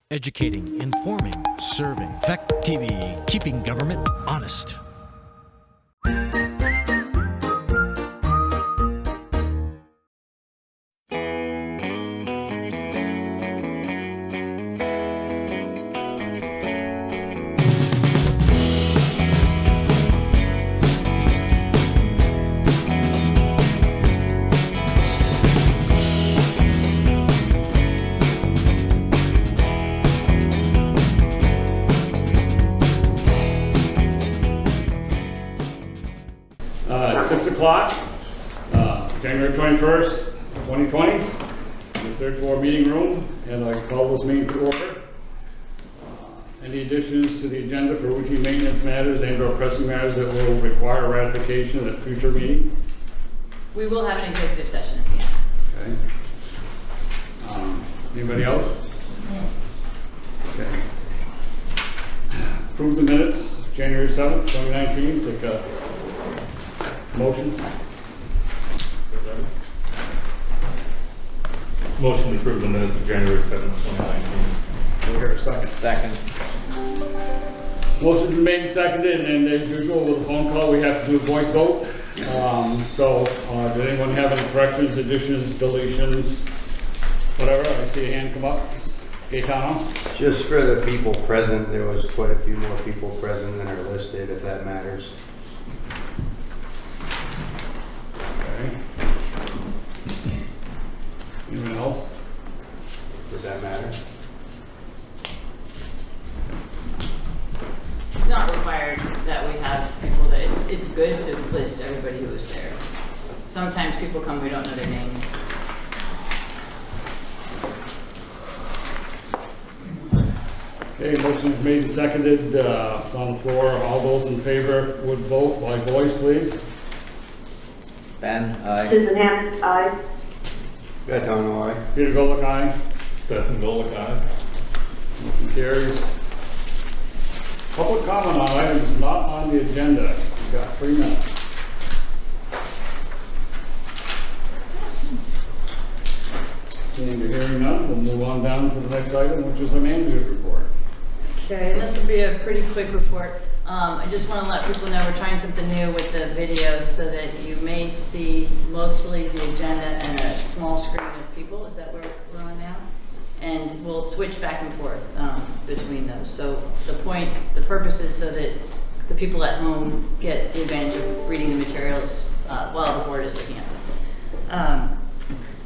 Educating, informing, serving. Fact TV, keeping government honest. It's 6 o'clock, January 21st, 2020, the third floor meeting room, and I call this meeting to order. Any additions to the agenda for routine maintenance matters and/or pressing matters that will require ratification at future meeting? We will have an executive session at the end. Okay. Anybody else? Okay. Approve the minutes, January 7th, 2019. Take a motion. Motion to approve the minutes of January 7th, 2019. Do we hear a second? Second. Motion been made and seconded, and as usual with a phone call, we have to do a voice vote. Did anyone have any corrections, additions, deletions, whatever? I see a hand come up. Gaetano? Just for the people present, there was quite a few more people present than are listed, if that matters. Okay. Anyone else? Does that matter? It's not required that we have people that, it's good to list everybody who was there. Sometimes people come, we don't know their names. Okay, motion's made and seconded. It's on the floor. All those in favor would vote by voice, please. Ben, aye. Susan Hammond, aye. Gaetano, aye. Peter Golick, aye. Stephen Golick, aye. Motion carries. Public comment on items not on the agenda. You've got 3 minutes. Seeing or hearing none, we'll move on down to the next item, which is the manager's report. Okay, and this will be a pretty quick report. I just want to let people know we're trying something new with the video so that you may see mostly the agenda and a small screen of people. Is that where we're on now? And we'll switch back and forth between those. So the purpose is so that the people at home get the advantage of reading the materials while the board is looking at them.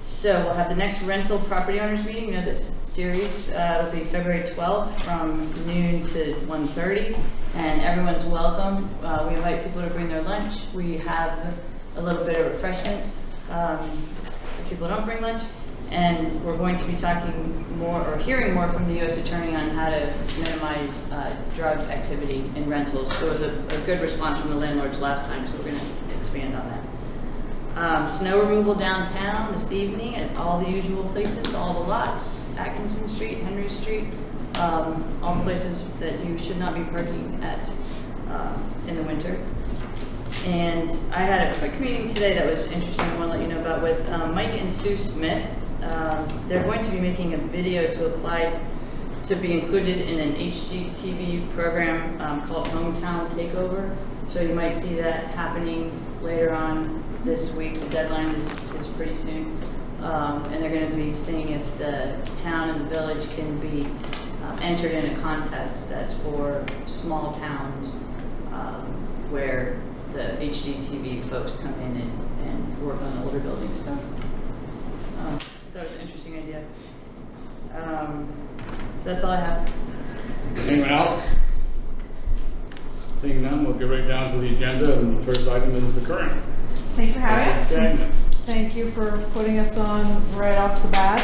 So we'll have the next rental property owners meeting. You know that series. It'll be February 12th from noon to 1:30, and everyone's welcome. We invite people to bring their lunch. We have a little bit of refreshments if people don't bring lunch. And we're going to be talking more or hearing more from the U.S. Attorney on how to minimize drug activity in rentals. There was a good response from the landlords last time, so we're going to expand on that. Snow removal downtown this evening at all the usual places, all the lots, Atkinson Street, Henry Street, all the places that you should not be parking at in the winter. And I had a quick meeting today that was interesting I want to let you know about with Mike and Sue Smith. They're going to be making a video to apply to be included in an HGTV program called Hometown Takeover. So you might see that happening later on this week. The deadline is pretty soon. And they're going to be seeing if the town and the village can be entered in a contest that's for small towns where the HGTV folks come in and work on the older buildings. So that was an interesting idea. So that's all I have. Anyone else? Seeing none, we'll get right down to the agenda, and the first item is the current. Thanks for having us. Okay. Thank you for putting us on right off the bat.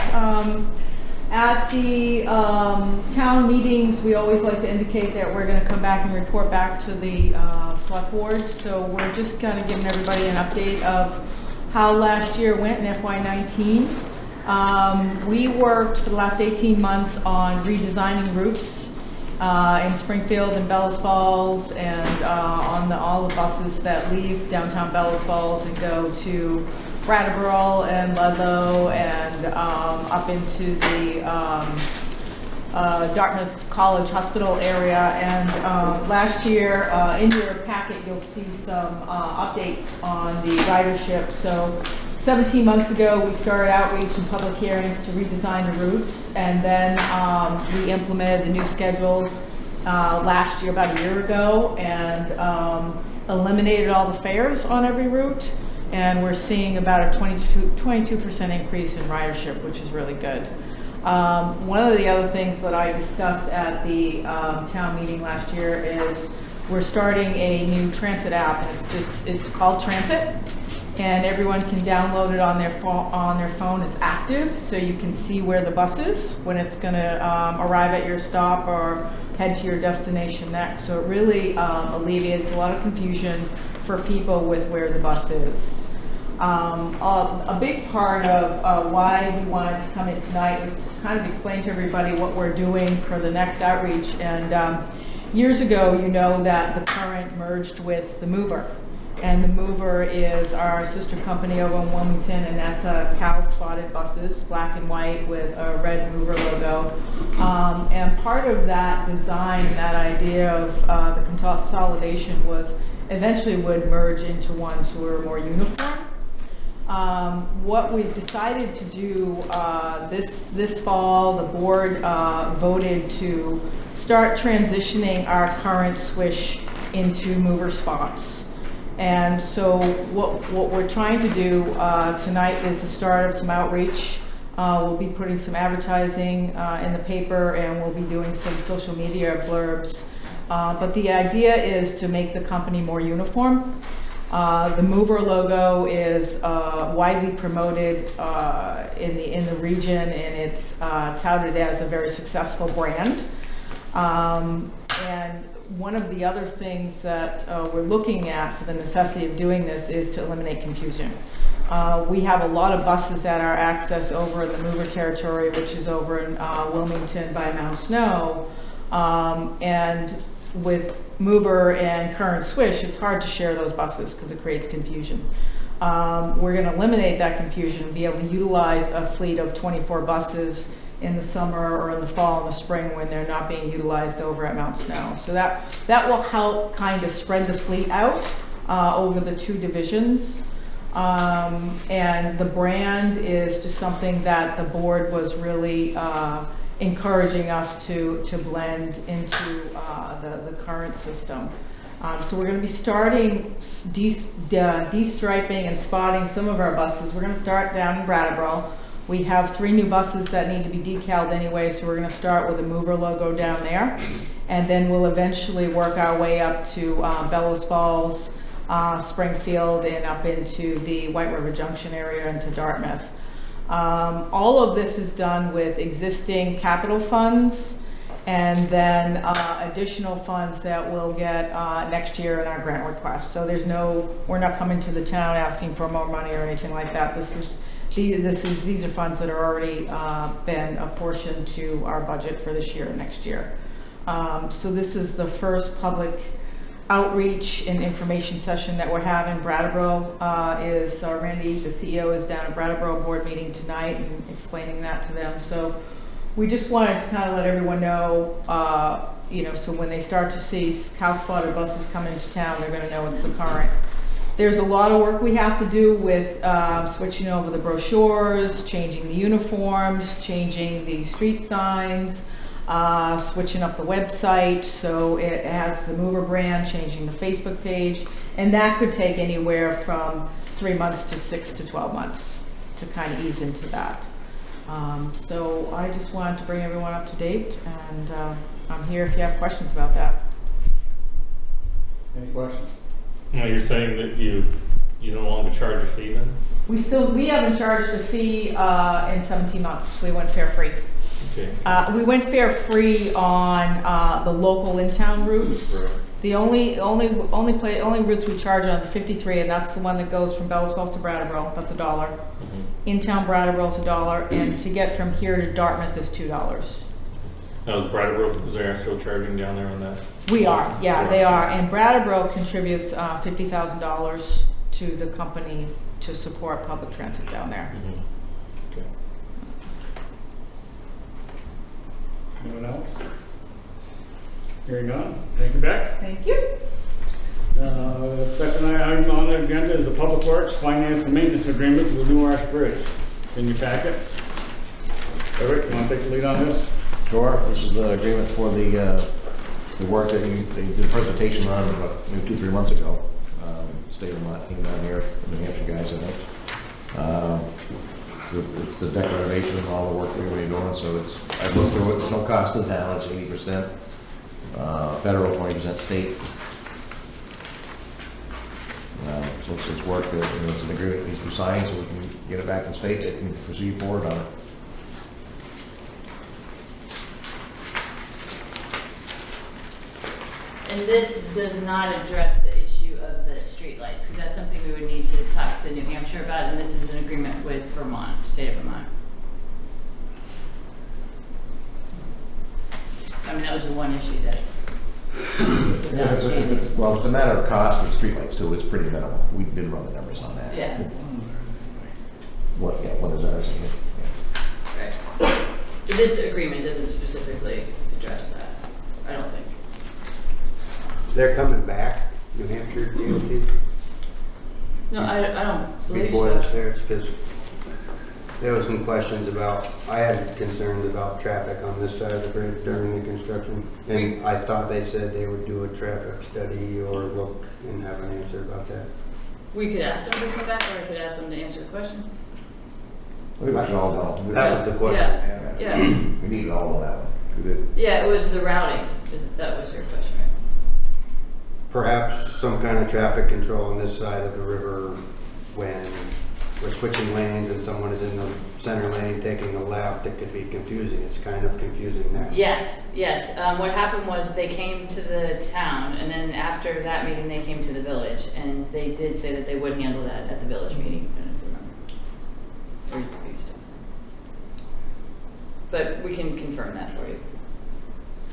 At the town meetings, we always like to indicate that we're going to come back and report back to the select board. So we're just kind of giving everybody an update of how last year went in FY19. We worked for the last 18 months on redesigning routes in Springfield and Bellows Falls, and on all the buses that leave downtown Bellows Falls and go to Brattleboro and Ludlow and up into the Dartmouth College Hospital area. And last year, in your packet, you'll see some updates on the ridership. So 17 months ago, we started outreach and public hearings to redesign the routes, and then we implemented the new schedules last year, about a year ago, and eliminated all the fares on every route. And we're seeing about a 22% increase in ridership, which is really good. One of the other things that I discussed at the town meeting last year is we're starting a new transit app, and it's called Transit, and everyone can download it on their phone. It's active, so you can see where the bus is when it's going to arrive at your stop or head to your destination next. So it really alleviates a lot of confusion for people with where the bus is. A big part of why we wanted to come in tonight was to kind of explain to everybody what we're doing for the next outreach. And years ago, you know that the Current merged with the Mover. And the Mover is our sister company over in Wilmington, and that's cow-spotted buses, black and white with a red Mover logo. And part of that design, that idea of the consolidation was eventually would merge into ones who were more uniform. What we've decided to do this fall, the board voted to start transitioning our current Swish into Mover spots. And so what we're trying to do tonight is the start of some outreach. We'll be putting some advertising in the paper, and we'll be doing some social media blurbs. But the idea is to make the company more uniform. The Mover logo is widely promoted in the region, and it's touted as a very successful brand. And one of the other things that we're looking at for the necessity of doing this is to eliminate confusion. We have a lot of buses at our access over in the Mover territory, which is over in Wilmington by Mount Snow. And with Mover and Current Swish, it's hard to share those buses because it creates confusion. We're going to eliminate that confusion and be able to utilize a fleet of 24 buses in the summer or in the fall and the spring when they're not being utilized over at Mount Snow. So that will help kind of spread the fleet out over the two divisions. And the brand is just something that the board was really encouraging us to blend into the current system. So we're going to be starting de-striping and spotting some of our buses. We're going to start down in Brattleboro. We have 3 new buses that need to be decaled anyway, so we're going to start with a Mover logo down there. And then we'll eventually work our way up to Bellows Falls, Springfield, and up into the White River Junction area into Dartmouth. All of this is done with existing capital funds and then additional funds that we'll get next year in our grant request. So we're not coming to the town asking for more money or anything like that. These are funds that are already been apportioned to our budget for this year and next year. So this is the first public outreach and information session that we're having. Brattleboro is Randy, the CEO, is down at Brattleboro board meeting tonight and explaining that to them. So we just wanted to kind of let everyone know, so when they start to see cow-spotted buses come into town, they're going to know it's the Current. There's a lot of work we have to do with switching over the brochures, changing the uniforms, changing the street signs, switching up the website so it has the Mover brand, changing the Facebook page, and that could take anywhere from 3 months to 6 to 12 months to kind of ease into that. So I just wanted to bring everyone up to date, and I'm here if you have questions about that. Any questions? Now you're saying that you no longer charge a fee then? We haven't charged a fee in 17 months. We went fare free. Okay. We went fare free on the local in-town routes. Right. The only routes we charge on the 53, and that's the one that goes from Bellows Falls to Brattleboro. That's $1. Mm-hmm. In-town Brattleboro is $1, and to get from here to Dartmouth is $2. Now is Brattleboro, they are still charging down there on that? We are, yeah, they are. And Brattleboro contributes $50,000 to the company to support public transit down there. Mm-hmm. Okay. Anyone else? Hearing none. Thank you, Beck. Thank you. Second item on the agenda is the Public Works Finance and Maintenance Agreement with New Arch Bridge. It's in your packet. Eric, you want to take the lead on this? Sure. This is the agreement for the work that they did a presentation on about maybe 2-3 months ago. State of Vermont came down here, the New Hampshire guys, I think. It's the deck renovation and all the work that we're doing, so I've looked through it, it's no cost to the town, it's 80% federal, 20% state. So it's work that, it's an agreement that needs to be signed, so we can get it back to the state, they can proceed forward on it. And this does not address the issue of the streetlights, because that's something we would need to talk to New Hampshire about, and this is an agreement with Vermont, state of Vermont. I mean, that was the one issue that was outstanding. Well, it's a matter of cost of streetlights too, it's pretty minimal. We did run the numbers on that. Yeah. What is ours? Yeah. Right. This agreement doesn't specifically address that, I don't think. They're coming back, New Hampshire DOT, No, I don't believe before so. this starts, because there was some questions about, I had concerns about traffic on this side of the bridge during the construction. And I thought they said they would do a traffic study or look and have an answer about that. We could ask them to come back, or I could ask them to answer the question. I think we should all know. That was the question. Yeah. We need it all on that one. We did. Yeah, it was the routing, that was your question, right? Perhaps some kind of traffic control on this side of the river when we're switching lanes and someone is in the center lane taking a left. It could be confusing. It's kind of confusing now. Yes. What happened was they came to the town, and then after that meeting, they came to the village, and they did say that they would handle that at the village meeting, I don't know if you remember. Or you used to. But we can confirm that for you.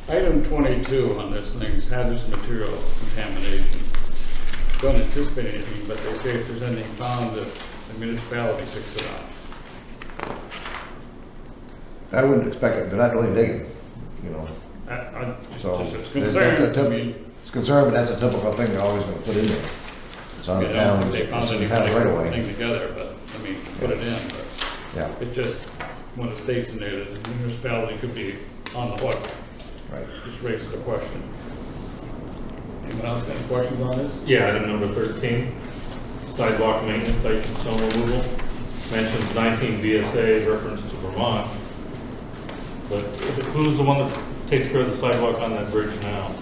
Item 22 on this thing is hazardous material contamination. Don't anticipate anything, but they say if there's anything found, that the municipality picks it up. I wouldn't expect it. They're not really digging, So It's that's concerning. it's concerned, but that's a typical thing they're always going to put in there. It's on the town. If they found It's anything, kind they of right put the away. thing together, but, I mean, put it in, but Yeah, it just, when it states in there, that the municipality could be on the hook, right. just raises the question. Anyone else got any questions on this? Yeah, item number 13, sidewalk maintenance, ice and snow removal. Mentions 19 VSA reference to Vermont. But who's the one that takes care of the sidewalk on that bridge now?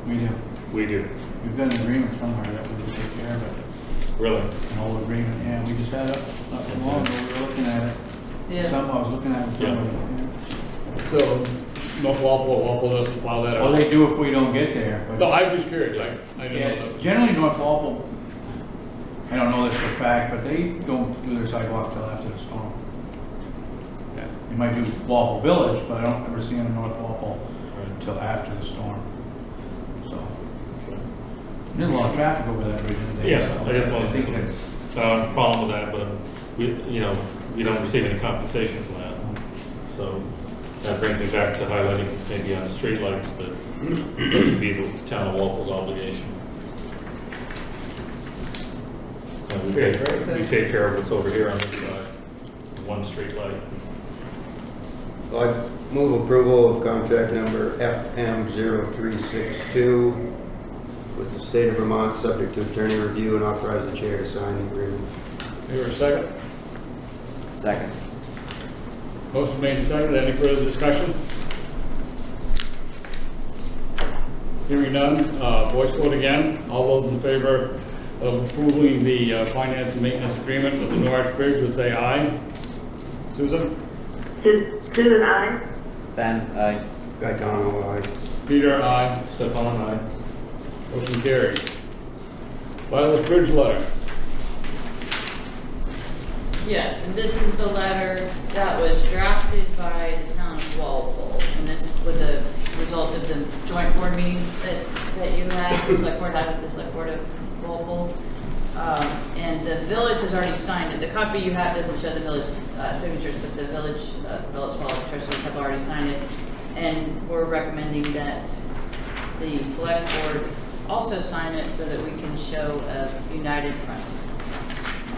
We do. We do. We've got an agreement somewhere that we would take care of it. Really? An old agreement, yeah, we just had it not too long ago, we were looking at it. Yeah. Some, I was looking at it, somebody. So, North Walpole doesn't plow that Well, out? they do if we don't get there, but. No, I'm just curious, I didn't know Yeah, that. generally North Walpole, I don't know this for a fact, but they don't do their sidewalks till after the storm. Yeah. They might do Walpole Village, but I don't ever see them in North Walpole Right. until after the storm. So, there's a lot of traffic over that bridge in the day. Yeah, so I just wanted I think to- that's, I don't have a problem with that, but we don't receive any compensation for that. So that brings me back to highlighting maybe on the streetlights that it should be the town of Walpole's obligation. And we take care of what's over here on this side, one street light. I move approval of contract number FM0362 with the state of Vermont, subject to attorney review, and authorize the chair to sign the agreement. Here a second? Second. Motion made and seconded. Any further discussion? Hearing none, voice vote again. All those in favor of approving the finance and maintenance agreement with the Norwich Bridge would say aye. Susan? Susan, aye. Ben, aye. Gaetano, aye. Peter, aye. Stefan, aye. Motion carried. Wireless Bridge letter. Yes, and this is the letter that was drafted by the town of Walpole, and this was a result of the joint board meeting that you had, the select board had with the select board of Walpole. And the village has already signed it. The copy you have doesn't show the village signatures, but the village, Walpole trustees have already signed it. And we're recommending that the select board also sign it so that we can show a united front.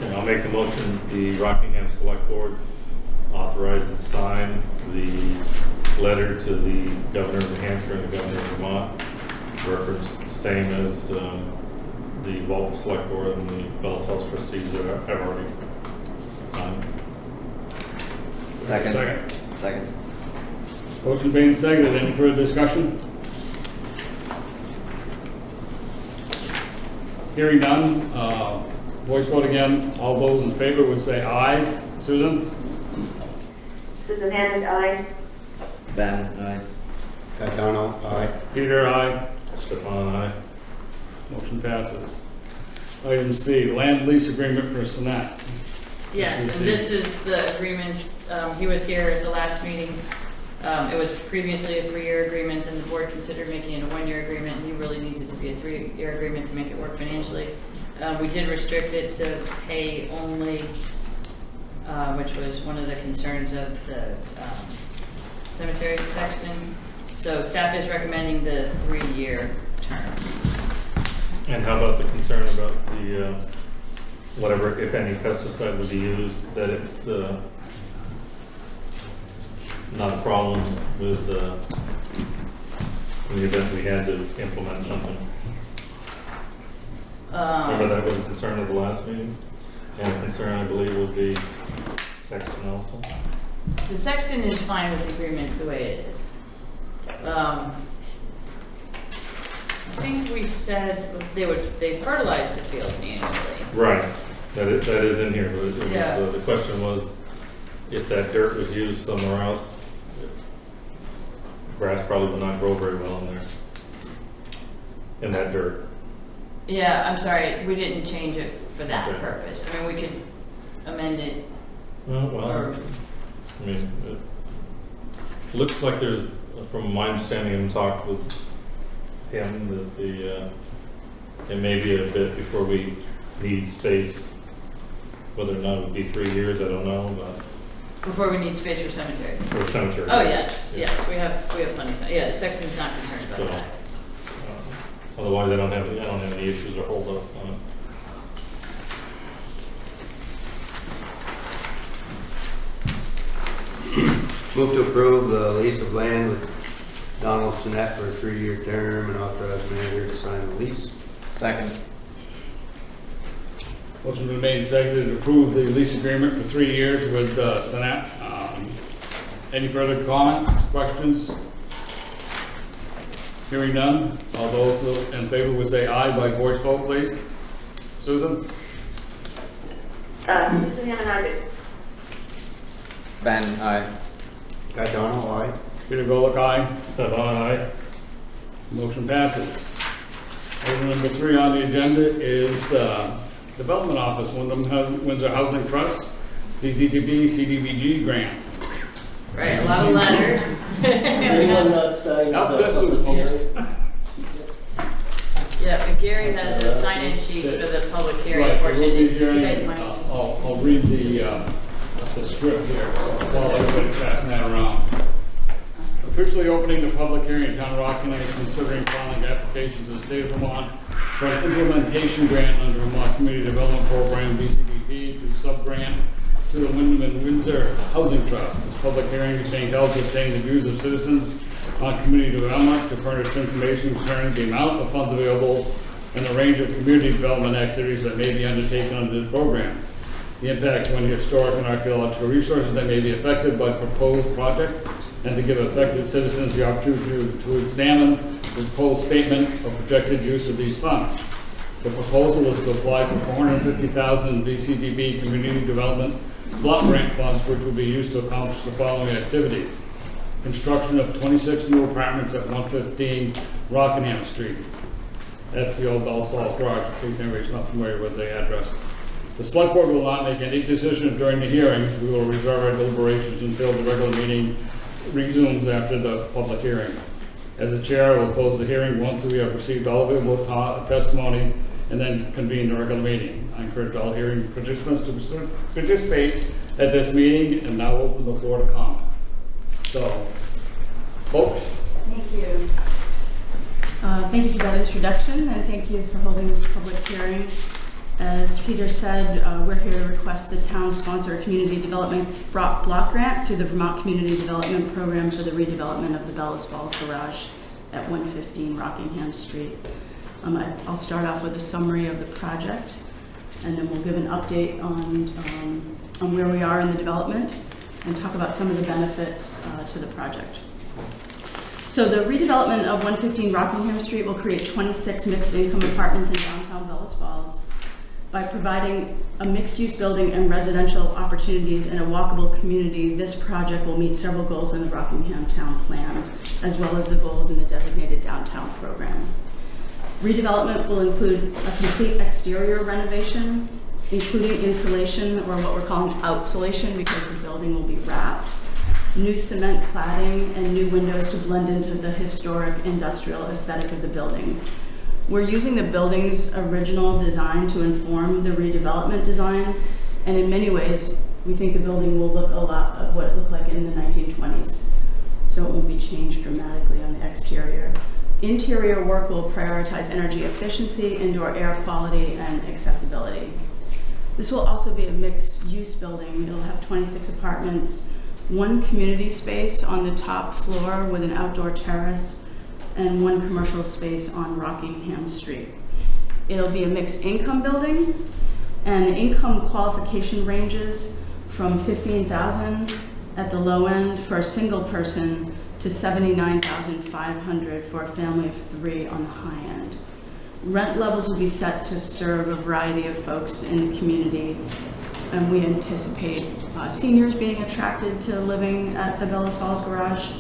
And I'll make the motion, the Rockingham Select Board authorize and sign the letter to the Governor of New Hampshire and the Governor of Vermont, reference same as the Walpole Select Board and the Bellas Health trustees that have already signed. Second. Motion being seconded. Any further discussion? Hearing none, voice vote again. All those in favor would say aye. Susan? Susan Hammond, aye. Ben, aye. Gaetano, aye. Peter, aye. Stefan, aye. Motion passes. Item C, land lease agreement for Sonat. Yes, and this is the agreement, he was here at the last meeting. It was previously a 3-year agreement, and the board considered making it a 1-year agreement, and he really needs it to be a 3-year agreement to make it work financially. We did restrict it to pay only, which was one of the concerns of the cemetery sexton. So staff is recommending the 3-year term. And how about the concern about the, whatever, if any pesticide would be used, that it's not a problem with, in the event we had to implement something? Remember that was a concern at the last meeting? And a concern, I believe, would be sexton also? The sexton is fine with the agreement the way it is. I think we said they fertilize the fields annually. Right, that is in here, but it was, Yeah. the question was, if that dirt was used somewhere else, grass probably would not grow very well in there, in that dirt. Yeah, I'm sorry, we didn't change it for that Okay. purpose. I mean, we could amend it. Well, I mean, it looks like there's, from my understanding and talk with him, that the, it may be a bit before we need space. Whether or not it would be 3 years, I don't know, but Before we need space for cemetery. for cemetery. Oh, yes, Yeah. yes, we have plenty of time. Yeah, the sexton's not concerned So, about that. otherwise I don't have any issues or hold up on it. Move to approve the lease of land with Donald Sinet for a 3-year term and authorize the manager to sign the lease. Second. Motion been made and seconded to approve the lease agreement for 3 years with Sonat. Any further comments, questions? Hearing none, all those in favor would say aye by voice vote, please. Susan? Susan Hammond, aye. Ben, aye. Gaetano, aye. Peter Golick, aye. Stefan, aye. Motion passes. Item number 3 on the agenda is Development Office, Windsor Housing Trust, DCTB CDBG grant. Right, a lot of letters. Anyone not signed the Alphabet soup, public folks. hearing? Yeah, but Gary has a sign-in sheet for the public hearing Right, portion. we'll be Do you guys hearing, mind? I'll read the script here while everybody's passing that around. Officially opening the public hearing in Town of Rockingham is considering filing applications to the state of Vermont for an implementation grant under Vermont Community Development Program, BCDP, to sub-grant to the Wyndham and Windsor Housing Trust. This public hearing is being held to obtain the views of citizens on community development, to furnish information concerning the amount of funds available and the range of community development activities that may be undertaken under this program, the impact on historic and archaeological resources that may be affected by the proposed project, and to give affected citizens the opportunity to examine the proposed statement of projected use of these funds. The proposal is to apply for $450,000 VCDB Community Development Block Grant funds, which will be used to accomplish the following activities: construction of 26 new apartments at 115 Rockingham Street. That's the old Bells Falls Garage, in case anybody's not familiar with the address. The select board will not make any decision during the hearing. We will reserve our deliberations until the regular meeting resumes after the public hearing. As the chair, I will close the hearing once we have received all available testimony and then convene the regular meeting. I encourage all hearing participants to participate at this meeting and now open the floor to comment. So, Folks? Thank you. Thank you for that introduction, and thank you for holding this public hearing. As Peter said, we're here to request the town sponsor a community development block grant through the Vermont Community Development Program for the redevelopment of the Bellows Falls Garage at 115 Rockingham Street. I'll start off with a summary of the project, and then we'll give an update on where we are in the development and talk about some of the benefits to the project. So the redevelopment of 115 Rockingham Street will create 26 mixed-income apartments in downtown Bellows Falls. By providing a mixed-use building and residential opportunities in a walkable community, this project will meet several goals in the Rockingham Town Plan, as well as the goals in the designated downtown program. Redevelopment will include a complete exterior renovation, including insulation, or what we're calling outsolation, because the building will be wrapped, new cement cladding, and new windows to blend into the historic industrial aesthetic of the building. We're using the building's original design to inform the redevelopment design, and in many ways, we think the building will look a lot of what it looked like in the 1920s. So it won't be changed dramatically on the exterior. Interior work will prioritize energy efficiency, indoor air quality, and accessibility. This will also be a mixed-use building. It'll have 26 apartments, one community space on the top floor with an outdoor terrace, and one commercial space on Rockingham Street. It'll be a mixed income building, and the income qualification ranges from $15,000 at the low end for a single person to $79,500 for a family of 3 on the high end. Rent levels will be set to serve a variety of folks in the community, and we anticipate seniors being attracted to living at the Bellows Falls Garage.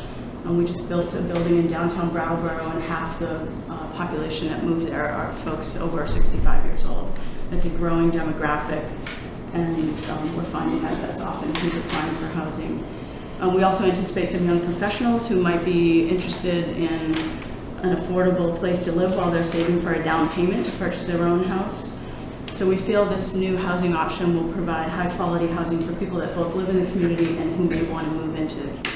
We just built a building in downtown Brattleboro, and half the population that moved there are folks over 65 years old. It's a growing demographic, and we're finding that that's often who's applying for housing. We also anticipate some young professionals who might be interested in an affordable place to live while they're saving for a down payment to purchase their own house. So we feel this new housing option will provide high quality housing for people that both live in the community and who may want to move into the community.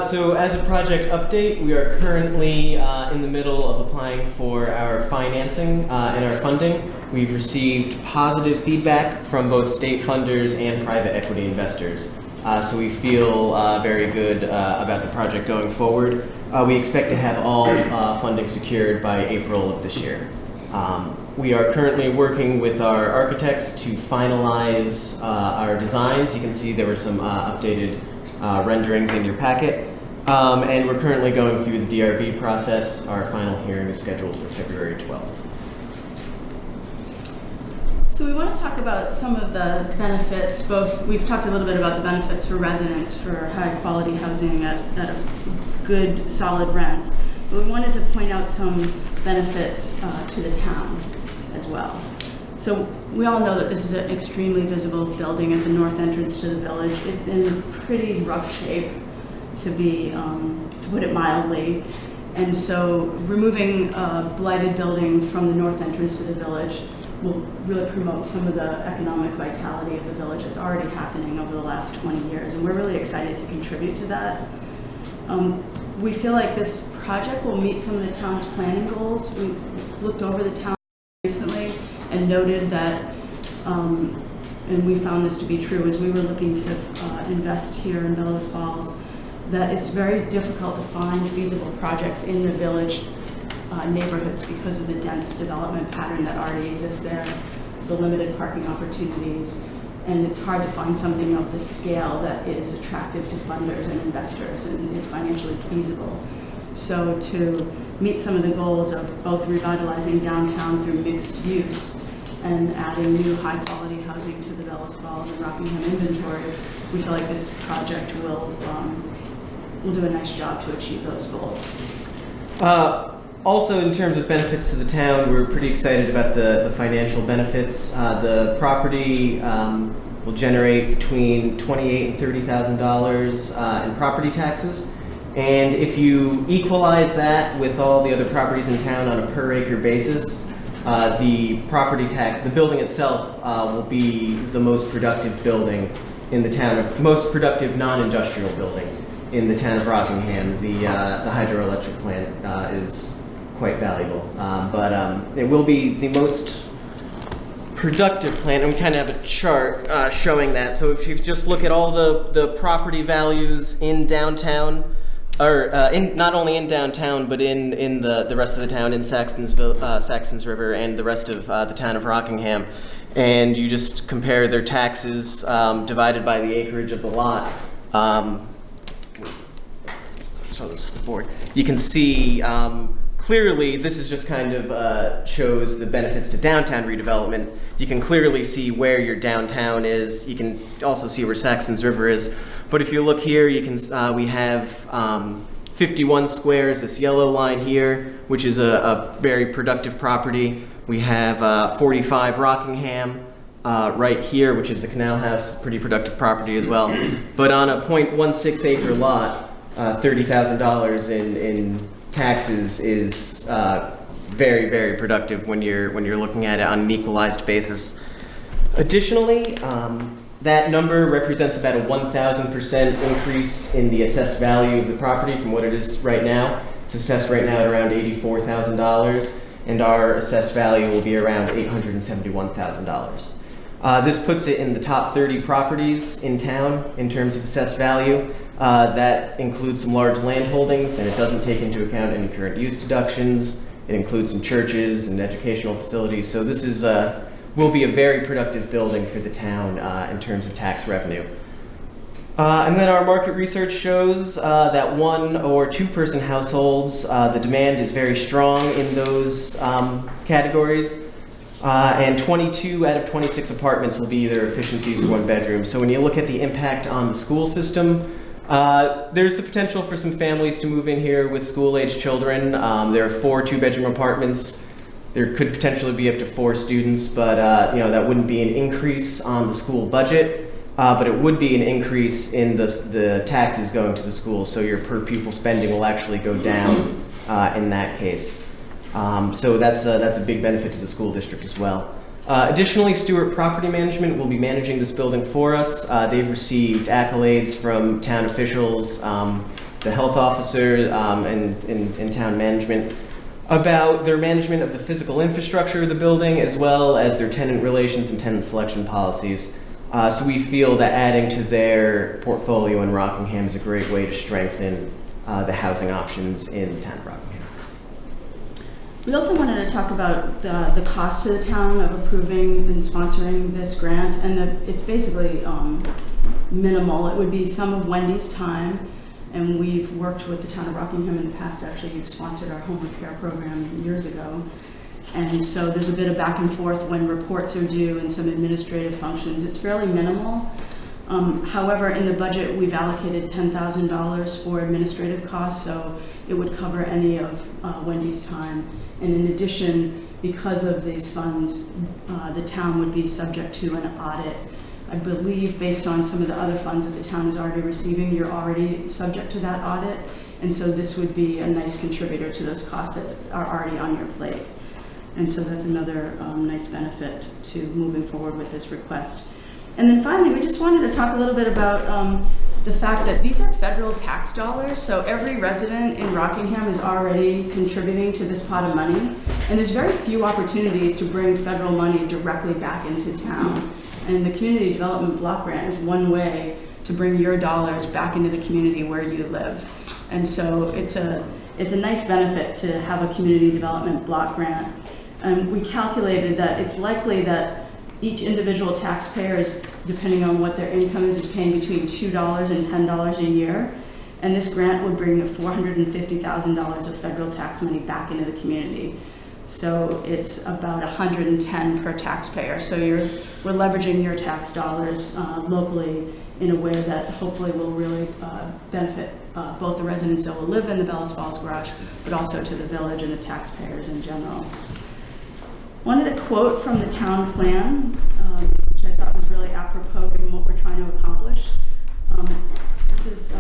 So as a project update, we are currently in the middle of applying for our financing and our funding. We've received positive feedback from both state funders and private equity investors. So we feel very good about the project going forward. We expect to have all funding secured by April of this year. We are currently working with our architects to finalize our designs. You can see there were some updated renderings in your packet. And we're currently going through the DRB process. Our final hearing is scheduled for February 12th. So we want to talk about some of the benefits. We've talked a little bit about the benefits for residents for high quality housing at a good solid rents. But we wanted to point out some benefits to the town as well. So we all know that this is an extremely visible building at the north entrance to the village. It's in pretty rough shape, to put it mildly. And so removing a blighted building from the north entrance to the village will really promote some of the economic vitality of the village. It's already happening over the last 20 years, and we're really excited to contribute to that. We feel like this project will meet some of the town's planning goals. We looked over the town recently and noted that, and we found this to be true as we were looking to invest here in Bellows Falls, that it's very difficult to find feasible projects in the village neighborhoods because of the dense development pattern that already exists there, the limited parking opportunities, and it's hard to find something of this scale that is attractive to funders and investors and is financially feasible. So to meet some of the goals of both revitalizing downtown through mixed use and adding new high quality housing to the Bellows Falls and Rockingham inventory, we feel like this project will do a nice job to achieve those goals. Also, in terms of benefits to the town, we're pretty excited about the financial benefits. The property will generate between $28,000 and $30,000 in property taxes. And if you equalize that with all the other properties in town on a per acre basis, the building itself will be the most productive building in the town, most productive non-industrial building in the town of Rockingham. The hydroelectric plant is quite valuable, but it will be the most productive plant, and we kind of have a chart showing that. So if you just look at all the property values in downtown, or not only in downtown, but in the rest of the town, in Saxons River, and the rest of the town of Rockingham, and you just compare their taxes divided by the acreage of the lot. So this is the board. You can see clearly, this is just kind of shows the benefits to downtown redevelopment. You can clearly see where your downtown is. You can also see where Saxons River is. But if you look here, you can we have 51 squares, this yellow line here, which is a very productive property. We have 45 Rockingham right here, which is the Canal House, pretty productive property as well. But on a 0.16 acre lot, $30,000 in taxes is very, very productive when you're looking at it on an equalized basis. Additionally, that number represents about a 1,000% increase in the assessed value of the property from what it is right now. It's assessed right now at around $84,000, and our assessed value will be around $871,000. This puts it in the top 30 properties in town in terms of assessed value. That includes some large land holdings, and it doesn't take into account any current use deductions. It includes some churches and educational facilities. So this is will be a very productive building for the town in terms of tax revenue. And then our market research shows that 1 or 2 person households, the demand is very strong in those categories. And 22 out of 26 apartments will be either efficiencies or 1 bedroom. So when you look at the impact on the school system, there's the potential for some families to move in here with school-age children. There are 4 2-bedroom apartments. There could potentially be up to 4 students, but that wouldn't be an increase on the school budget, but it would be an increase in the taxes going to the school. So your per pupil spending will actually go down in that case. So that's a big benefit to the school district as well. Additionally, Stewart Property Management will be managing this building for us. They've received accolades from town officials, the health officer, and town management about their management of the physical infrastructure of the building, as well as their tenant relations and tenant selection policies. So we feel that adding to their portfolio in Rockingham is a great way to strengthen the housing options in the town of Rockingham. We also wanted to talk about the cost to the town of approving and sponsoring this grant, and it's basically minimal. It would be some of Wendy's time, and we've worked with the town of Rockingham in the past. Actually, you've sponsored our home repair program years ago, and so there's a bit of back and forth when reports are due and some administrative functions. It's fairly minimal. However, in the budget, we've allocated $10,000 for administrative costs, so it would cover any of Wendy's time. And in addition, because of these funds, the town would be subject to an audit. I believe based on some of the other funds that the town is already receiving, you're already subject to that audit. And so this would be a nice contributor to those costs that are already on your plate. And so that's another nice benefit to moving forward with this request. And then finally, we just wanted to talk a little bit about the fact that these are federal tax dollars, so every resident in Rockingham is already contributing to this pot of money, and there's very few opportunities to bring federal money directly back into town. And the Community Development Block Grant is one way to bring your dollars back into the community where you live. And so it's a nice benefit to have a Community Development Block Grant. And we calculated that it's likely that each individual taxpayer is, depending on what their income is paying between $2 and $10 a year. And this grant would bring $450,000 of federal tax money back into the community. So it's about $110 per taxpayer. So we're leveraging your tax dollars locally in a way that hopefully will really benefit both the residents that will live in the Bellas Falls Garage, but also to the village and the taxpayers in general. Wanted a quote from the town plan, which I thought was really apropos given what we're trying to accomplish. This is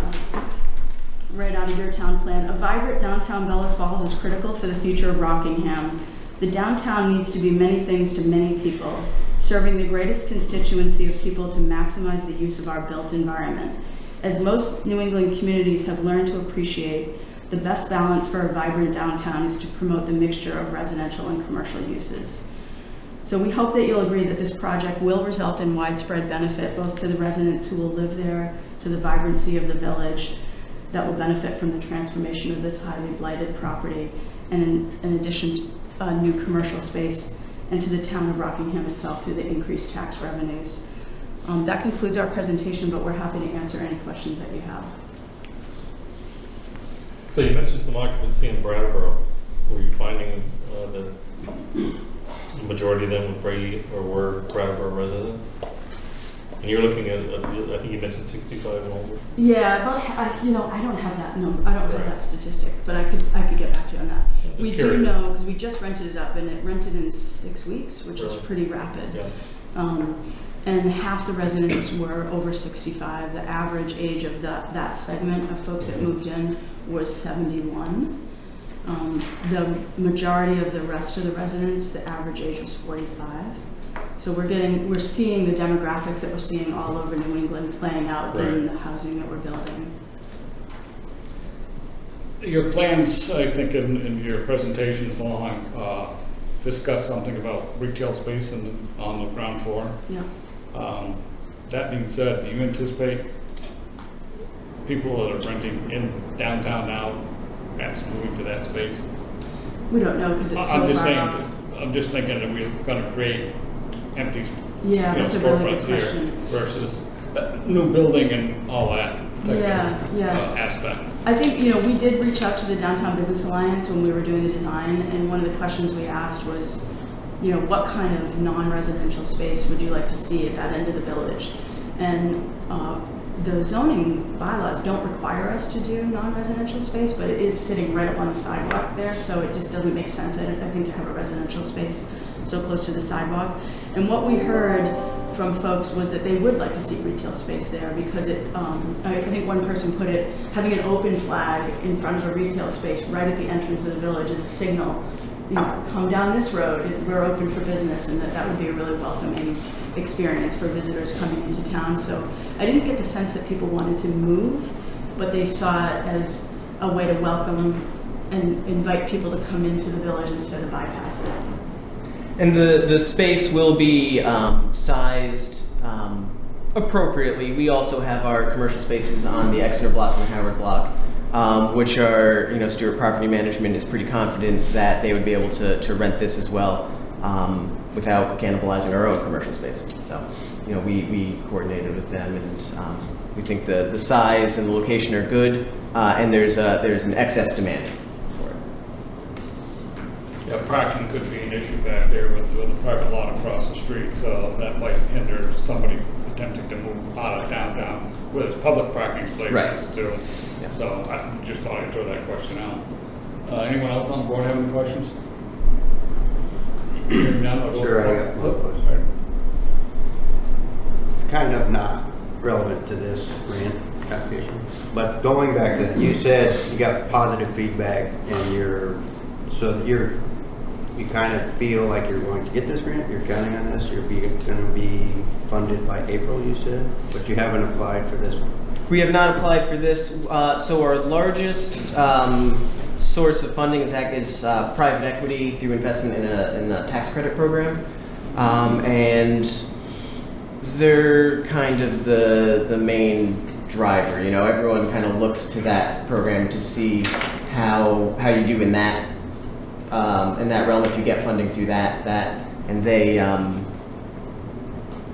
right out of your town plan. A vibrant downtown Bellas Falls is critical for the future of Rockingham. The downtown needs to be many things to many people, serving the greatest constituency of people to maximize the use of our built environment. as most New England communities have learned to appreciate, the best balance for a vibrant downtown is to promote the mixture of residential and commercial uses. So we hope that you'll agree that this project will result in widespread benefit both to the residents who will live there, to the vibrancy of the village that will benefit from the transformation of this highly blighted property, and in addition to new commercial space, and to the town of Rockingham itself through the increased tax revenues. That concludes our presentation, but we're happy to answer any questions that you have. So you mentioned some occupancy in Brattleboro. Were you finding that the majority of them were Brattleboro residents? And you're looking at, I think you mentioned 65 and older. Yeah, about I don't have that number. I don't have that statistic, but I could get back to you on that. We do know because we just rented it up, and it rented in 6 weeks, which was pretty rapid. Yeah. And half the residents were over 65. The average age of that segment of folks that moved in was 71. The majority of the rest of the residents, the average age was 45. So we're seeing the demographics that we're seeing all over New England playing out in the housing that we're building. Your plans, I think, in your presentations along, discuss something about retail space on the ground floor. Yeah. That being said, do you anticipate people that are renting in downtown now perhaps moving to that space? We don't know because it's so far out. I'm just thinking that we're going to create empty that's a really good storefronts here question. versus new building and all that type of aspect. I think, we did reach out to the Downtown Business Alliance when we were doing the design, and one of the questions we asked was, what kind of non-residential space would you like to see at that end of the village? And the zoning bylaws don't require us to do non-residential space, but it is sitting right up on the sidewalk there, so it just doesn't make sense, I think, to have a residential space so close to the sidewalk. And what we heard from folks was that they would like to see retail space there because I think one person put it, having an open flag in front of a retail space right at the entrance of the village is a signal, come down this road, we're open for business, and that would be a really welcoming experience for visitors coming into town. So I didn't get the sense that people wanted to move, but they saw it as a way to welcome and invite people to come into the village instead of bypass it. And the space will be sized appropriately. We also have our commercial spaces on the Exeter block and the Howard block, which are, Stewart Property Management is pretty confident that they would be able to rent this as well without cannibalizing our own commercial spaces. So, we coordinated with them, and we think the size and the location are good, and there's an excess demand. Yeah, parking could be an issue back there with the private lot across the street, so that might hinder somebody attempting to move out of downtown where there's public parking places too. Yeah. So I just thought I'd throw that question out. Anyone else on the board have any questions? Sure, I got one question. It's kind of not relevant to this grant application, but going back to that, you said you got positive feedback and you kind of feel like you're going to get this grant, you're counting on this, you're going to be funded by April, you said, but you haven't applied for this one. We have not applied for this, so our largest source of funding is private equity through investment in a tax credit program, and they're kind of the main driver. Everyone kind of looks to that program to see how you do in that realm if you get funding through that, and they I'm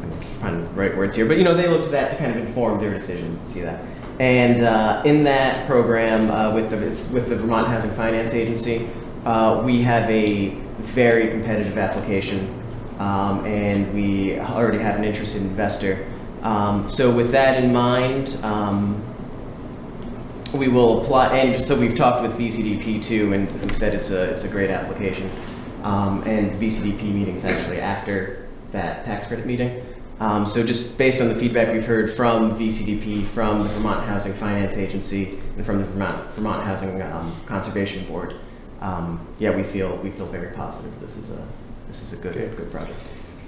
trying to find the right words here, but they look to that to kind of inform their decisions and see that. And in that program with the Vermont Housing Finance Agency, we have a very competitive application, and we already have an interested investor. So with that in mind, we will apply, and so we've talked with VCDP too, and we've said it's a great application. And VCDP meeting's actually after that tax credit meeting. So just based on the feedback we've heard from VCDP, from the Vermont Housing Finance Agency, and from the Vermont Housing Conservation Board, we feel very positive. This is a good project.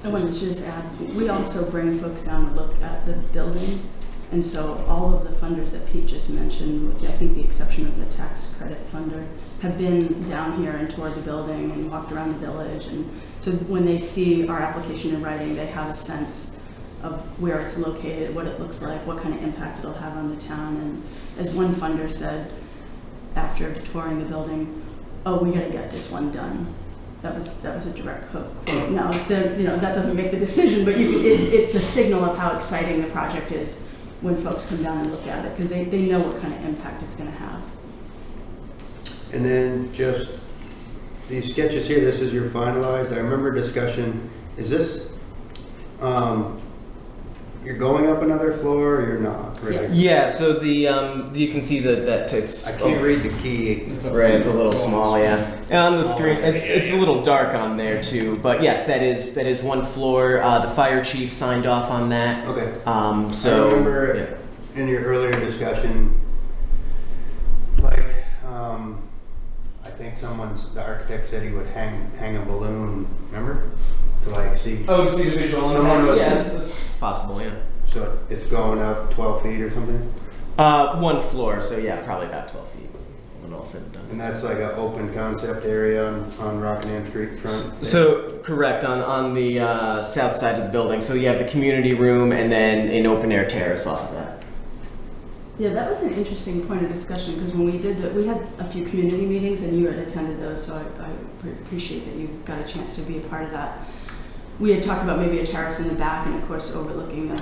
I wanted to just add, we also bring folks down to look at the building And so all of the funders that Pete just mentioned, with I think the exception of the tax credit funder, have been down here and toured the building and walked around the village. And so when they see our application in writing, they have a sense of where it's located, what it looks like, what kind of impact it'll have on the town. And as one funder said after touring the building, "Oh, we gotta get this one done." That was a direct quote. Now, that doesn't make the decision, but it's a signal of how exciting the project is when folks come down and look at it, because they know what kind of impact it's going to have. And then just these sketches here, this is your finalized. I remember discussion, is this, you're going up another floor or you're not? Right? Yeah, so the you can see that it's... I can't read the key. Right, it's a little small, yeah. And on the screen, it's a little dark on there too, but yes, that is one floor. The fire chief signed off on that. Okay. So I remember in your earlier discussion, like, I think the architect said he would hang a balloon, remember? To like see. Oh, to see the visual impact? Yeah, that's possible, yeah. So it's going up 12 feet or something? One floor, so yeah, probably about 12 feet when all said and done. And that's like an open concept area on Rockingham Street front? So, correct, on the south side of the building. So you have the community room and then an open air terrace off of that. Yeah, that was an interesting point of discussion, because when we did that, we had a few community meetings and you had attended those, so I appreciate that you got a chance to be a part of that. We had talked about maybe a terrace in the back and of course overlooking the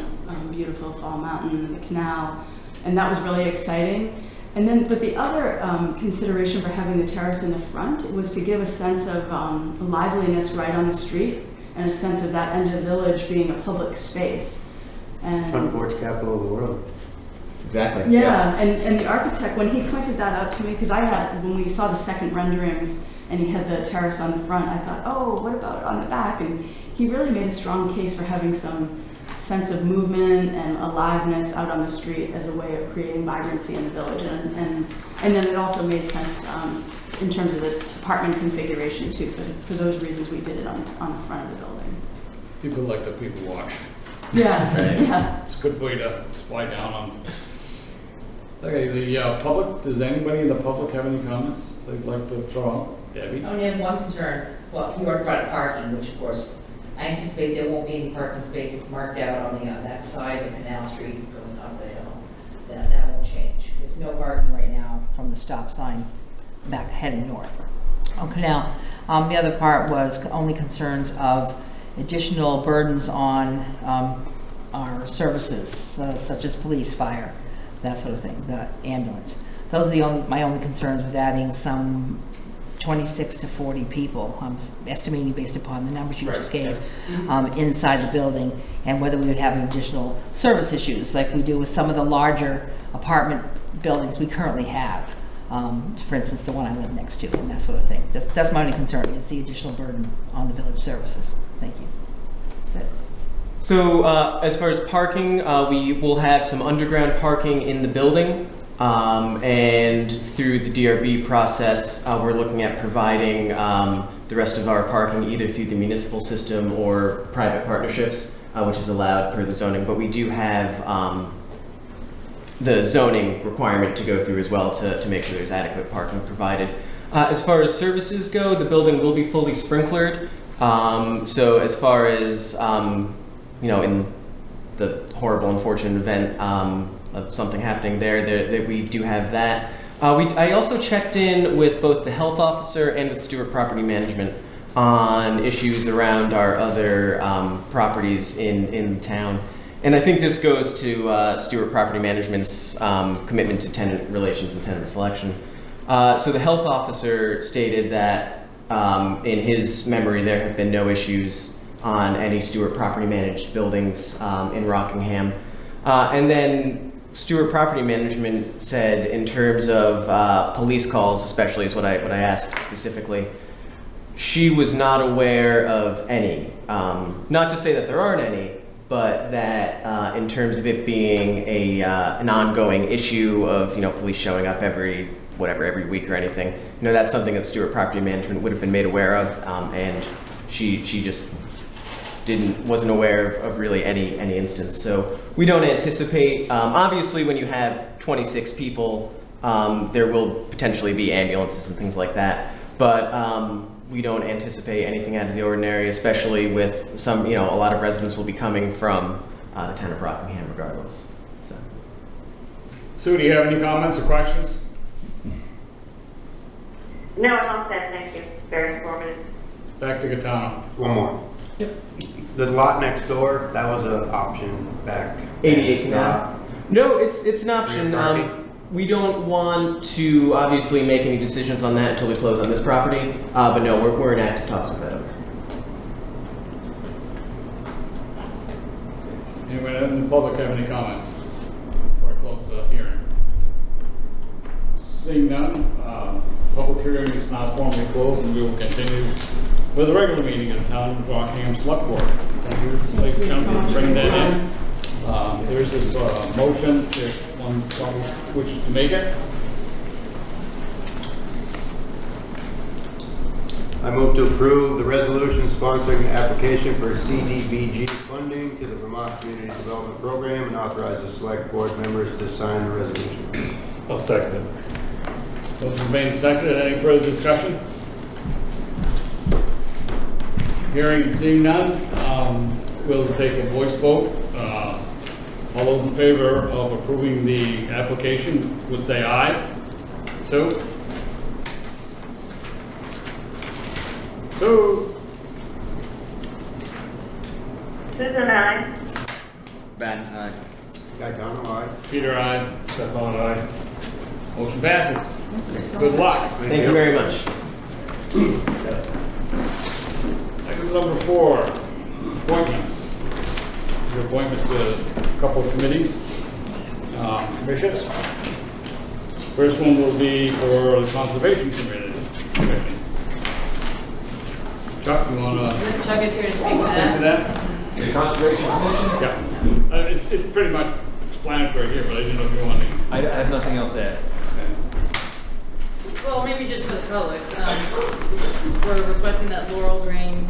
beautiful Fall Mountain and the canal, and that was really exciting. And then, but the other consideration for having the terrace in the front was to give a sense of liveliness right on the street and a sense of that end of the village being a public space. And Front porch capital of the world. Exactly. Yeah, and the architect, when he pointed that out to me, because when we saw the second renderings and he had the terrace on the front, I thought, oh, what about on the back? And he really made a strong case for having some sense of movement and aliveness out on the street as a way of creating vibrancy in the village. And then it also made sense in terms of the apartment configuration too. For those reasons, we did it on the front of the building. People like to people watch. Yeah, right. Yeah. It's a good way to slide down on. Okay, the public, does anybody in the public have any comments they'd like to throw out? Debbie? I only have one concern. Well, you already brought parking, which of course, I anticipate there won't be any parking spaces marked out on that side of Canal Street going up the hill. That won't change. There's no parking right now from the stop sign back heading north on Canal. The other part was only concerns of additional burdens on our services, such as police, fire, that sort of thing, the ambulance. Those are my only concerns with adding some 26 to 40 people, I'm estimating based upon the numbers you just gave, inside the building, and whether we would have additional service issues like we do with some of the larger apartment buildings we currently have. For instance, the one I live next to and that sort of thing. That's my only concern, is the additional burden on the village services. Thank you. That's it. So as far as parking, we will have some underground parking in the building, and through the DRB process, we're looking at providing the rest of our parking either through the municipal system or private partnerships, which is allowed per the zoning. But we do have the zoning requirement to go through as well to make sure there's adequate parking provided. As far as services go, the building will be fully sprinklered. So as far as in the horrible, unfortunate event of something happening there, we do have that. I also checked in with both the health officer and with Stewart Property Management on issues around our other properties in town. And I think this goes to Stewart Property Management's commitment to tenant relations and tenant selection. So the health officer stated that in his memory there have been no issues on any Stewart Property managed buildings in Rockingham. And then Stewart Property Management said, in terms of police calls, especially is what I asked specifically, she was not aware of any. Not to say that there aren't any, but that in terms of it being an ongoing issue of police showing up every week or anything, that's something that Stewart Property Management would have been made aware of, and she just wasn't aware of really any instance. So we don't anticipate, obviously when you have 26 people, there will potentially be ambulances and things like that. But we don't anticipate anything out of the ordinary, especially with some, a lot of residents will be coming from the town of Rockingham regardless. So. Sue, do you have any comments or questions? No, I'm all set, thank you. Very informative. Back to Gaetano. One more. Yep. The lot next door, that was an option back. 88 Canal. No, it's an option. We don't want to obviously make any decisions on that until we close on this property, but no, we're in active talks with that owner. Anyone in the public have any comments before I close the hearing? Seeing none, public hearing is now formally closed, and we will continue with the regular meeting of the Town of Rockingham Select Board. Thank you, ladies and gentlemen, for bringing that in. There's this motion, if one wishes to make it. I move to approve the resolution sponsoring the application for CDBG funding to the Vermont Community Development Program and authorize the select board members to sign the resolution. I'll second it. Motion made and seconded. Any further discussion? Hearing and seeing none, we'll take a voice vote. All those in favor of approving the application would say aye. Sue? Sue? Susan, aye. Ben, aye. Gaetano, aye. Peter, aye. Stefan, aye. Motion passes. Good luck. Thank you very much. Item number 4, appointments. Your appointments to a couple of committees, commissions. First one will be for the Conservation Committee. Chuck, you want to Chuck is here to speak to speak to that. that? The Conservation Commission? Yeah. It's pretty much explanatory here, but I didn't know if you want to. I have nothing else to add. Well, maybe just for the public, we're requesting that Laurel Green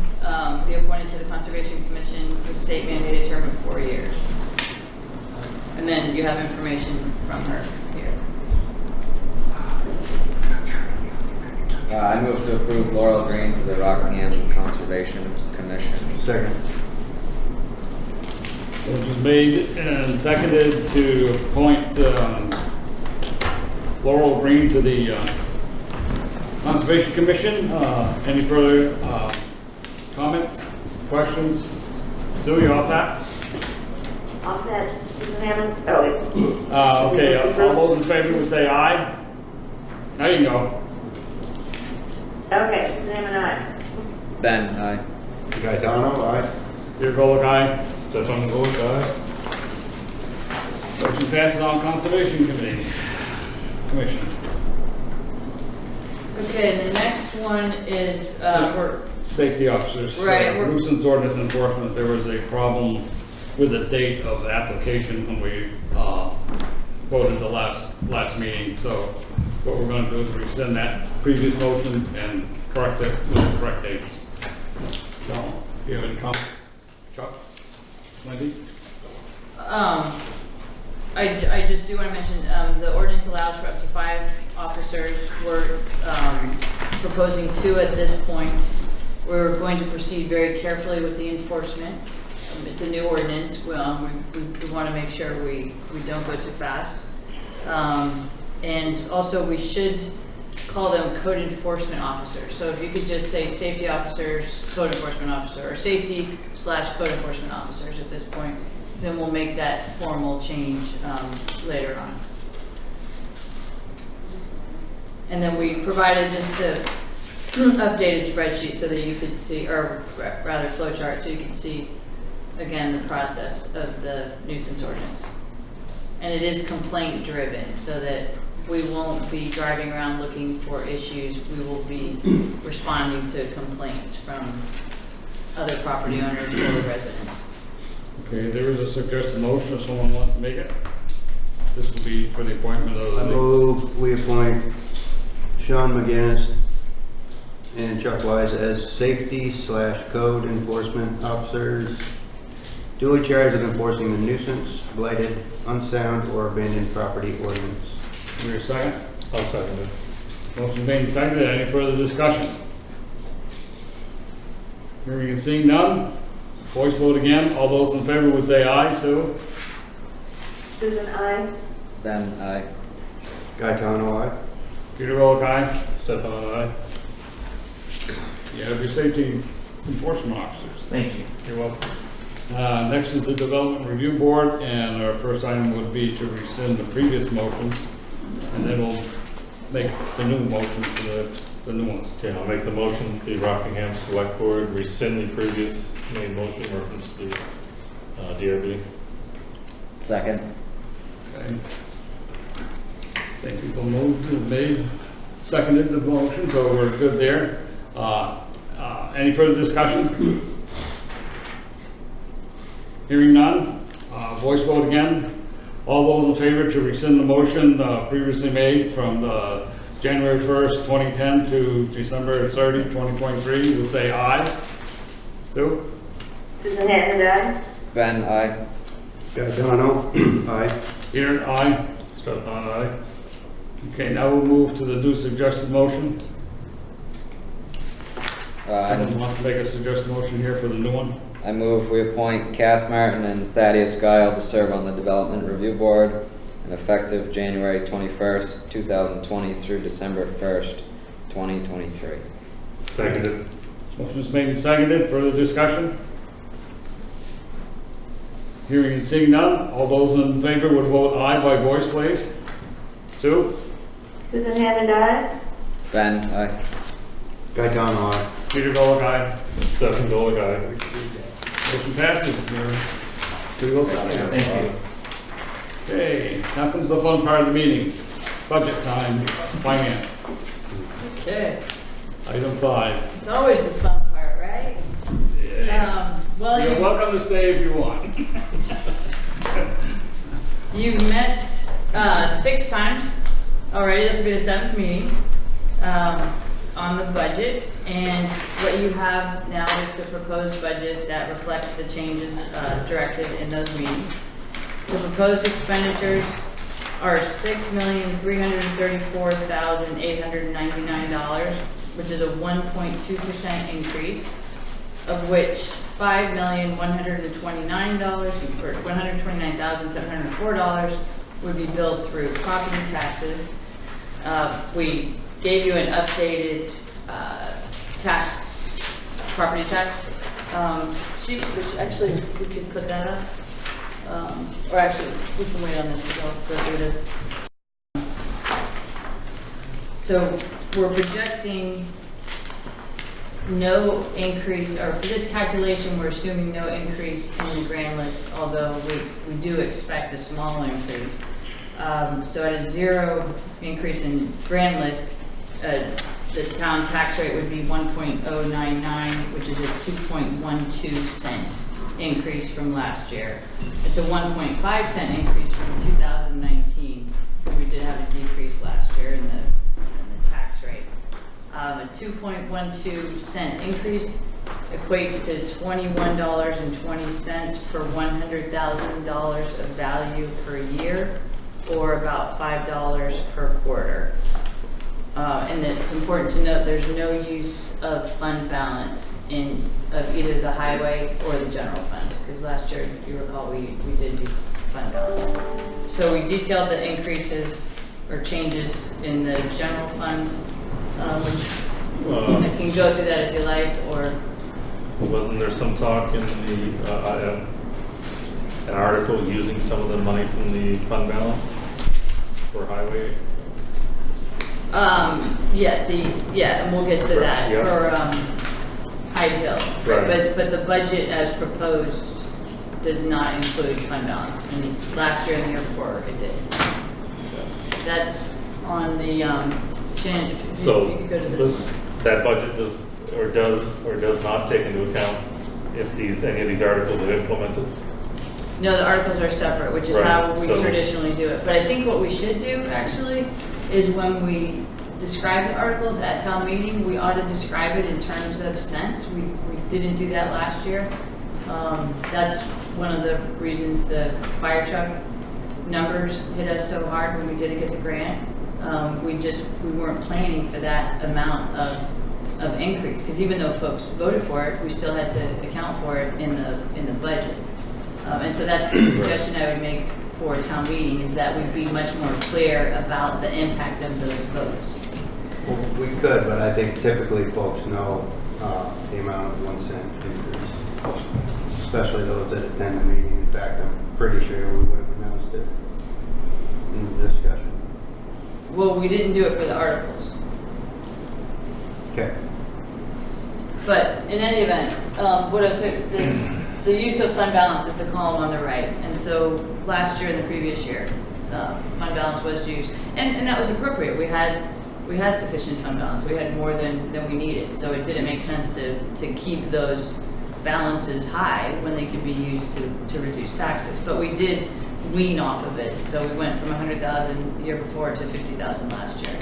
be appointed to the Conservation Commission for state mandated term of 4 years. And then you have information from her here. I move to approve Laurel Green to the Rockingham Conservation Commission. Second. Which is made and seconded to appoint Laurel Green to the Conservation Commission. Any further comments, questions? Sue, you all set? All set. Susan Hammond? Oh, Okay, all those in favor would say aye. Now you can go. okay, Susan Hammond, aye. Ben, aye. Gaetano, aye. Peter Golick, aye. Stefan Golick, aye. Motion passes on Conservation Commission. Okay, and the next one is, we're, Safety officers. Right, we're- Nuisance ordinance enforcement, there was a problem with the date of the application when we voted the last meeting. So what we're going to do is rescind that previous motion and correct it with the correct dates. So, do you have any comments? Chuck? Wendy? I just do want to mention, the ordinance allows for up to 5 officers. We're proposing 2 at this point. We're going to proceed very carefully with the enforcement. It's a new ordinance. We want to make sure we don't go too fast. And also we should call them code enforcement officers. So if you could just say safety officers, code enforcement officer, or safety/code enforcement officers at this point, then we'll make that formal change later on. And then we provided just a updated spreadsheet so that you could see, or rather flow chart, so you can see again the process of the nuisance ordinance. And it is complaint driven, so that we won't be driving around looking for issues. We will be responding to complaints from other property owners or residents. Okay, there is a suggested motion if someone wants to make it. This will be for the appointment of I move we appoint Sean McGinnis and Chuck Wise as safety/code enforcement officers, duly charged with enforcing the nuisance, blighted, unsound, or abandoned property ordinance. Is there a second? I'll second it. Motion made and seconded. Any further discussion? Hearing and seeing none. Voice vote again. All those in favor would say aye. Sue? Susan, I. Ben, aye. Gaetano, aye. Peter Volk, aye. Stefan, aye. You have your safety enforcement officers. Thank you. You're welcome. Next is the Development Review Board, and our first item would be to rescind the previous motions, and then we'll make the new motion for the new ones. Okay, I'll make the motion, the Rockingham Select Board rescind the previous made motion reference to DRB. Second. Okay. Think people moved, made, seconded the motion, so we're good there. Any further discussion? Hearing none, voice vote again. All those in favor to rescind the motion previously made from January 1st, 2010 to December 30, 2023 would say aye. Sue? Susan Hammond, I. Ben, aye. Gaetano, aye. Peter, aye. Stefan, aye. Okay, now we'll move to the new suggested motion. Someone wants to make a suggested motion here for the new one? I move we appoint Kath Martin and Thaddeus Guile to serve on the Development Review Board and effective January 21st, 2020 through December 1st, 2023. Seconded. Motion is made and seconded. Further discussion? Hearing and seeing none. All those in favor would vote aye by voice, please. Sue? Susan Hammond, I. Ben, aye. Gaetano, aye. Peter Dollar, aye. Stefan Dolek, aye. Motion passes. You're good to go, Sally. Thank you. Okay, now comes the fun part of the meeting. Budget time, finance. Okay, Item 5. it's always the fun part, right? Well, You're welcome to stay if you want. you met 6 times already. This will be the 7th meeting on the budget, and what you have now is the proposed budget that reflects the changes directed in those meetings. The proposed expenditures are $6,334,899, which is a 1.2% increase, of which $129,704 would be billed through property taxes. We gave you an updated property tax sheet, which actually we could put that up. Or actually, we can wait on this to go through this. So we're projecting no increase, or for this calculation, we're assuming no increase in the grand list, although we do expect a small increase. So at a 0 increase in grand list, the town tax rate would be 1.099, which is a 2.12 cent increase from last year. It's a 1.5 cent increase from 2019. We did have a decrease last year in the tax rate. A 2.12 cent increase equates to $21.20 per $100,000 of value per year, or about $5 per quarter. And it's important to note there's no use of fund balance of either the highway or the general fund, because last year, if you recall, we did use fund balance. So we detailed the increases or changes in the general fund, which I can go through that if you like, or... Wasn't there some talk in the, an article using some of the money from the fund balance for highway? Yeah, and we'll get to that for Hyde Hill. Right. But the budget as proposed does not include fund balance. And last year and the year before it did. That's on the Shannon, if you could go to this one. That budget does not take into account if any of these articles are implemented? No, the articles are separate, which is how we traditionally do it. But I think what we should do actually is when we describe the articles at town meeting, we ought to describe it in terms of cents. We didn't do that last year. That's one of the reasons the fire truck numbers hit us so hard when we didn't get the grant. We weren't planning for that amount of increase, because even though folks voted for it, we still had to account for it in the budget. And so that's the suggestion I would make for a town meeting, is that we'd be much more clear about the impact of those votes. Well, we could, but I think typically folks know the amount of 1 cent increase, especially those that attend the meeting. In fact, I'm pretty sure we would have announced it in the discussion. Well, we didn't do it for the articles. Okay. But in any event, what I was saying, the use of fund balance is the column on the right. And so last year and the previous year, fund balance was used. And that was appropriate. We had sufficient fund balance. We had more than we needed. So it didn't make sense to keep those balances high when they could be used to reduce taxes. But we did wean off of it. So we went from 100,000 the year before to 50,000 last year.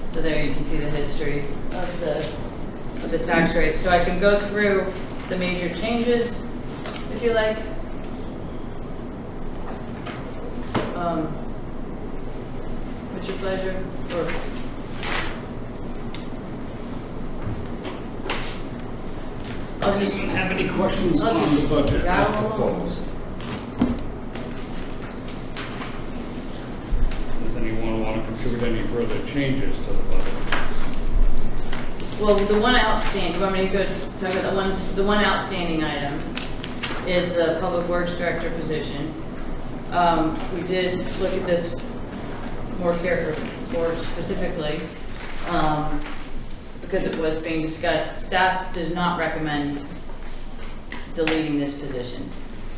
So there you can see the history of the tax rate. So I can go through the major changes, if you like. What's your pleasure? Or I'll just have any questions on the budget as proposed? Does anyone want to contribute any further changes to the budget? Well, the one outstanding, you want me to go talk about the one outstanding item is the Public Works Director position. We did look at this more specifically because it was being discussed. Staff does not recommend deleting this position.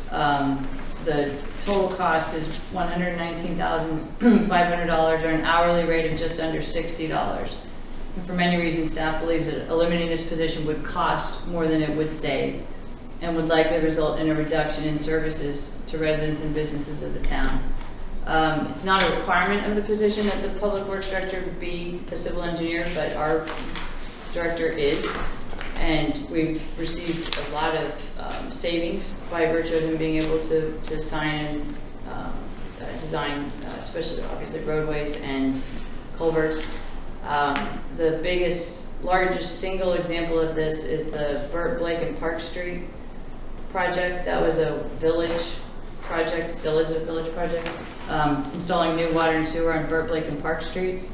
The total cost is $119,500 or an hourly rate of just under $60. And for many reasons, staff believes that eliminating this position would cost more than it would save and would likely result in a reduction in services to residents and businesses of the town. It's not a requirement of the position that the Public Works Director be a civil engineer, but our director is. And we've received a lot of savings by virtue of him being able to sign and design, especially obviously roadways and culverts. The largest single example of this is the Burt Blake and Park Street project. That was a village project, still is a village project, installing new water and sewer on Burt Blake and Park Streets.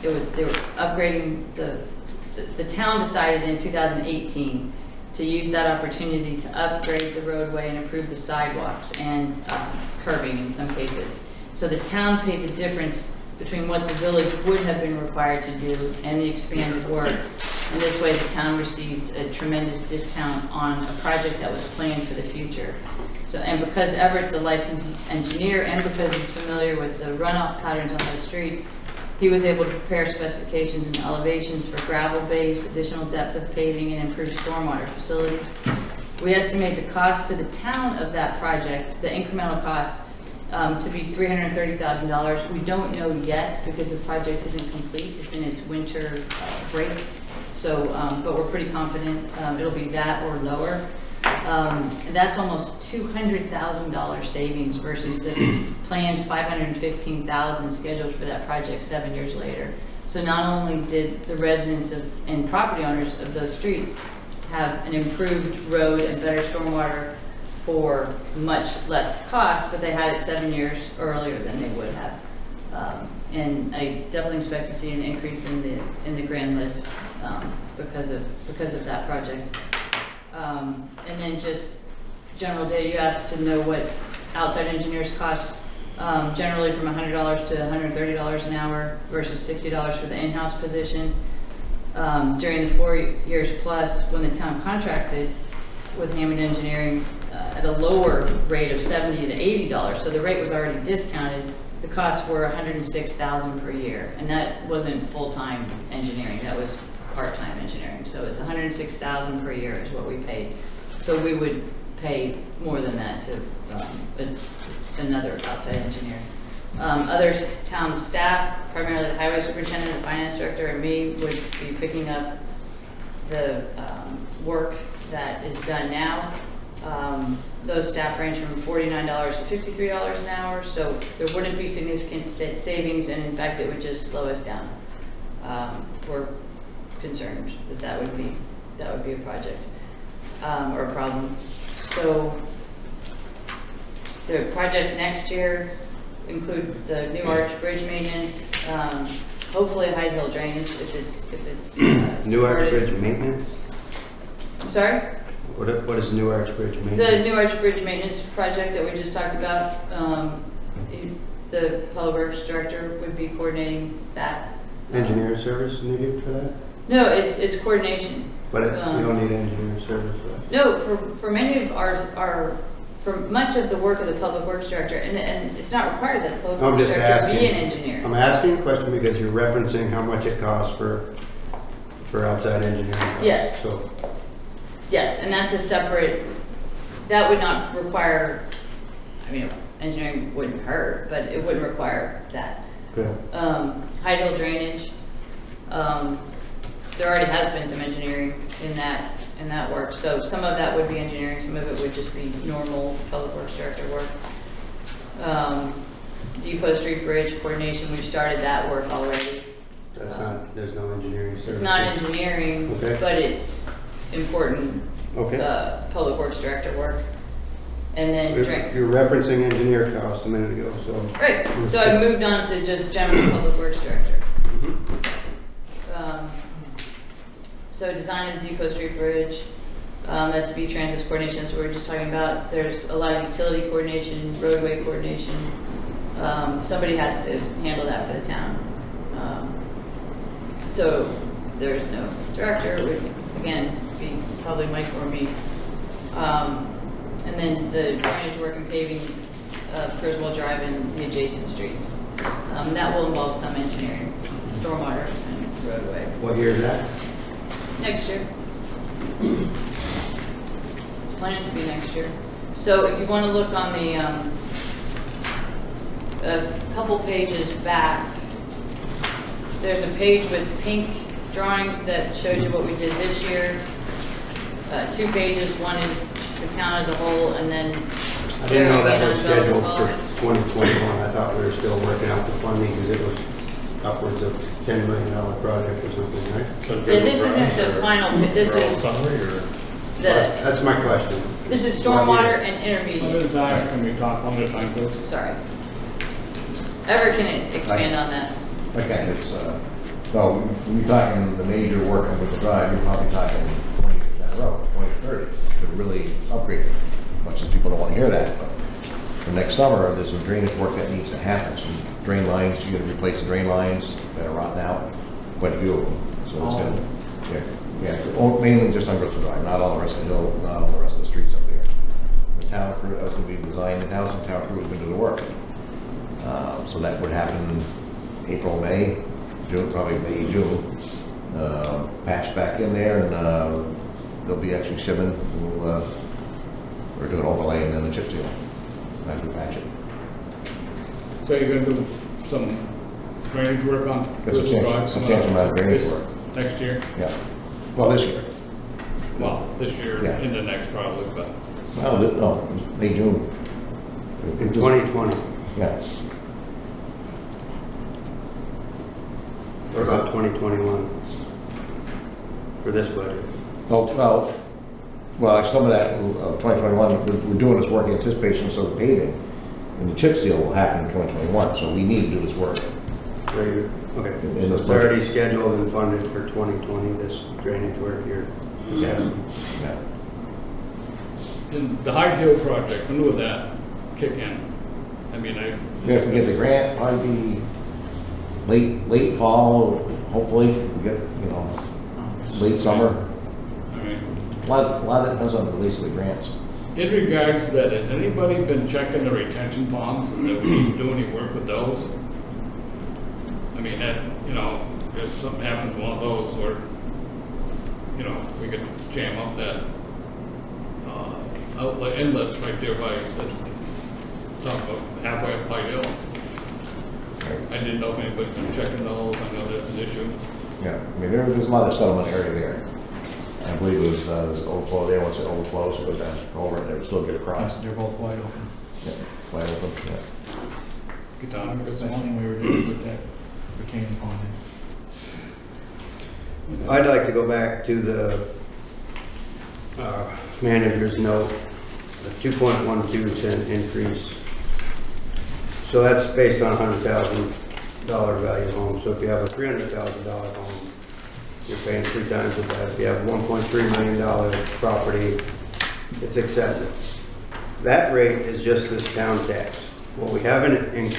They were upgrading the town decided in 2018 to use that opportunity to upgrade the roadway and improve the sidewalks and curbing in some cases. So the town paid the difference between what the village would have been required to do and the expanded work. And this way the town received a tremendous discount on a project that was planned for the future. So, and because Everett's a licensed engineer and because he's familiar with the runoff patterns on those streets, he was able to prepare specifications and elevations for gravel base, additional depth of paving, and improved stormwater facilities. We estimate the cost to the town of that project, the incremental cost, to be $330,000. We don't know yet because the project isn't complete. It's in its winter break. So, but we're pretty confident it'll be that or lower. And that's almost $200,000 savings versus the planned $515,000 scheduled for that project 7 years later. So not only did the residents and property owners of those streets have an improved road and better stormwater for much less cost, but they had it 7 years earlier than they would have. And I definitely expect to see an increase in the grand list because of that project. And then just general data, you asked to know what outside engineers cost, generally from $100 to $130 an hour versus $60 for the in-house position. During the 4 years plus when the town contracted with Hammond Engineering at a lower rate of $70 to $80, so the rate was already discounted, the costs were $106,000 per year, and that wasn't full-time engineering, that was part-time engineering. So it's $106,000 per year is what we paid. So we would pay more than that to another outside engineer. Other town staff, primarily the highway superintendent, the finance director, and me, would be picking up the work that is done now. Those staff range from $49 to $53 an hour, so there wouldn't be significant savings, and in fact, it would just slow us down. We're concerned that that would be a project or a problem. So the projects next year include the new arch bridge maintenance, hopefully Hyde Hill drainage if it's New arch supported. bridge maintenance? I'm sorry? What is new arch bridge maintenance? The new arch bridge maintenance project that we just talked about, the public works director would be coordinating that. Engineer service needed for that? No, it's coordination. But you don't need engineer service for that? No, for many of for much of the work of the public works director, and it's not required that the public I'm works just director asking. be an engineer. I'm asking a question because you're referencing how much it costs for outside engineering costs. Yes. So, Yes, and that's a separate, that would not require, I mean, engineering wouldn't hurt, but it wouldn't require that. good. Hyde Hill drainage, there already has been some engineering in that work, so some of that would be engineering, some of it would just be normal public works director work. Depot Street Bridge coordination, we've started that work already. That's not, there's no engineering service. It's not engineering, Okay. but it's important Okay. public works director work. And then You're referencing engineer costs a minute ago, so. right, so I moved on to just general public works director. So design of the Depot Street Bridge, that's V-Transit's coordination, that's what we were just talking about. There's a lot of utility coordination, roadway coordination. Somebody has to handle that for the town. So there's no director, it would again be probably Mike or me. And then the drainage work and paving of Griswold Drive and the adjacent streets. That will involve some engineering, stormwater and roadway. What year is that? Next year. It's planned to be next year. So if you want to look on the, a couple pages back, there's a page with pink drawings that shows you what we did this year. 2 pages, one is the town as a whole, and then I didn't know that was Barry scheduled Mann for 2021. I thought we were still working out the funding because it was upwards of $10 million project or something, right? And this isn't the final, this is Summary or? That's my question. this is stormwater and One intermediate. at a time, can we talk one at a time, please? Sorry. Ever can expand on that? Okay, it's, well, when you're talking the major work on the drive, you're probably talking 20 years down the road, 20, 30, to really upgrade it. Much as people don't want to hear that, but for next summer, there's some drainage work that needs to happen. Some drain lines, you gotta replace the drain lines that are rotting out, quite a few of them. So it's gonna, mainly just on Griswold Drive, not all the rest of the hill, not all the rest of the streets up there. The town crew, that was gonna be designed in-house, and town crew was gonna do the work. So that would happen April, May, June, probably May, June. Patch back in there, and they'll be actually shipping. We're doing overlay and then the chip seal after we patch it. So you're gonna do some drainage work on There's a Griswold Drive? substantial amount of drainage this- work. Next year? Yeah. Well, this year. Well, this year, Yeah. into next probably, but. Well, no, May, June. In 2020. Yeah. What about 2021 for this budget? Oh, well, actually, some of that, 2021, we're doing this work in anticipation, so the paving and the chip seal will happen in 2021, so we need to do this work. Okay, In so this it's already budget. scheduled and funded for 2020, this drainage work here. Yeah. In the Hyde Hill project, when will that kick in? I mean, We have to get the grant, probably be late fall, hopefully, we get, late summer. I mean, A lot of that depends on the release of the grants. in regards to that, has anybody been checking the retention ponds, that we need to do any work with those? I mean, that, if something happens to one of those, or, we could jam up that, outlet inlets right there by the, talk about halfway up Hyde Hill. I didn't know if anybody's been checking the holes, I know that's an issue. Yeah, I mean, there's a lot of settlement area there. I believe it was overflow, they once it overflows, it goes down over and they would still get across. They're both wide open. Yeah, wide open, yeah. Good time, good Best someone. thing we were doing with that retaining pond is. I'd like to go back to the manager's note, a 2.12 cent increase. So that's based on a $100,000 value home. So if you have a $300,000 home, you're paying 3 times that. If you have a $1.3 million property, it's excessive. That rate is just this town tax. What we haven't,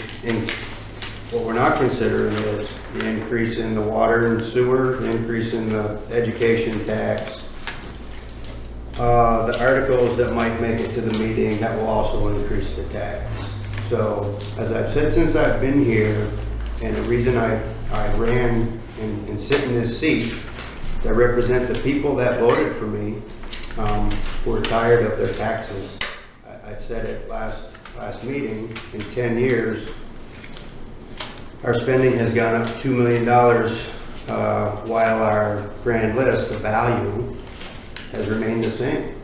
what we're not considering is the increase in the water and sewer, the increase in the education tax, the articles that might make it to the meeting, that will also increase the tax. So, as I've said since I've been here, and the reason I ran and sit in this seat is I represent the people that voted for me, who are tired of their taxes. I've said it last meeting, in 10 years, our spending has gone up $2 million, while our grand list, the value, has remained the same.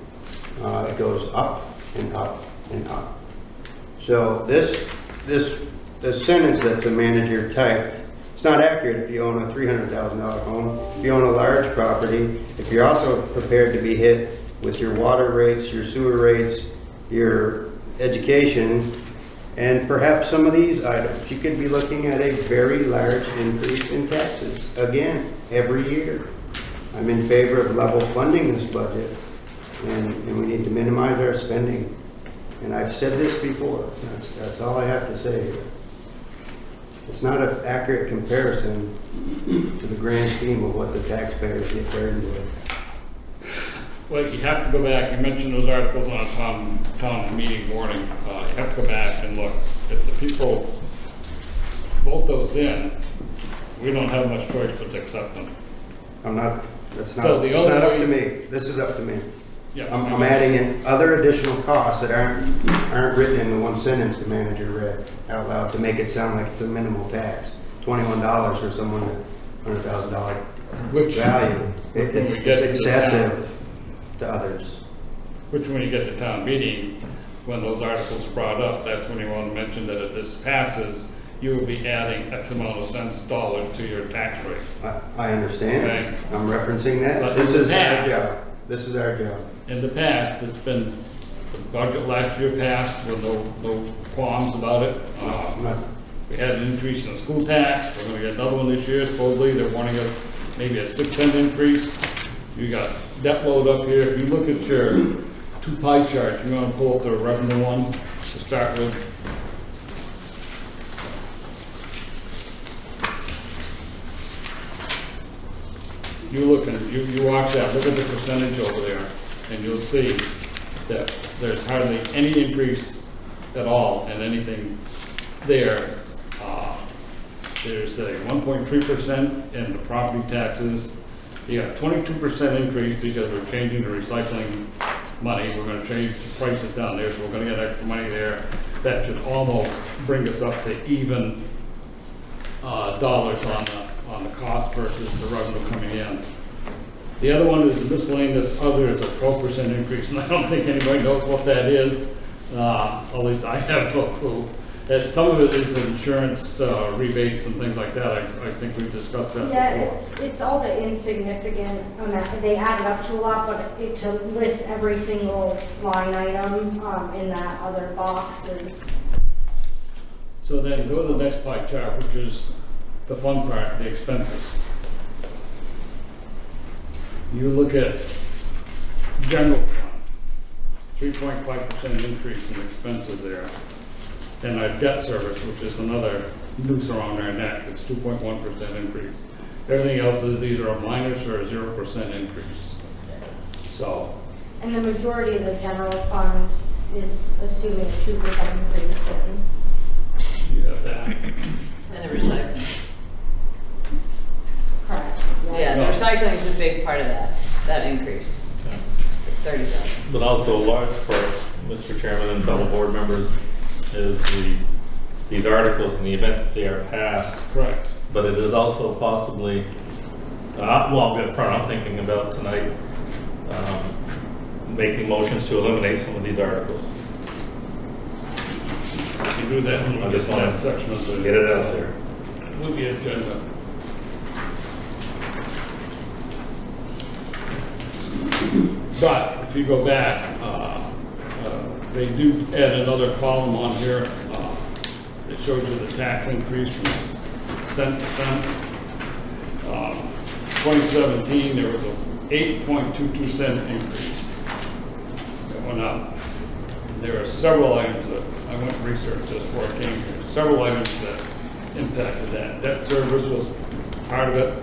It goes up and up and up. So this sentence that the manager typed, it's not accurate if you own a $300,000 home. If you own a large property, if you're also prepared to be hit with your water rates, your sewer rates, your education, and perhaps some of these items, you could be looking at a very large increase in taxes, again, every year. I'm in favor of level funding this budget, and we need to minimize our spending. And I've said this before, that's all I have to say. It's not an accurate comparison to the grand scheme of what the taxpayers get burdened with. Well, you have to go back, you mentioned those articles on a town meeting warning. You have to go back and look. If the people vote those in, we don't have much choice but to accept them. It's So the not up only to way- me. This is up to me. Yes, I'm adding in other additional costs that aren't written in the one sentence the manager read out loud to make it sound like it's a minimal tax. $21 for someone at $100,000 Which value. when It's we get to the excessive to others. Which when you get to town meeting, when those articles are brought up, that's when you want to mention that if this passes, you will be adding X amount of cents, dollars to your tax rate. I understand. Okay. I'm referencing that. But This in the is our past- job. This is our job. In the past, it's been, the budget last year passed with no qualms about it. We had an increase in the school tax, we're gonna get another one this year, supposedly, they're warning us maybe a 6 cent increase. You got debt load up here, if you look at your 2 pie charts, you wanna pull up the revenue one to start with. You look and you watch that, look at the percentage over there, and you'll see that there's hardly any increase at all in anything there. There's a 1.3% in the property taxes. You got 22% increase because we're changing the recycling money. We're gonna change the prices down there, so we're gonna get extra money there. That should almost bring us up to even dollars on the cost versus the revenue coming in. The other one is the miscellaneous other, it's a 12% increase, and I don't think anybody knows what that is. At least I have no clue. Some of it is insurance rebates and things like that. I think we've discussed that before. It's all the insignificant amount. They add it up to a lot, but to list every single line item in that other box is. So then go to the next pie chart, which is the fun part, the expenses. You look at general fund, 3.5% increase in expenses there. And our debt service, which is another noose around our neck, it's 2.1% increase. Everything else is either a minus or a 0% increase. So. And the majority of the general fund is assuming a 2% increase in. You have that. And the recycling. Correct. Yeah, the recycling is a big part of that increase. It's like 30,000. But also a large part, Mr. Chairman and fellow board members, is the these articles in the event they are passed. Correct. But it is also possibly, well, I'll be up front, I'm thinking about tonight, making motions to eliminate some of these articles. You do that when I we just get to that section of the. Get it out there. With the agenda. But if you go back, they do add another column on here that shows you the tax increase from cent to cent. 2017, there was a 8.22 cent increase that went up. There are several items that I went and researched this before I came here. Several items that impacted that. Debt service was part of it.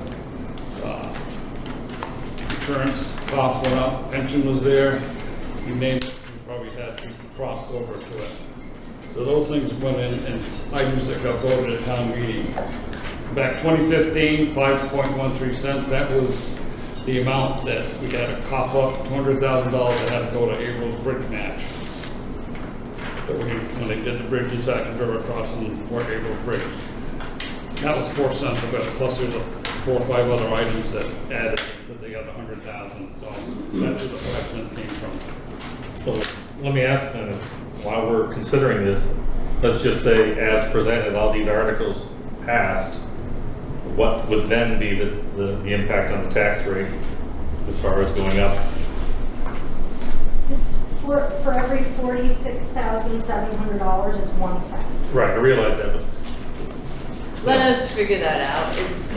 Insurance costs went up. Pension was there. You name it, you probably had people crossed over to it. So those things went in and items that got voted at town meeting. Back 2015, 5.13 cents. That was the amount that we had to cough up $200,000 that had to go to April's bridge match. When they did the bridge inside the river crossing Ward April Bridge. That was 4 cents of it, plus there's 4 or 5 other items that added to the other 100,000. So that's where the 5 cent came from. So let me ask, while we're considering this, let's just say as presented, all these articles passed, what would then be the impact on the tax rate as far as going up? For every $46,700, it's 1 cent. Right, I realize that, but Let us figure that out. It's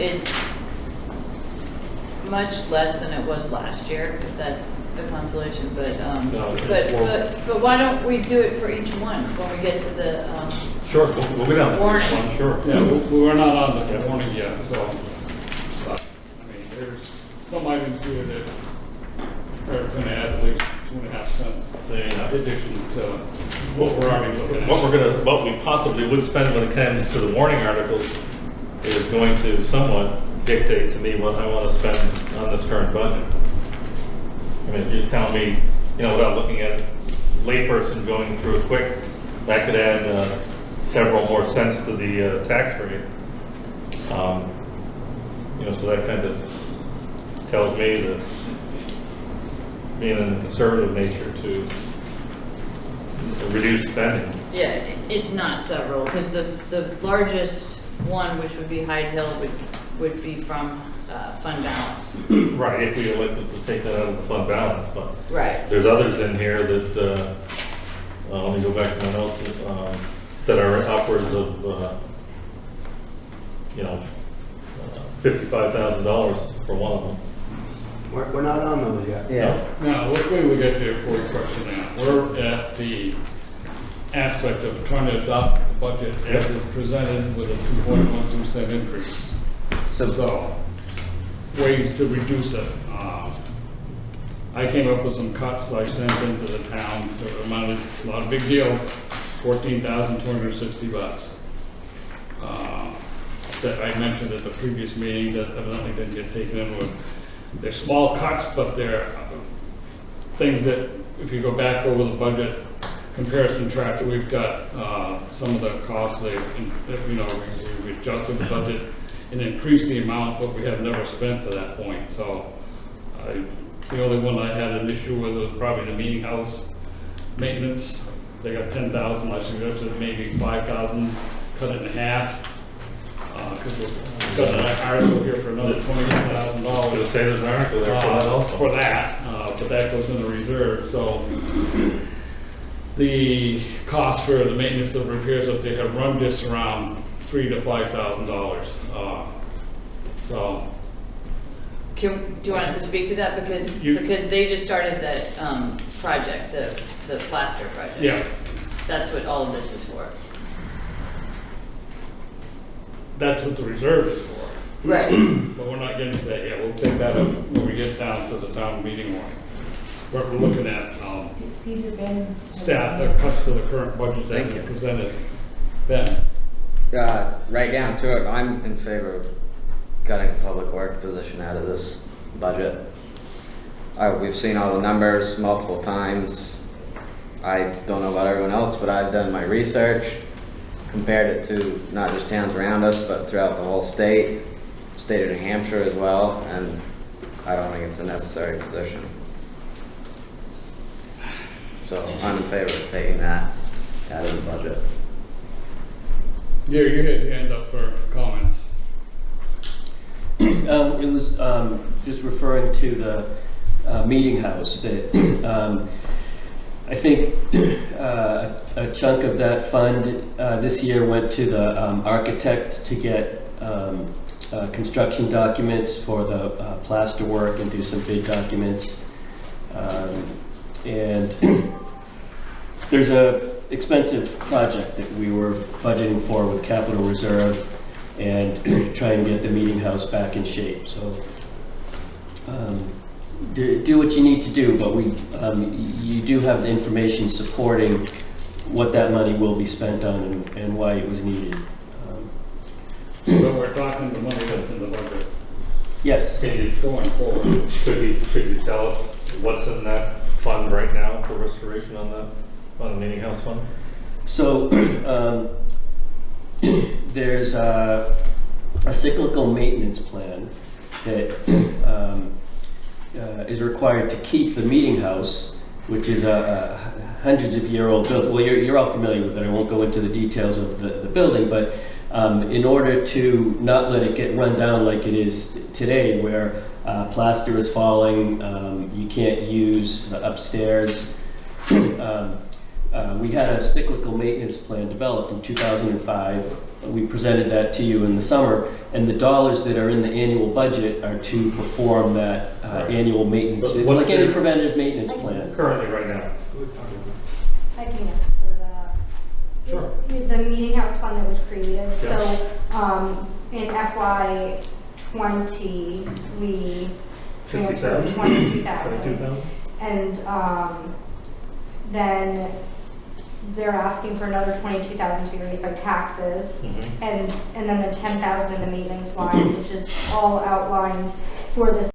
much less than it was last year, if that's a consolation, but, No, it's but why don't we do it for each one when we get to the, sure, we'll go down to warning. each one, sure. Yeah, we're not on the warning yet, so. But, I mean, there's some items here that are going to add at least 2.5 cents in addition to what we're already looking at. What we possibly would spend when it comes to the warning articles is going to somewhat dictate to me what I want to spend on this current budget. I mean, if you're telling me, without looking at a layperson going through it quick, that could add several more cents to the tax rate. So that kind of tells me that being in a conservative nature to reduce spending. yeah, it's not several, because the largest one, which would be Hyde Hill, would be from fund balance. Right, if we elected to take that out of the fund balance, but Right. there's others in here that, let me go back to my notes, that are upwards of, $55,000 for one of them. We're not on those yet. Yeah. Now, let's wait till we get to your core question now. We're at the aspect of trying to adopt the budget as it's presented with a 2.12 cent increase. So, ways to reduce it. I came up with some cuts I sent into the town that amounted, not a big deal, $14,260. That I mentioned at the previous meeting that evidently didn't get taken into it. They're small cuts, but they're things that, if you go back over the budget comparison track that we've got, some of the costs, we adjusted the budget and increased the amount, but we have never spent to that point. So the only one I had an issue with was probably the meeting house maintenance. They got 10,000, I suggested maybe 5,000, cut it in half. Because we've got an article here for another $21,000. To say there's an article there for that also. For that, but that goes in the reserve, so the cost for the maintenance of repairs up there have run just around $3,000 to $5,000. So. Do you want us to speak to that? Because they just started that project, the plaster project. Yeah. That's what all of this is for. That's what the reserve is for. Right. But we're not getting to that yet. We'll take that up when we get down to the town meeting warning. We're looking at staff that cuts to the current budget that is presented. Ben? Right down to it, I'm in favor of cutting a public works position out of this budget. We've seen all the numbers multiple times. I don't know about everyone else, but I've done my research. compared it to not just towns around us, but throughout the whole state of New Hampshire as well, and I don't think it's a necessary position. So I'm in favor of taking that out of the budget. Yeah, you had your hands up for comments. It was just referring to the meeting house that I think a chunk of that fund this year went to the architect to get construction documents for the plaster work and do some bid documents. And there's a expensive project that we were budgeting for with capital reserve and try and get the meeting house back in shape. So do what you need to do, but you do have the information supporting what that money will be spent on and why it was needed. But we're talking the money that's in the budget. Yes. Can you, Going forward. could you tell us what's in that fund right now for restoration on the meeting house fund? So there's a cyclical maintenance plan that is required to keep the meeting house, which is a hundreds of year old building. Well, you're all familiar with it. I won't go into the details of the building, but in order to not let it get run down like it is today, where plaster is falling, you can't use the upstairs. We had a cyclical maintenance plan developed in 2005. We presented that to you in the summer, and the dollars that are in the annual budget are to perform that annual maintenance, But what's like any the- preventative maintenance plan. Currently, right now? I can answer that. Sure. The meeting house fund that was created, Yeah. so, in FY '20, we transferred 60,000? 22,000. 22,000? And, then they're asking for another 22,000 to be raised by taxes. Mhm. And then the 10,000 in the maintenance line, which is all outlined for this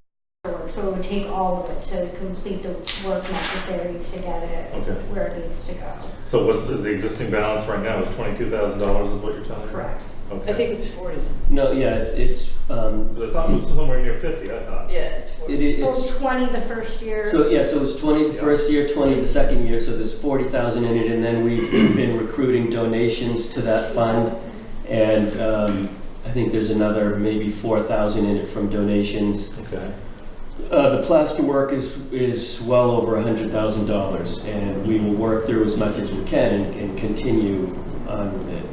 work. So it would take all of it to complete the work necessary to get it Okay. where it needs to go. So is the existing balance right now is $22,000 is what you're telling me? Correct. Okay. I think it's 40. No, yeah, it's I thought it was somewhere near 50, I thought. Yeah, it's 40. it's 20 the first year. so yeah, so it's 20 the first year, 20 the second year, so there's 40,000 in it, and then we've been recruiting donations to that fund, and I think there's another maybe 4,000 in it from donations. Okay. The plaster work is well over $100,000, and we will work through as much as we can and continue on with it.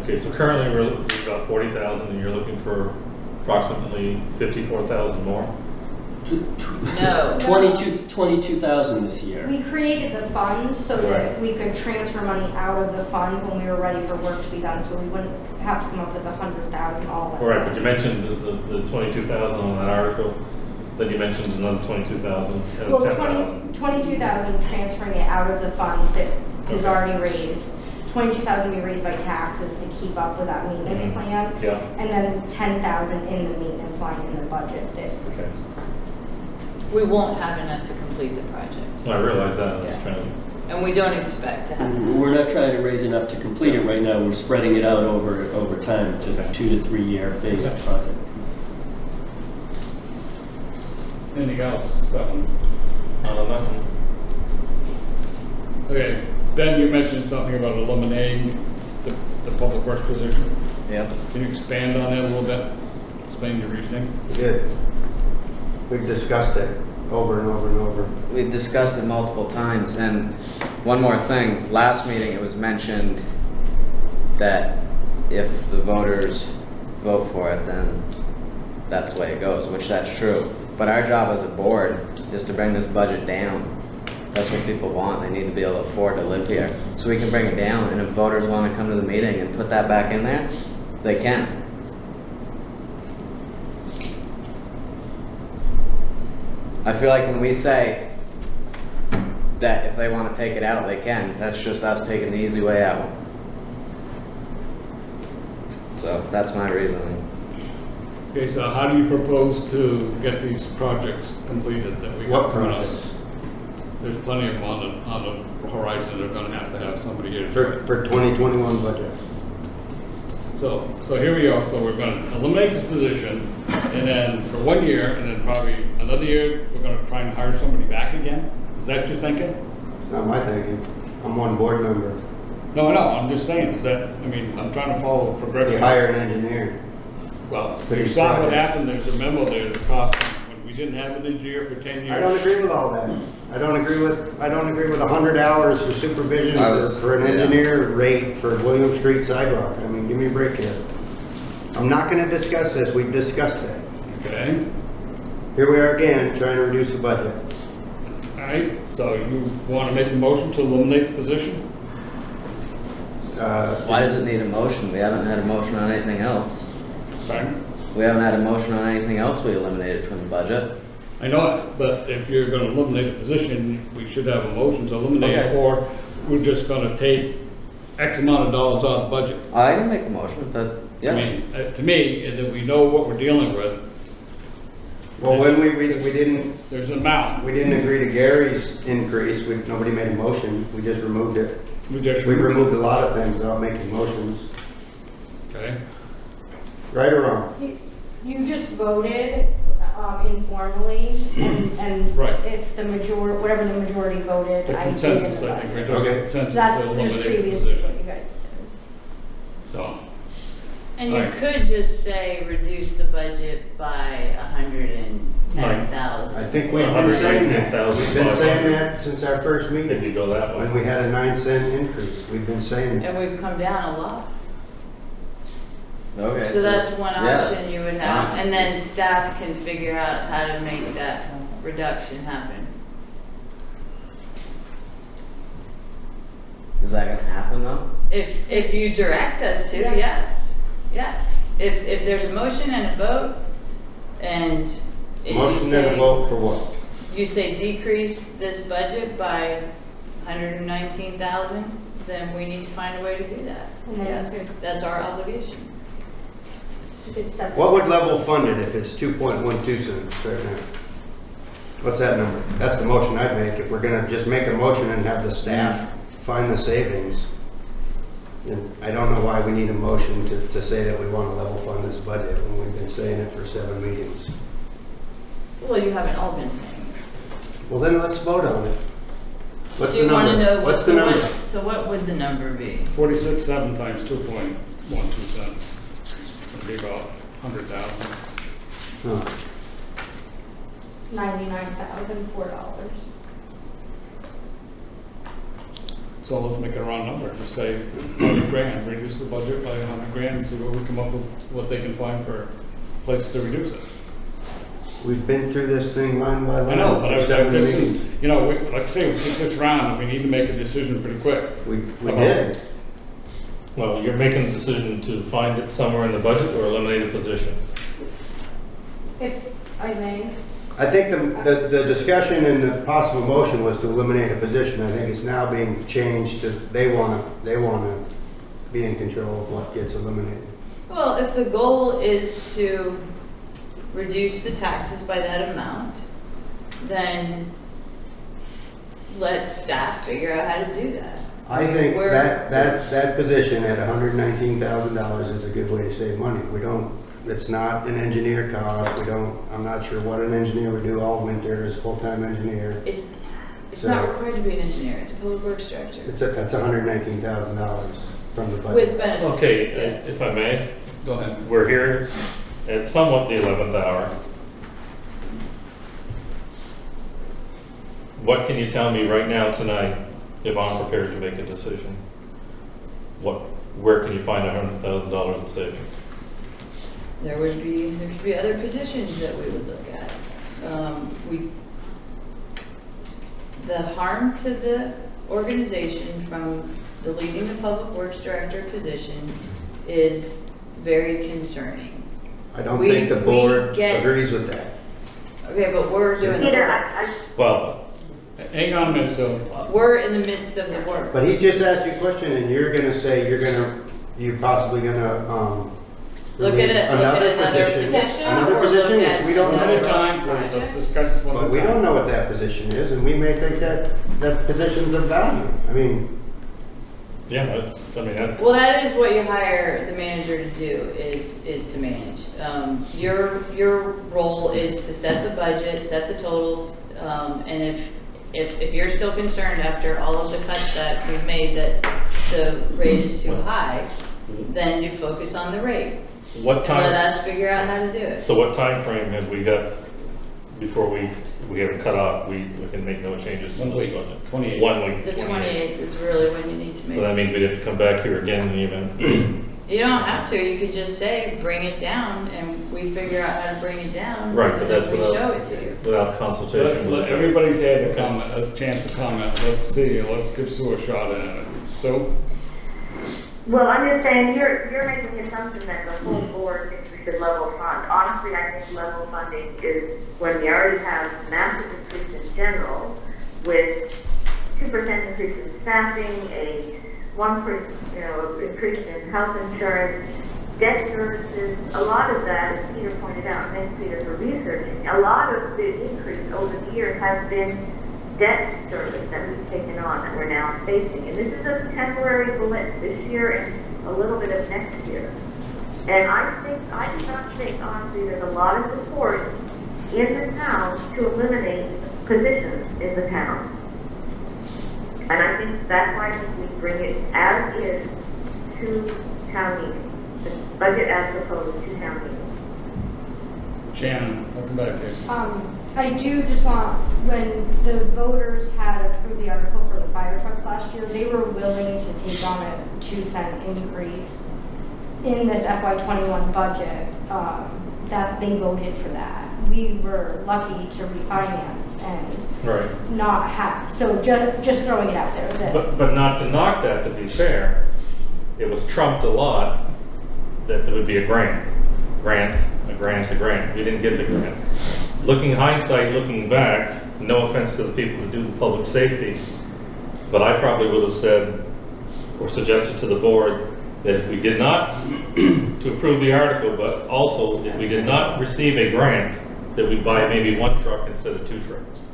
Okay, so currently we've got 40,000 and you're looking for approximately 54,000 more? No. 22,000 this year. We created the fund so that we could transfer money out of the fund when we were ready for work to be done, so we wouldn't have to come up with 100,000 all at All right, but you mentioned the 22,000 on that article, then you mentioned another 22,000 and Well, 10,000. 22,000 transferring it out of the fund that was already raised. 22,000 be raised by taxes to keep up with that maintenance Mhm. plan. Yeah. And then 10,000 in the maintenance line in the budget. Okay. We won't have enough to complete the project. No, I realize that, I'm just Yeah. trying to, And we don't expect to have enough. We're not trying to raise enough to complete it right now. We're spreading it out over time. It's a 2 to 3 year phase Okay. project. Anything else, that one? nothing. Okay, Ben, you mentioned something about eliminating the public works position. Yep. Can you expand on that a little bit? Explain your reasoning. Good. We've discussed it over and over and over. We've discussed it multiple times, and one more thing, last meeting it was mentioned that if the voters vote for it, then that's the way it goes, which that's true. But our job as a board is to bring this budget down. That's what people want. They need to be able to afford to live here. So we can bring it down, and if voters want to come to the meeting and put that back in there, they can. I feel like when we say that if they want to take it out, they can, that's just us taking the easy way out. So that's my reasoning. Okay, so how do you propose to get these projects completed that we What got coming up? projects? there's plenty of them on the horizon. They're gonna have to have somebody here. For 2021 budget. So here we are, so we're gonna eliminate this position, and then for 1 year, and then probably another year, we're gonna try and hire somebody back again? Is that your thinking? It's not my thinking. I'm one board member. No, I'm just saying, is that, I mean, I'm trying to follow progression. You hire an engineer. Well, For you these saw what projects. happened, there's a memo there that cost, when we didn't have an engineer for 10 years. I don't agree with all that. I don't agree with 100 hours for supervision for an engineer rate for William Street sidewalk. I mean, give me a break here. I'm not gonna discuss this, we've discussed it. Okay, Here we are again, trying to reduce the budget. all right, so you want to make a motion to eliminate the position? Why does it need a motion? We haven't had a motion on anything else. Pardon? We haven't had a motion on anything else we eliminated from the budget. I know it, but if you're gonna eliminate a position, we should have a motion to eliminate it, Okay. or we're just gonna take X amount of dollars out of the budget. I can make a motion, but, I yeah. mean, to me, that we know what we're dealing with. Well, when we didn't, There's an amount. we didn't agree to Gary's increase, nobody made a motion, we just removed it. We just We removed a lot of things without making motions. Okay. Right or wrong? You just voted informally, and Right. if the whatever the majority voted, The I did in consensus, the I think, budget. we're talking Okay. consensus That's to just eliminate the previous to what position. you guys did. So, And you Right. could just say reduce the budget by 110,000. I think we've been saying that. We've been saying that since our first If meeting, you go that way. when we had a 9-cent increase. We've been saying that. And we've come down a lot. Okay. So that's one yeah. option you would have, Fine. and then staff can figure out how to make that reduction happen. Is that gonna happen though? If you direct us to, Yeah. yes. If there's a motion and a vote, and if you Motion and a say, vote for what? you say decrease this budget by 119,000, then we need to find a way to do that. And then Yes, you could- that's our obligation. You could set What would level fund it if it's 2.12 cents right now? What's that number? That's the motion I'd make. If we're gonna just make a motion and have the staff find the savings, then I don't know why we need a motion to say that we want to level fund this budget when we've been saying it for 7 meetings. Well, you haven't all been saying it. Well, then let's vote on it. What's Do the you want to number? know What's the number? So what would the number be? 46.7 times 2.12 cents. It'd be about 100,000. Huh. $99,004. So let's make it a round number, just say 100 grand, reduce the budget by 100 grand, and see what we come up with, what they can find for places to reduce it. We've been through this thing line by line. I know, but for I 7 just, meetings. you know, like I say, we take this round, and we need to make a decision pretty quick. We did. Well, you're making a decision to find it somewhere in the budget or eliminate a position. If I may. I think the discussion and the possible motion was to eliminate a position. I think it's now being changed to, they wanna be in control of what gets eliminated. Well, if the goal is to reduce the taxes by that amount, then let staff figure out how to do that. I think Where- that position at $119,000 is a good way to save money. It's not an engineer cost. I'm not sure what an engineer would do all winter as full-time engineer. It's So- not required to be an engineer, it's a public works director. That's $119,000 from the budget. With benefits. Okay, yes. if I may, Go ahead. we're here at somewhat the 11th hour. What can you tell me right now tonight if I'm prepared to make a decision? Where can you find $100,000 in savings? There should be other positions that we would look at. The harm to the organization from deleting the public works director position is very concerning. I don't We- think the board we get- agrees with that. Okay, but we're doing the Peter, work. Well, Hang on a minute, so, We're in the midst of the work. But he just asked you a question and you're gonna say you're possibly gonna, Look at it, look at another position, Another or position, look which at we don't another know. time, let's discuss this one. Well, the We don't time. know what that position is, and we may think that that position's of value. I mean, Yeah, that's, Well, that is what you hire the manager to do, is to manage. Your role is to set the budget, set the totals, and if you're still concerned after all of the cuts that we've made that the rate is too high, then you focus on the rate. what And let time, us figure out how to do it. so what time frame have we got before we have it cut off, we can make no changes to 1 this week, budget? 28. 1 week. The 28th is really when you need to So make. that means we'd have to come back here again and even, You don't have to, you could just say, bring it down, and we figure out how to bring it down. Right, but and then that's we without- show it to you. without consultation with Everybody's had a comment, a chance to comment. Let's see, let's give Sue a shot at it. So, Well, I'm just saying, you're making the assumption that the whole board thinks we should level fund. Honestly, I think level funding is when we already have massive increase in general, with 2% increase in staffing, a 1% increase in health insurance, debt services. A lot of that, as Peter pointed out, thanks Peter for researching, a lot of the increase over the years has been debt service that we've taken on that we're now facing. And this is a temporary blip this year and a little bit of next year. And I do not think, honestly, there's a lot of support in the town to eliminate positions in the town. And I think that's why we bring it as is to town meeting. The budget as proposed to town meeting. Shannon, welcome back to you. I do just want, when the voters had approved the article for the fire trucks last year, they were willing to take on a 2-cent increase in this FY21 budget, that they voted for that. We were lucky to refinance and Right. not have, so just throwing it out there. That But not to knock that, to be fair, it was trumped a lot that there would be a grant. We didn't get the grant. Looking hindsight, looking back, no offense to the people that do public safety, but I probably would have said or suggested to the board that if we did not, to approve the article, but also if we did not receive a grant, that we'd buy maybe 1 truck instead of 2 trucks.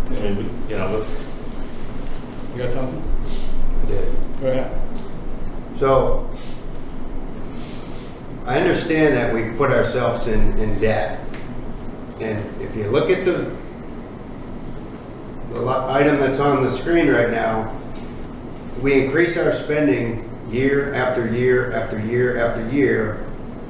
I mean, You got something? I did. Go ahead. So, I understand that we've put ourselves in debt. And if you look at the item that's on the screen right now, we increase our spending year after year after year after year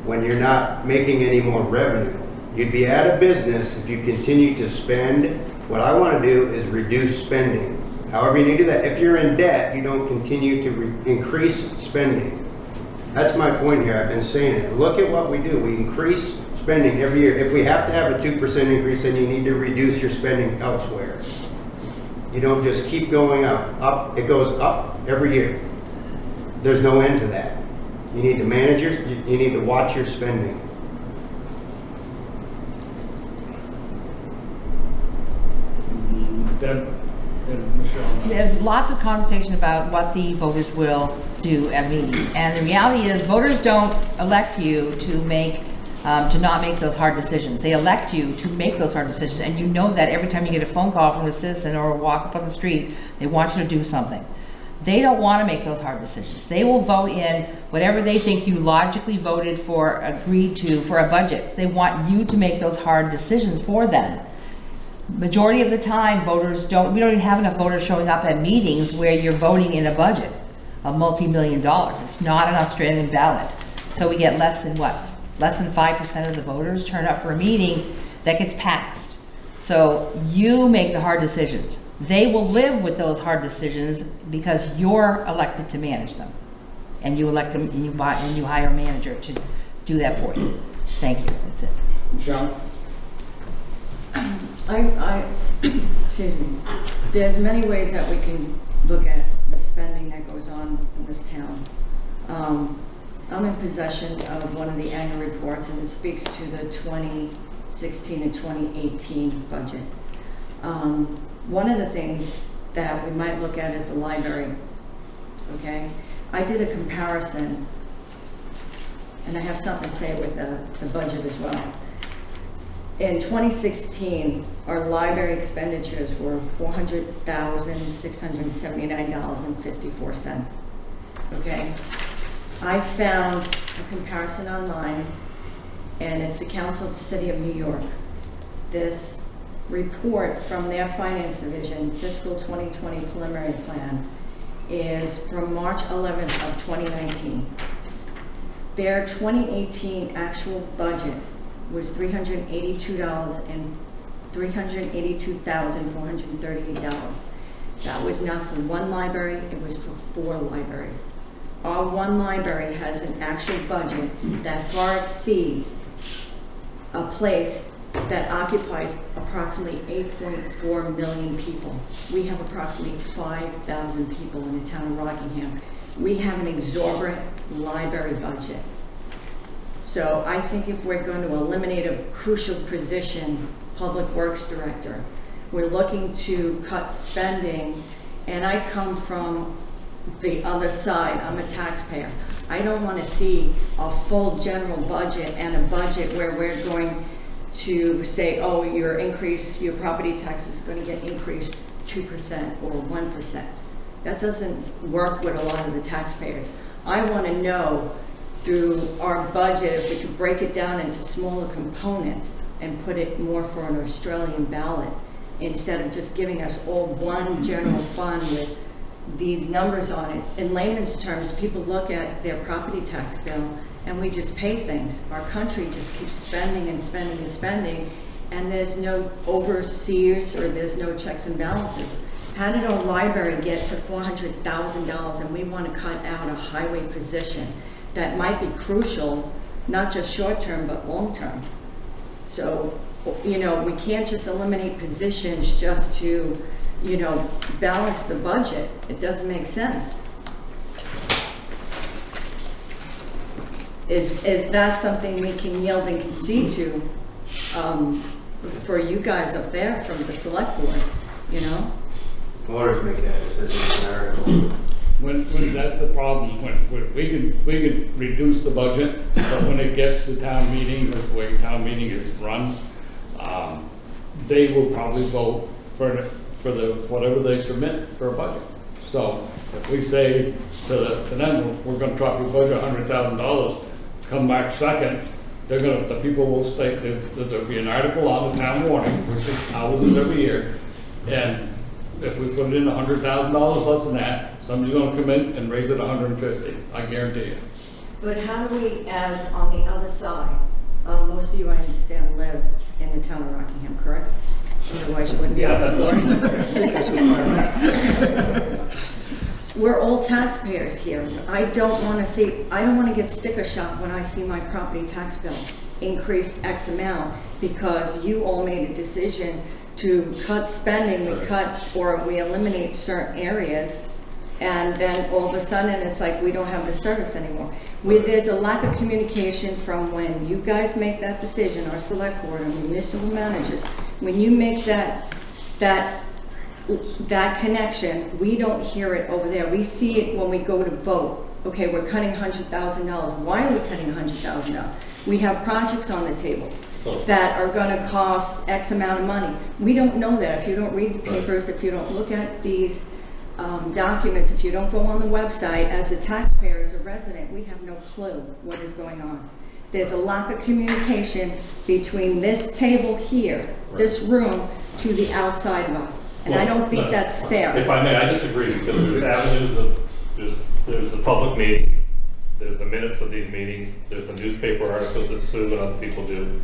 when you're not making any more revenue. You'd be out of business if you continue to spend. What I want to do is reduce spending. However you need to do that. If you're in debt, you don't continue to increase spending. That's my point here. I've been saying it. Look at what we do. We increase spending every year. If we have to have a 2% increase, then you need to reduce your spending elsewhere. You don't just keep going up. It goes up every year. There's no end to that. You need to manage you need to watch your spending. Michelle. There's lots of conversation about what the voters will do at meeting. And the reality is voters don't elect you to not make those hard decisions. They elect you to make those hard decisions. And you know that every time you get a phone call from a citizen or walk up on the street, they want you to do something. They don't want to make those hard decisions. They will vote in whatever they think you logically voted for, agreed to for a budget. They want you to make those hard decisions for them. Majority of the time, we don't even have enough voters showing up at meetings where you're voting in a budget of multi-million dollars. It's not an Australian ballot. So we get less than 5% of the voters turn up for a meeting that gets passed. So you make the hard decisions. They will live with those hard decisions because you're elected to manage them. And you elect them, and you hire a manager to do that for you. Thank you, that's it. Michelle? Excuse me, there's many ways that we can look at the spending that goes on in this town. I'm in possession of one of the annual reports, and it speaks to the 2016 and 2018 budget. One of the things that we might look at is the library, okay? I did a comparison, and I have something to say with the budget as well. In 2016, our library expenditures were $400,679.54. Okay? I found a comparison online, and it's the Council of the City of New York. This report from their finance division, fiscal 2020 preliminary plan, is from March 11th of 2019. Their 2018 actual budget was $382,438. That was not for one library, it was for 4 libraries. Our one library has an actual budget that far exceeds a place that occupies approximately 8.4 million people. We have approximately 5,000 people in the town of Rockingham. We have an exorbitant library budget. So I think if we're going to eliminate a crucial position, Public Works Director, we're looking to cut spending, and I come from the other side. I'm a taxpayer. I don't want to see a full general budget and a budget where we're going to say, oh, your property tax is going to get increased 2% or 1%. That doesn't work with a lot of the taxpayers. I want to know through our budget if we could break it down into smaller components and put it more for an Australian ballot instead of just giving us all one general fund with these numbers on it. In layman's terms, people look at their property tax bill and we just pay things. Our country just keeps spending and spending and spending, and there's no overseers or there's no checks and balances. How did our library get to $400,000 and we want to cut out a highway position that might be crucial, not just short term, but long term? So, you know, we can't just eliminate positions just to, you know, balance the budget. It doesn't make sense. Is that something we can yield and concede to for you guys up there from the select board, you know? Voters make that decision in America. When that's the problem, when we can reduce the budget, but when it gets to town meeting, the way town meeting is run, they will probably vote for the whatever they submit for a budget. So if we say to them, we're going to drop your budget $100,000, come March 2nd, the people will state that there'll be an article on the town warning, which is thousands every year, and if we put it in $100,000 less than that, somebody's going to come in and raise it $150,000. I guarantee you. But how do we, as on the other side, most of you, I understand, live in the town of Rockingham, correct? Otherwise you wouldn't be on this board. We're all taxpayers here. I don't want to get sticker shock when I see my property tax bill increased X amount because you all made a decision to cut spending, we eliminate certain areas, and then all of a sudden it's like we don't have the service anymore. There's a lack of communication from when you guys make that decision, our select board and municipal managers. When you make that connection, we don't hear it over there. We see it when we go to vote. Okay, we're cutting $100,000. Why are we cutting $100,000? We have projects on the table that are going to cost X amount of money. We don't know that if you don't read the papers, if you don't look at these documents, if you don't go on the website. As a taxpayer, as a resident, we have no clue what is going on. There's a lack of communication between this table here, this room, to the outside of us. And I don't think that's fair. If I may, I disagree, because there's avenues of, there's the public meetings, there's the minutes of these meetings, there's the newspaper articles that Sue and other people do.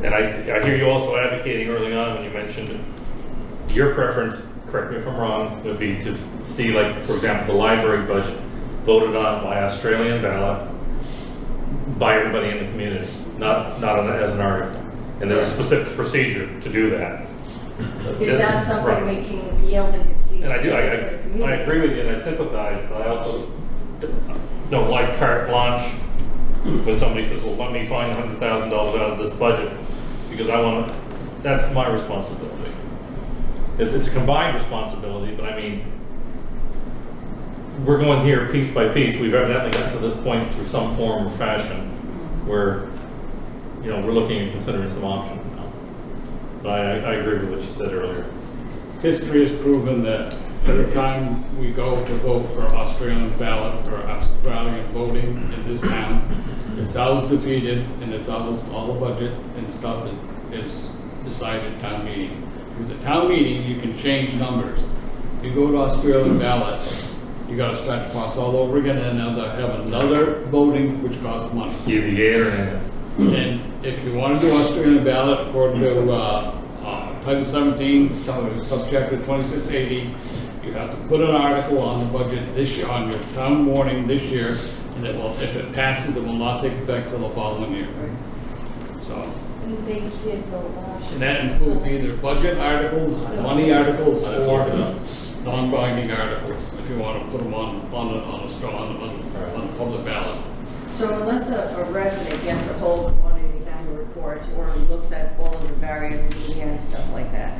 And I hear you also advocating early on when you mentioned your preference, correct me if I'm wrong, would be to see, like, for example, the library budget voted on by Australian ballot by everybody in the community, not as an article. And there's a specific procedure to do that. Is that something we can yield and concede? And I do, I agree with you and I sympathize, but I also don't like carte blanche when somebody says, well, let me find $100,000 out of this budget because I want to, that's my responsibility. It's a combined responsibility, but I mean, we're going here piece by piece. We've evidently gotten to this point through some form or fashion where we're looking at considering some options now. But I agree with what you said earlier. History has proven that every time we go to vote for Australian ballot or Australian voting in this town, it's always defeated, and it's always all the budget and stuff is decided at town meeting. Because at town meeting, you can change numbers. If you go to Australian ballot, you gotta start the process all over again, and then they'll have another voting, which costs money. Either yea or nay. And if you want to do Australian ballot, according to Title 17, subchapter 2680, you have to put an article on the budget this year, on your town warning this year, and it will, if it passes, it will not take effect till the following year. So, And they did vote last year. and that includes either budget articles, money articles, or non-binding articles, if you want to put them on the public ballot. So unless a resident gets a hold of one of these annual reports or looks at all of the various media and stuff like that,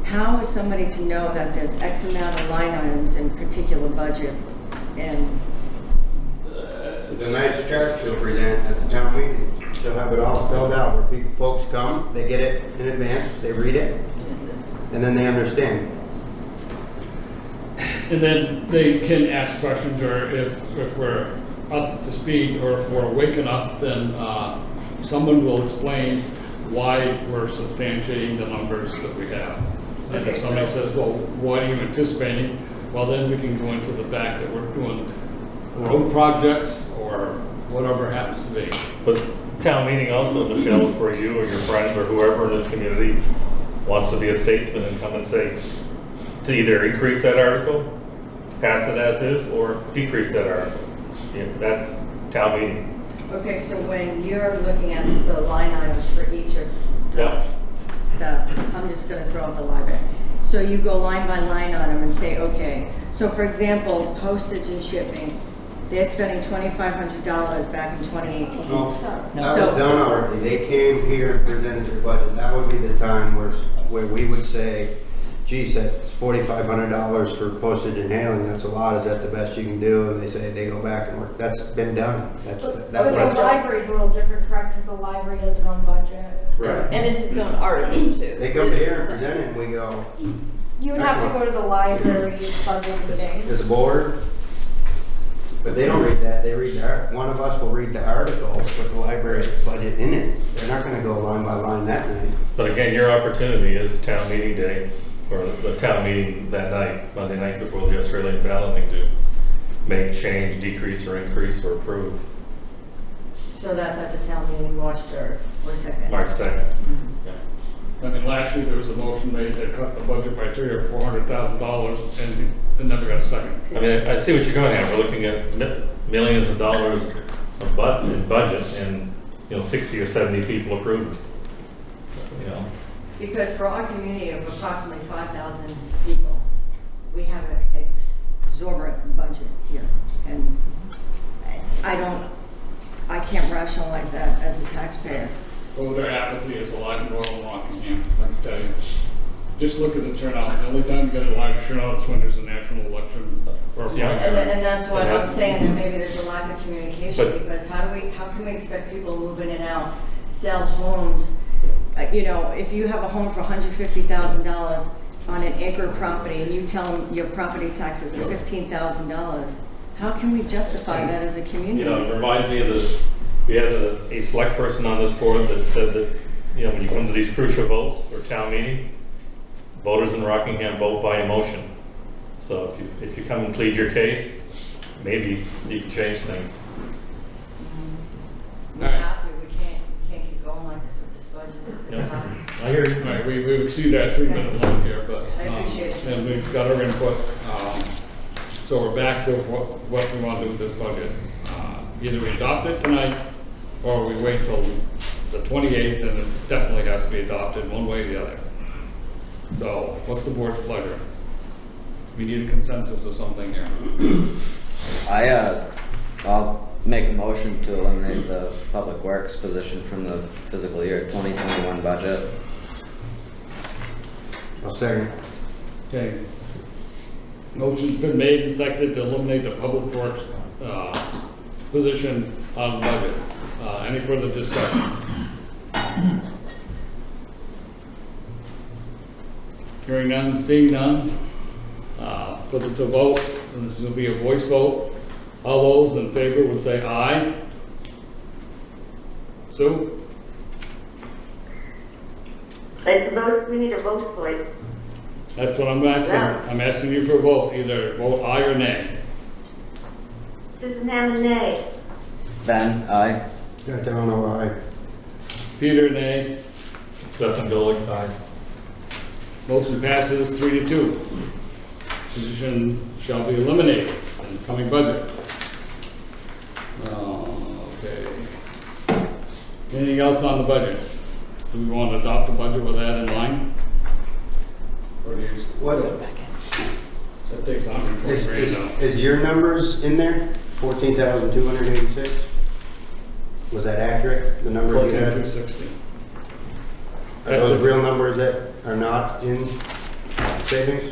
how is somebody to know that there's X amount of line items in particular budget? And It's a nice chart she'll present at the town meeting. She'll have it all spelled out where folks come, they get it in advance, they read it, and then they understand. And then they can ask questions, or if we're up to speed, or if we're awake enough, then someone will explain why we're substantiating the numbers that we have. And if somebody says, well, what are you anticipating? Well, then we can go into the fact that we're doing road projects or whatever happens to be. But town meeting also, Michelle, is where you or your friends or whoever in this community wants to be a statesman and come and say, to either increase that article, pass it as is, or decrease that article. That's town meeting. okay, so when you're looking at the line items for each of the, I'm just going to throw out the library. So you go line by line on them and say, okay, so for example, postage and shipping, they're spending $2,500 back in 2018. No, that was done already. They came here and presented their budget. That would be the time where we would say, geez, that's $4,500 for postage and handling. That's a lot. Is that the best you can do? And they say they go back and work. That's been done. But the library's a little different, correct? Because the library does their own budget. Right. And it's its own article too. They come here and present it, and we go, You would have to go to the library's budget meeting. as a board. But they don't read that. They read one of us will read the article with the library budget in it. They're not going to go line by line that night. But again, your opportunity is town meeting day, or the town meeting that night, Monday night before the Australian balloting, to make change, decrease, or increase, or approve. So that's at the town meeting, March 3rd or 2nd? March 2nd. Yeah. I mean, last year there was a motion made to cut the budget by $300,000 or $400,000, and it never got a second. I mean, I see what you're going at. We're looking at millions of dollars in budget, and 60 or 70 people approve it. Because for our community of approximately 5,000 people, we have an exorbitant budget here. And I can't rationalize that as a taxpayer. Voter apathy is a lot more in Rockingham, I can tell you. Just look at the turnout. The only time you get a large turnout is when there's a national election or a primary. And that's what I'm saying, that maybe there's a lack of communication, because how can we expect people to move in and out, sell homes? If you have a home for $150,000 on an acre property and you tell them your property taxes are $15,000, how can we justify that as a community? It reminds me of we had a select person on this board that said that, when you come to these crucial votes or town meeting, voters in Rockingham vote by emotion. So if you come and plead your case, maybe you can change things. We have to. We can't keep going like this with this budget. I hear you. All right, we've received our 3-minute limit here, but I appreciate it. and we've got our input. So we're back to what we want to do with this budget. Either we adopt it tonight, or we wait till the 28th, and it definitely has to be adopted one way or the other. So what's the board's pleasure? We need a consensus or something here. I'll make a motion to eliminate the public works position from the fiscal year 2021 budget. I'll second. Okay. Motion's been made and seconded to eliminate the public works position on the budget. Any further discussion? Hearing none, seeing none, put it to vote, and this will be a voice vote. All those in favor would say aye. Sue? It's a vote, we need a vote for it. That's what I'm asking. Yeah. I'm asking you for a vote, either vote aye or nay. Susan Hammond, nay. Ben, aye. Gaetano, aye. Peter, nay. Stefan Dolly, aye. Motion passes 3-2. Position shall be eliminated in the coming budget. Okay. Anything else on the budget? Do we want to adopt the budget with that in mind? Or do you? What, That takes 140 grand now. is your numbers in there? 14,286? Was that accurate, the numbers you had? 14,260. Are those real numbers that are not in savings?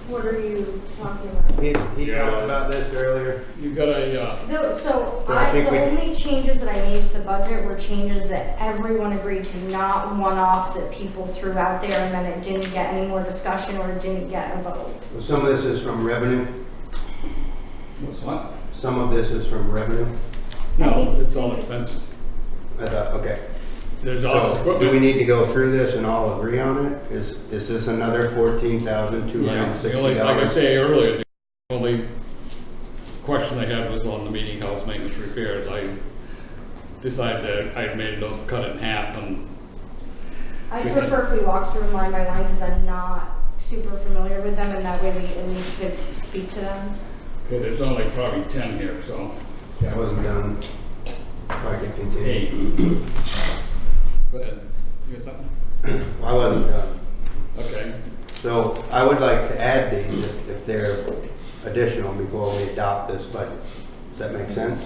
What are you talking about? He talked about this earlier. You got a, So So I think the only changes that I made to the budget were changes that everyone agreed to, not one-offs that people threw out there and then it didn't get any more discussion or it didn't get a vote. Some of this is from revenue. what's what? Some of this is from revenue. No, it's all expenses. I thought, okay. There's office So, equipment. do we need to go through this and all agree on it? Is this another Yeah, $14,260? the only, like I say earlier, the only question I had was on the meeting house maintenance repairs. I decided that I made those cut it in half and. I prefer if we walk through them line by line because I'm not super familiar with them and that way we at least could speak to them. Okay, there's only probably 10 here, so. That wasn't done. If I could continue. 8. Go ahead. You got something? I wasn't done. Okay. So I would like to add these if they're additional before we adopt this budget. Does that make sense?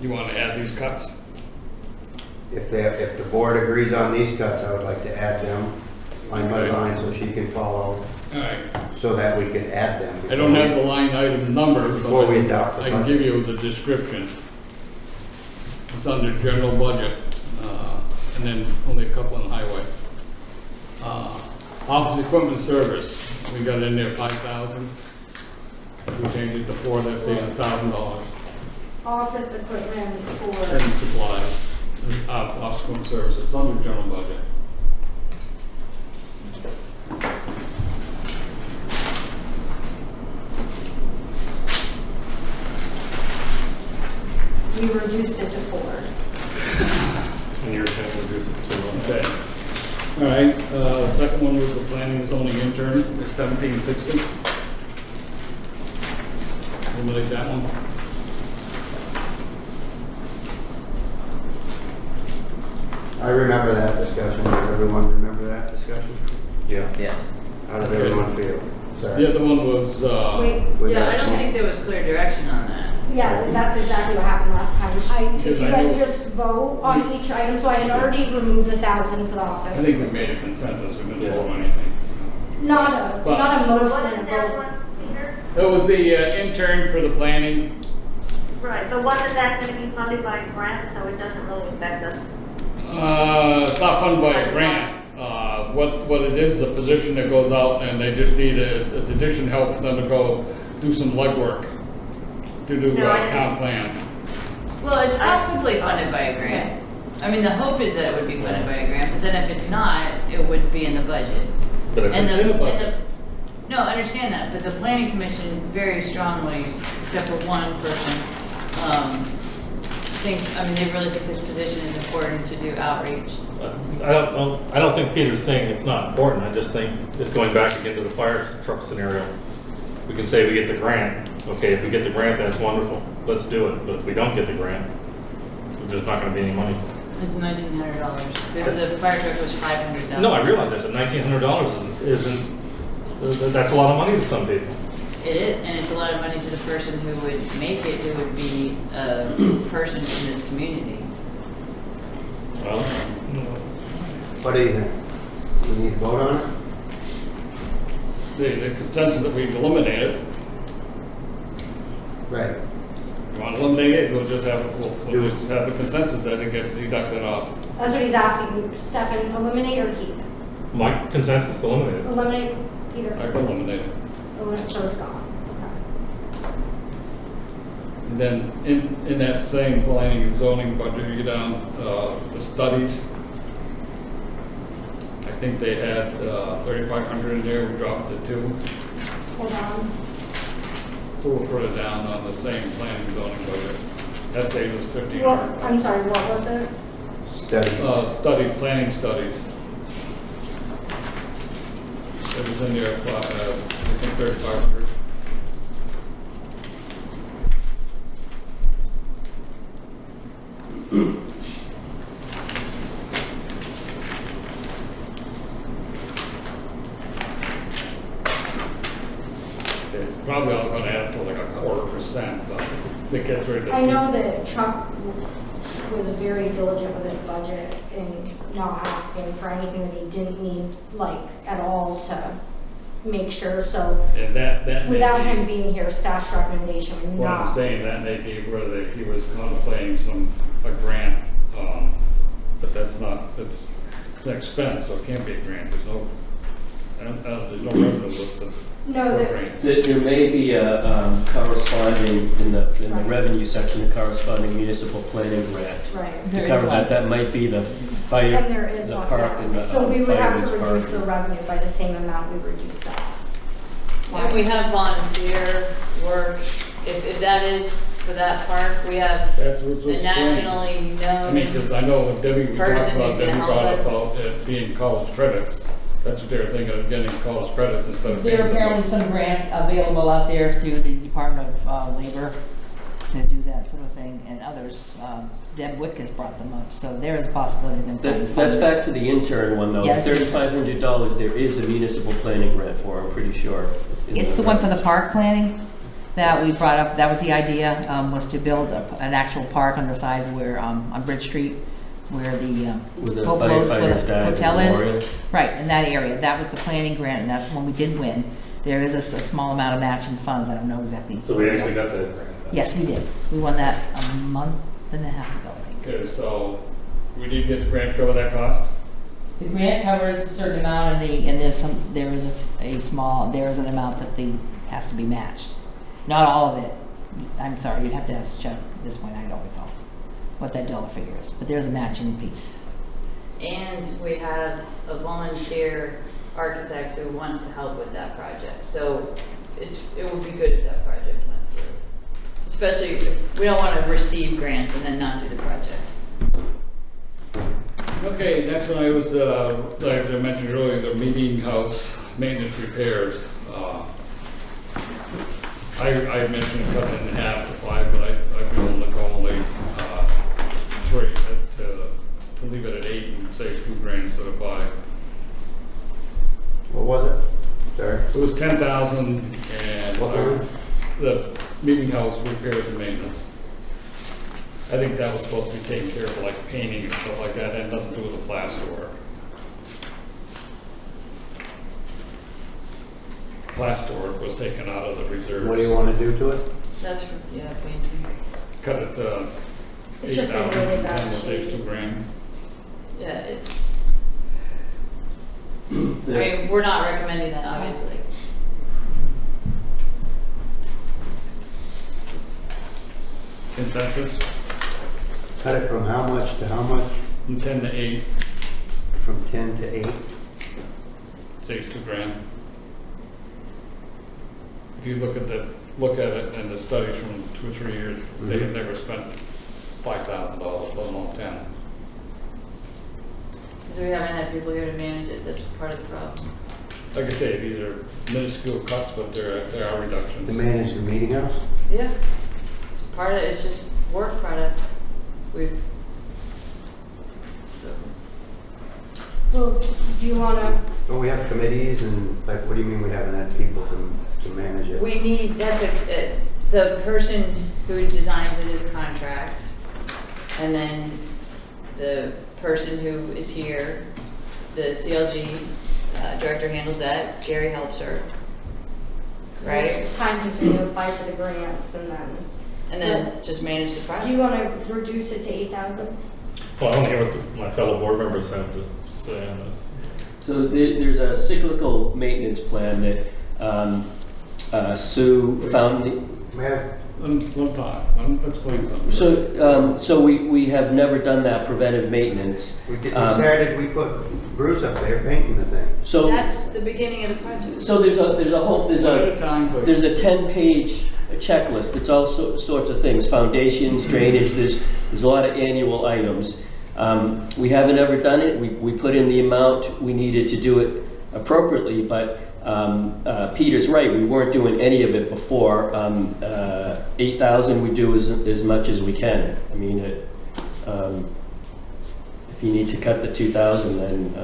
You want to add these cuts? If the board agrees on these cuts, I would like to add them line by Okay. line so she can follow, All right. so that we can add them. I don't have the line item number, Before but we adopt the I can budget. give you the description. It's under general budget, and then only a couple on highway. Office equipment service, we got in there 5,000. If we change it to 4, that saves $1,000. Office equipment for, And supplies, office equipment services, it's under general budget. we reduced it to 4. And you're saying reduce it to Okay. All right, the second one was the planning and zoning intern, at 1760. Eliminate that one. I remember that discussion. Does everyone remember that discussion? Yeah. Yes. How does Okay. everyone feel? Sorry. The other one was, Wait, With Yeah, that- I don't think there was clear direction on that. yeah, that's exactly what happened last time. If Because you I guys know- just vote on each item, so I had already removed the 1,000 for the I office. think we made a consensus, we didn't vote on anything. Not a But- motion What and is a that vote. one, Peter? That was the intern for the planning. Right, the one that's actually being funded by a grant, so it doesn't really affect us. It's not funded by a grant. What it is, a position that goes out and they just need, it's additional help for them to go do some legwork to do No, I town plan. Well, it's possibly funded by a grant. I mean, the hope is that it would be funded by a grant, but then if it's not, it would be in the budget. But if And it's in the budget. and no, I understand that, but the planning commission very strongly, except for one person, thinks, I mean, they really think this position is important to do outreach. I don't think Peter's saying it's not important. I just think it's going back again to the fire truck scenario. We can say we get the grant. Okay, if we get the grant, that's wonderful. Let's do it. But if we don't get the grant, there's not going to be any money. It's $1,900. The fire truck was $500. No, I realize that, but $1,900 isn't, that's a lot of money to some people. It is, and it's a lot of money to the person who would make it, who would be a person in this community. Well, What do you think? We need to vote on it? The consensus that we've eliminated. Right. You want want to eliminate it, we'll just have the consensus that it gets deducted off. That's what he's asking. Stefan, eliminate or keep? My consensus, eliminated. Eliminate, Peter? I can eliminate it. Eliminate, so it's gone. And then in that same planning and zoning budget, you get down to studies. I think they had 3,500 in there, we dropped it to 2. Hold on. So we'll put it down on the same planning and zoning budget. That saves us $1,500. Well, I'm sorry, what was it? Studies. Planning studies. It was in there, I think 3,500. It's probably all going to add to like 0.25%, but it gets rid of it. I know that Chuck was very diligent with his budget in not asking for anything that he didn't need, like, at all to make sure, so. And that without may be, him being here, staff's recommendation would what not. I'm saying, that may be where he was contemplating a grant, but that's not, it's an expense, so it can't be a grant. There's no revenue listed. No, There may be a corresponding, in the revenue section, a corresponding municipal planning grant. Right. To cover that, that might be the fire, And there is the one, park yeah. and the So we would have to fireman's reduce the park. revenue by the same amount we reduced that. And we have volunteer work, if that is for that park, we have That's what's a nationally I mean, known because I know Debbie, we talked person who's about gonna Debbie help brought us. up about it being college credits. That's what they were thinking of, getting college credits instead of There paying are apparently somebody. some grants available out there through the Department of Labor to do that sort of thing, and others. Deb Wick has brought them up, so there is a possibility of them getting That's funded. back to the intern one though. Yes. $3,500, there is a municipal planning grant for, I'm pretty sure. in It's the one for the park planning that we brought up. That was the idea, was to build an actual park on the side where, on Bridge Street, where the Where the Popelos, where firefighters the died, hotel the is. memorial. Right, in that area. That was the planning grant, and that's the one we did win. There is a small amount of matching funds. I don't know exactly. So we actually got that grant. Yes, we did. We won that a month and a half ago, I think. Okay, so we need to get the grant to cover that cost? The grant covers a certain amount, and there is an amount that has to be matched. Not all of it. I'm sorry, you'd have to ask Chuck at this point. I don't recall what that dollar figure is, but there's a matching piece. And we have a volunteer architect who wants to help with that project. So it would be good if that project went through. Especially if we don't want to receive grants and then not do the projects. Okay, next one I was, like I mentioned earlier, the meeting house maintenance repairs. I mentioned cut it in half to 5, but I've been able to go only 3 to leave it at 8 and save $2,000 instead of 5. What was it? Sorry. It was 10,000 and What line? the meeting house repairs and maintenance. I think that was supposed to be taken care of, like painting and stuff like that. It had nothing to do with the plaster work. Plaster work was taken out of the reserves. What do you want to do to it? That's for, yeah, painting. Cut it to It's just in 8,000 really bad and it saves shape. $2,000. Yeah, I mean, we're not recommending that, obviously. Consensus? Cut it from how much to how much? From 10 to 8, From 10 to 8? saves $2,000. If you look at it and the studies from 2 or 3 years, they had never spent $5,000, let alone 10. Because we haven't had people here to manage it, that's part of the problem. Like I say, these are minuscule cuts, but there are reductions. To manage the meeting house? Yeah. It's part of, it's just work product. So, Well, do you wanna, Well, we have committees and, like, what do you mean we haven't had people to manage it? we need, the person who designs it is a contract. And then the person who is here, the CLG director handles that, Gary helps her. Right? it's time consuming to apply for the grants and then and then just manage the Do pressure. you want to reduce it to 8,000? Well, I want to hear what my fellow board members have to say on this. So there's a cyclical maintenance plan that Sue found. One time, explain something. So we have never done that preventive maintenance. We put Bruce up there painting the thing. So That's the beginning of the project. So there's a 10-page checklist. It's all sorts of things, foundations, drainage, there's a lot of annual items. We haven't ever done it. We put in the amount we needed to do it appropriately, but Peter's right, we weren't doing any of it before. 8,000 we do as much as we can. I mean, if you need to cut the 2,000, then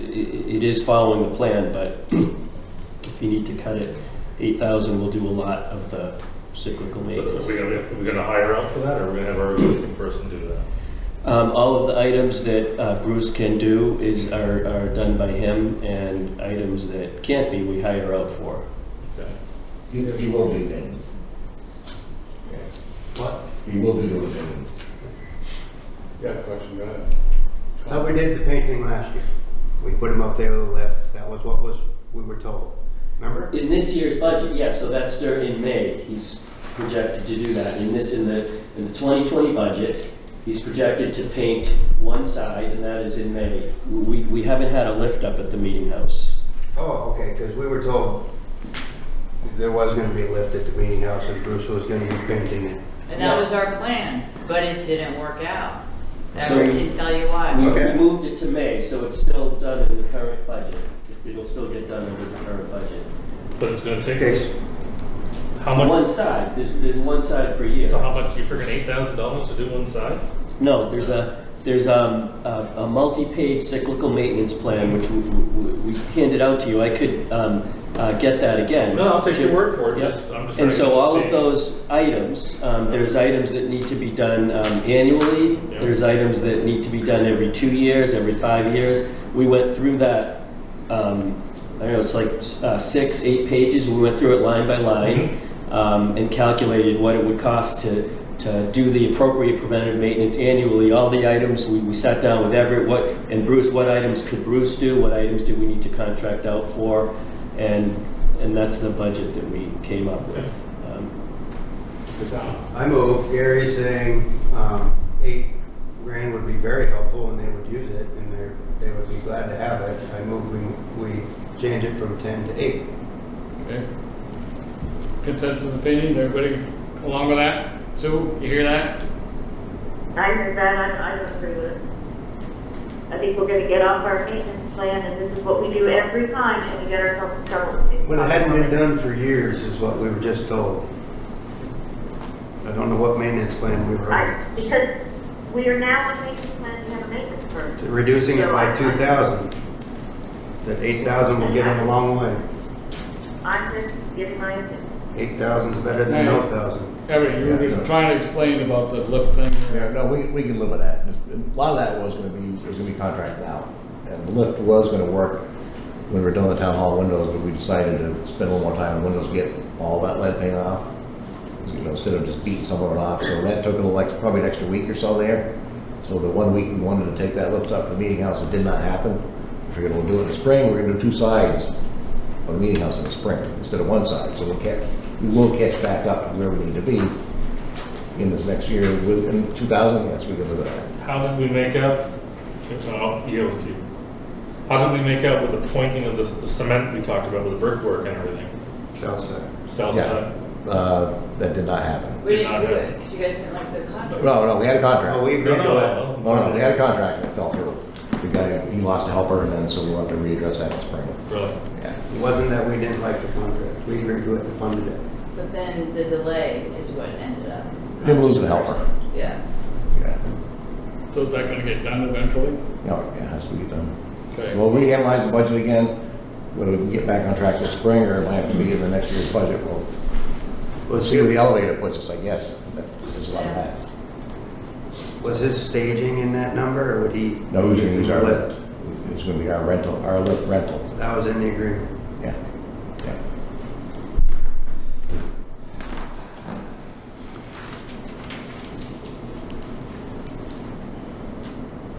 it is following the plan, but if you need to cut it, 8,000 will do a lot of the cyclical maintenance. So are we gonna hire out for that, or are we gonna have our existing person do that? All of the items that Bruce can do are done by him, and items that can't be, we hire out for. Okay. You will do things. What? You will do those things. Yeah, question, go ahead. How we did the painting last year. We put him up there to the left. That was what we were told. Remember? In this year's budget, yes, so that's in May. He's projected to do that. In the 2020 budget, he's projected to paint one side, and that is in May. We haven't had a lift up at the meeting house. Oh, okay, because we were told there was going to be a lift at the meeting house and Bruce was going to be painting it. And that was our plan, but it didn't work out. So I can tell you why. We moved it to May, so it's still done in the current budget. It'll still get done under the current budget. But it's gonna take Okay. how much? One side, there's one side per year. So how much, you figuring $8,000 to do one side? No, there's a multi-page cyclical maintenance plan, which we handed out to you. I could get that again. No, I'll take your word for it. Yep. Yes, I'm just And so trying to all of understand. those items, there's items that need to be done annually. Yep. There's items that need to be done every 2 years, every 5 years. We went through that, I don't know, it's like 6, 8 pages. We went through it line by line and calculated what it would cost to do the appropriate preventative maintenance annually. All the items, we sat down with Everett, and Bruce, what items could Bruce do? What items do we need to contract out for? And that's the budget that we came up with. I move, Gary's saying $8,000 would be very helpful and they would use it and they would be glad to have it. I move we change it from 10 to 8. Okay. Consensus opinion, everybody along with that? Sue, you hear that? I heard that, I don't agree with it. I think we're gonna get off our maintenance plan, and this is what we do every time, and we get ourselves in trouble. Well, it hadn't been done for years is what we were just told. I don't know what maintenance plan we were on. Because we are now on maintenance plan, we have a maintenance person. Reducing it by 2,000. That 8,000 will get them a long way. I'm just giving my opinion. 8,000 is better than no 1,000. Everett, you were trying to explain about the lift thing. Yeah, no, we can live with that. A lot of that was gonna be contracted out. And the lift was gonna work when we were doing the town hall windows, but we decided to spend a little more time on windows to get all that lead paint off. You know, instead of just beating some of it off. So that took probably an extra week or so there. So the 1 week we wanted to take that lift up to the meeting house, it did not happen. We figured we'll do it in the spring. We're gonna do 2 sides of the meeting house in the spring instead of 1 side. So we will catch back up to where we need to be in this next year. In 2,000, yes, we can live with that. How did we make out? I'll yield with you. How did we make out with the pointing of the cement we talked about with the brickwork and everything? South side. South Yeah. side. That did not happen. We didn't do it, because you guys didn't like the contract. No, we had a contract. Oh, we agreed to it. No, we had a contract and it fell through. The guy, he lost a helper and then so we'll have to readdress that in spring. Really? Yeah. It wasn't that we didn't like the contract. We agreed to it and funded it. But then the delay is what ended up. Him losing a helper. Yeah. Yeah. So is that gonna get done eventually? No, yeah, it has to be done. Okay. We'll reanalyze the budget again, whether we can get back on track this spring or it might have to be in the next year's budget. We'll see where the elevator puts us, I guess. There's a lot of that. Was his staging in that number or would he? No, who's gonna use our lift? It's gonna be our rental, our lift rental. That was in the agreement. Yeah. Yeah.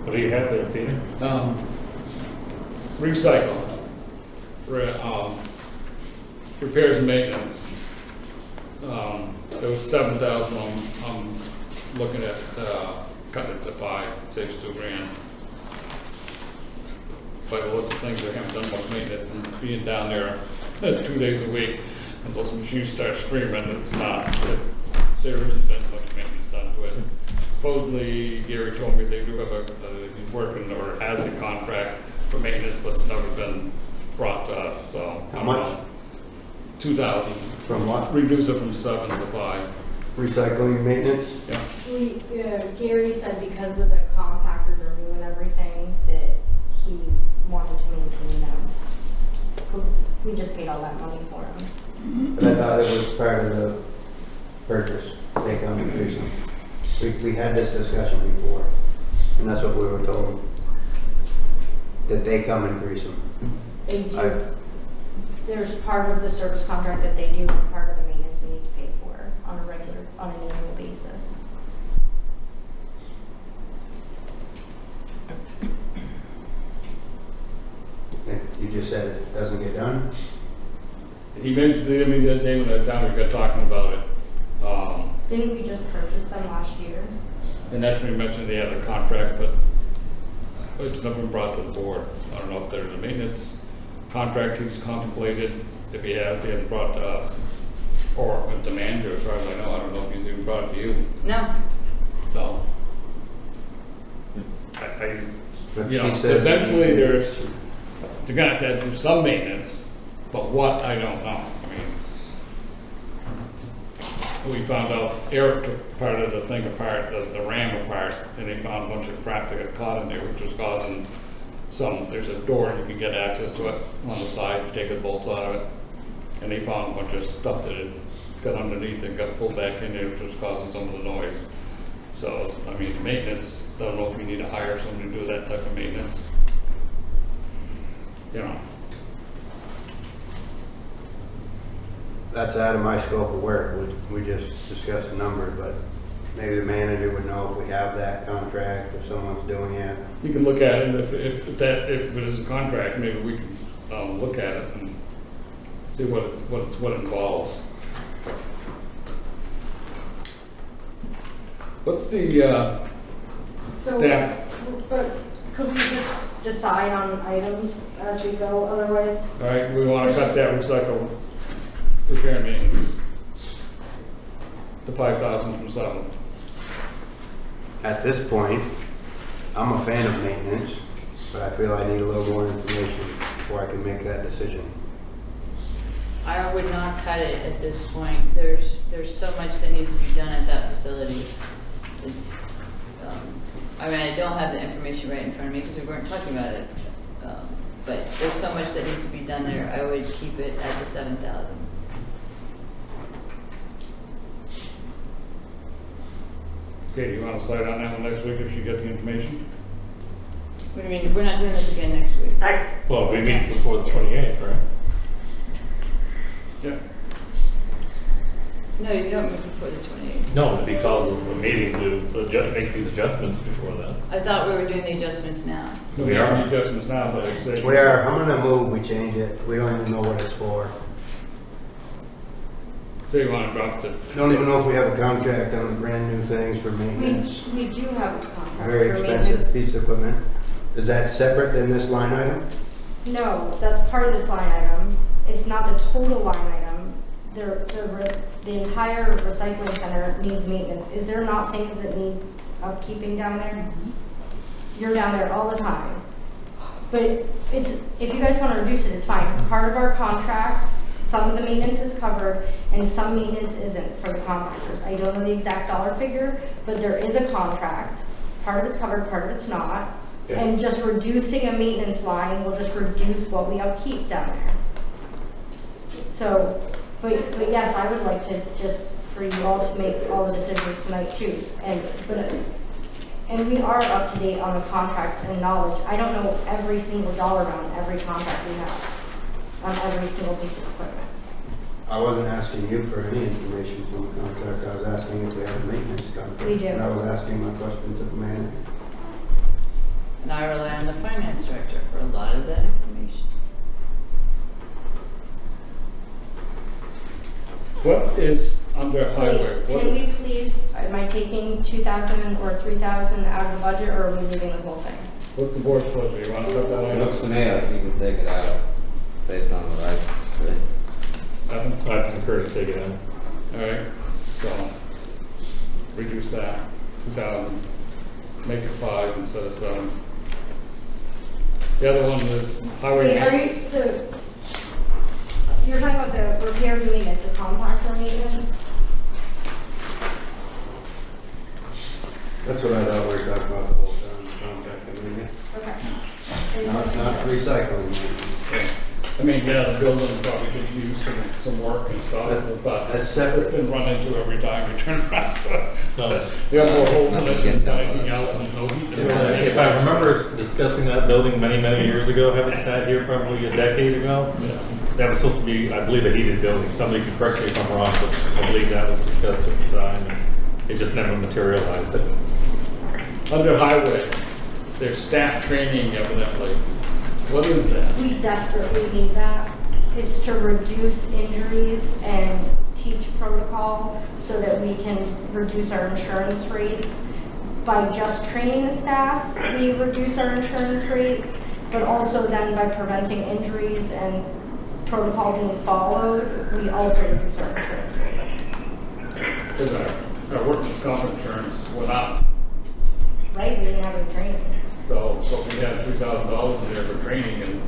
What do you have there, Peter? Recycle, repairs and maintenance. There was 7,000, I'm looking at, cutting it to 5, saves $2,000. By the looks of things, they haven't done much maintenance, and being down there 2 days a week, and those machines start screaming, it's not, there isn't been much maintenance done to it. Supposedly, Gary told me they do have he's working or has a contract for maintenance, but it's never been brought to us, so. How much? 2,000. From what? Reduce it from 7 to 5. Recycling maintenance? Yeah. Gary said because of the compactors are new and everything, that he wanted to maintain them. We just paid all that money for them. But I thought it was part of the purchase, they come and do some. We had this discussion before, and that's what we were told, that they come and grease them. They do. There's part of the service contract that they do, and part of the maintenance we need to pay for on an annual basis. You just said it doesn't get done? He mentioned to me the other day when I was down, we got talking about it. Didn't we just purchase them last year? And that's when he mentioned they had a contract, but it's never been brought to the board. I don't know if there's a maintenance contract he's contemplated. If he has, he hasn't brought it to us. Or with the manager, as far as I know, I don't know if he's even brought it to you. No. So, But you know, she says eventually they're gonna have to do some maintenance, but what, I don't know. I mean, we found out Eric took part of the thing apart, the ram apart, and they found a bunch of crap that got caught in there, which was causing there's a door, you can get access to it on the side, you take the bolts out of it. And they found a bunch of stuff that had got underneath and got pulled back in there, which was causing some of the noise. So, I mean, maintenance, don't know if you need to hire somebody to do that type of maintenance. You know. that's out of my scope of work. We just discussed a number, but maybe the manager would know if we have that contract, if someone's doing it. You can look at it, if it is a contract, maybe we can look at it and see what it involves. What's the staff? But could we just decide on items as we go, otherwise? All right, we want to cut that recycle repair and maintenance to 5,000 from 7. At this point, I'm a fan of maintenance, but I feel I need a little more information before I can make that decision. I would not cut it at this point. There's so much that needs to be done at that facility. It's, I mean, I don't have the information right in front of me because we weren't talking about it. But there's so much that needs to be done there. I would keep it at the 7,000. Okay, do you want to slide on that one next week if you get the information? What do you mean? We're not doing this again next week. Well, we meet before the 28th, right? Yeah. No, you don't meet before the 28th. No, because of the meeting to make these adjustments before that. I thought we were doing the adjustments now. We are in adjustments now, but like I say. We are, I'm gonna move, we change it. We don't even know what it's for. So you want to drop the. Don't even know if we have a contract on brand new things for maintenance. We do have a contract Very for expensive maintenance. piece of equipment. Is that separate than this line item? No, that's part of this line item. It's not the total line item. The entire recycling center needs maintenance. Is there not things that need upkeeping down there? You're down there all the time. But if you guys want to reduce it, it's fine. Part of our contract, some of the maintenance is covered and some maintenance isn't for the compactors. I don't know the exact dollar figure, but there is a contract. Part of it's covered, part of it's not. Yeah. And just reducing a maintenance line will just reduce what we upkeep down there. So, but yes, I would like to just, for you all to make all the decisions tonight too. And we are up to date on the contracts and knowledge. I don't know every single dollar amount, every contract we have on every single piece of equipment. I wasn't asking you for any information from the contract. I was asking if we have a maintenance contract. We do. And I was asking my question to the manager. I rely on the finance director for a lot of that information. What is under highway? Wait, What can is- we please, am I taking 2,000 or 3,000 out of the budget, or are we leaving the whole thing? What's the board's pleasure? You want to cut that It item? looks to me like you can take it out, based on what I see. Seven? I concur to take it out. All right, so reduce that, 2,000, make it 5 instead of 7. The other one is highway. Wait, are you're talking about the repairs and maintenance, the compactor maintenance? That's what I thought we were talking about the whole time, contact, I mean, Okay. not recycling. I mean, yeah, the building probably could use some work and stuff, but That's separate. it's been run into every time we turn around. No. There are more holes in it Getting than done with anything that else, stuff. and no heat. If I remember discussing that building many, many years ago, haven't sat here probably a decade ago, that was supposed to be, I believe, a heated building. Somebody can correct me if I'm wrong, but I believe that was discussed at the time, and it just never materialized. Under highway, there's staff training evidently. What is that? We desperately need that. It's to reduce injuries and teach protocol so that we can reduce our insurance rates. By just training the staff, we reduce our insurance rates, but also then by preventing injuries and protocol being followed, we also reduce our insurance rates. Because our workers' comp insurance went up. Right? We didn't have any training. So we had $2,000 in there for training, and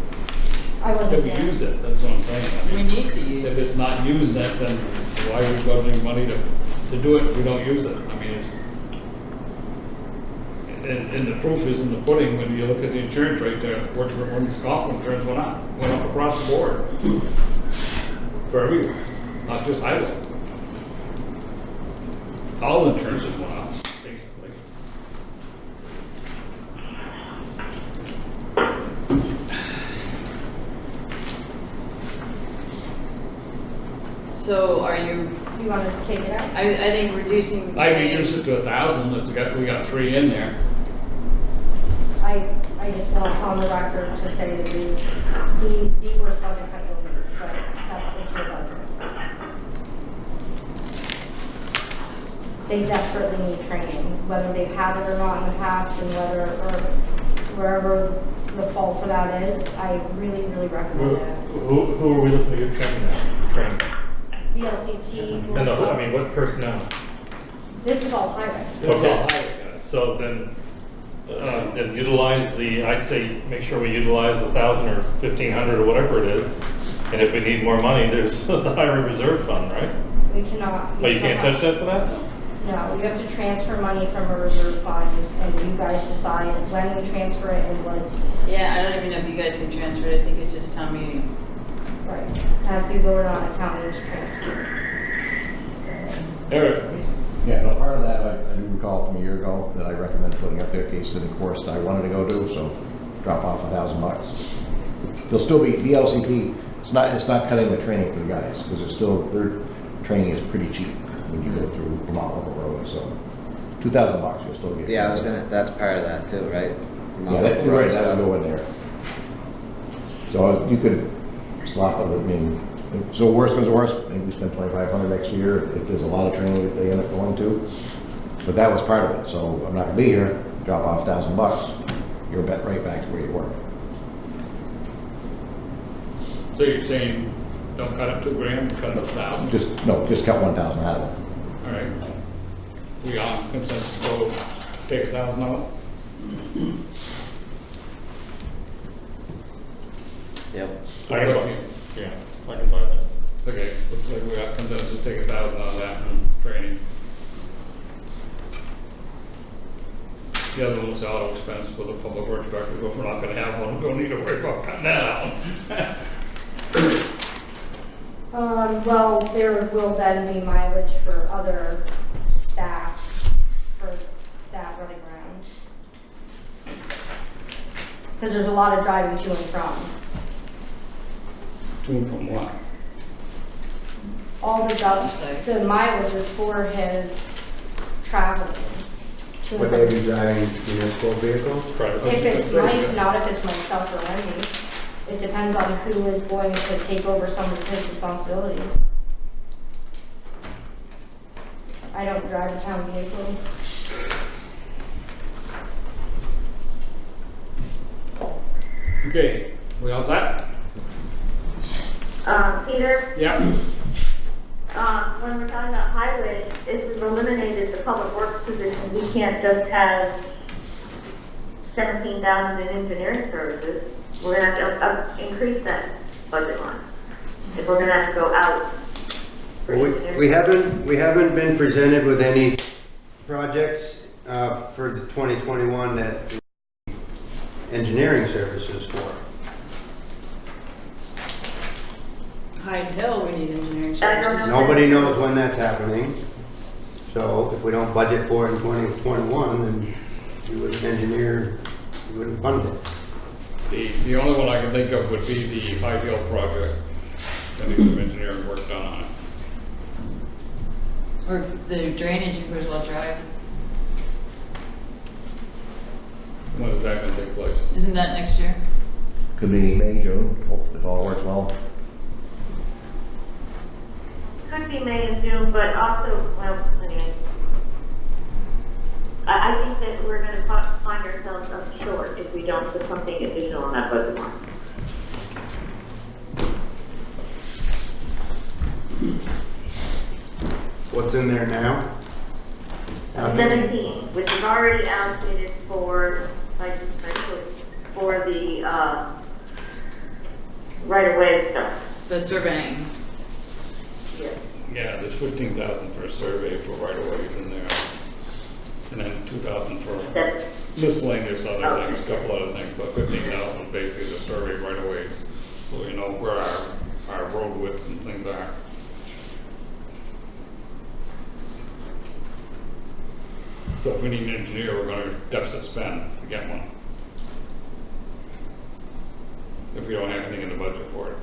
I wasn't if we there. use it, that's what I'm saying. I We mean, need to use if it. it's not using it, then why are we budgeting money to do it if we don't use it? I mean, and the proof is in the pudding when you look at the insurance rate there, workers' comp insurance went up across the board. For everyone, not just highway. All insurances went up, basically. So are you, You want to take it out? I think reducing. I reduced it to 1,000, we got 3 in there. I just want on the record to say that the worst budget cut you'll need, but it's your budget. They desperately need training, whether they've had it or not in the past, and whether, or wherever the fault for that is, I really, really recommend it. Who are we looking to get trained now? Trained? VLCT. And I mean, what personnel? This is all highway. This is all Okay. highway guys. So then utilize I'd say, make sure we utilize 1,000 or 1,500 or whatever it is. And if we need more money, there's the highway reserve fund, right? We cannot. But you can't touch that for that? No, we have to transfer money from a reserve fund, and you guys decide when we transfer it and what it's, Yeah, I don't even know if you guys can transfer it. I think it's just town meeting. right. It has to be voted on at town meeting to transfer. Eric, Yeah, no, part of that, I do recall from a year ago that I recommended putting up their case in the course that I wanted to go to, so drop off $1,000. There'll still be, VLCT, it's not cutting the training for the guys, because it's still, their training is pretty cheap when you go through Vermont local roads, so $2,000, you'll still get. Yeah, that's part of that too, right? Yeah, you're right, that would go in there. So you could slop it, I mean, so worst comes to worst, maybe we spend $2,500 next year, if there's a lot of training that they end up going to. But that was part of it, so I'm not gonna be here, drop off $1,000, you're right back to where you were. so you're saying don't cut it $2,000, cut it 1,000? Just cut 1,000 out of it. All right. We on consensus, go take 1,000 out? Yep. I can buy, yeah, I can buy that. Okay, looks like we got consensus, take 1,000 out of that and training. The other one's auto expense for the public works director, if we're not gonna have one, we don't need to worry about cutting that out. Well, there will then be mileage for other staff for that running around. Because there's a lot of driving to and from. To and from what? All the jobs, the mileage is for his traveling Would they be driving municipal vehicles? If it's Mike, not if it's myself or Wendy. It depends on who is going to take over some of his responsibilities. I don't drive a town vehicle. Okay, we all set? Peter? Yeah. When we're talking about highway, if we've eliminated the public works position, we can't just have 17,000 in engineering services. We're gonna have to increase that budget line. If we're gonna have to go out. for Well, engineering. we haven't been presented with any projects for the 2021 that engineering services for. Hyde Hill, we need engineering I don't services. know. Nobody knows when that's happening. So if we don't budget for it in 2021, then we wouldn't engineer, we wouldn't fund it. The only one I can think of would be the Hyde Hill project. That needs some engineering work done on it. Or the drainage in Griswold Drive. When is that gonna take place? Isn't that next year? Could be May, June, hopefully if all works well. Could be May and June, but also, well, anyway. I think that we're gonna find ourselves up short if we don't put something additional on that budget line. What's in there now? 17, which is already allocated for, for the, right-of-way stuff. The surveying. Yes. Yeah, there's 15,000 for a survey for right-of-ways in there. And then 2,000 for That's, miscellaneous other things, a couple other things, but 15,000 basically to survey right-of-ways. So you know where our road widths and things are. So if we need an engineer, we're gonna deficit spend to get one. If we don't have anything in the budget for it.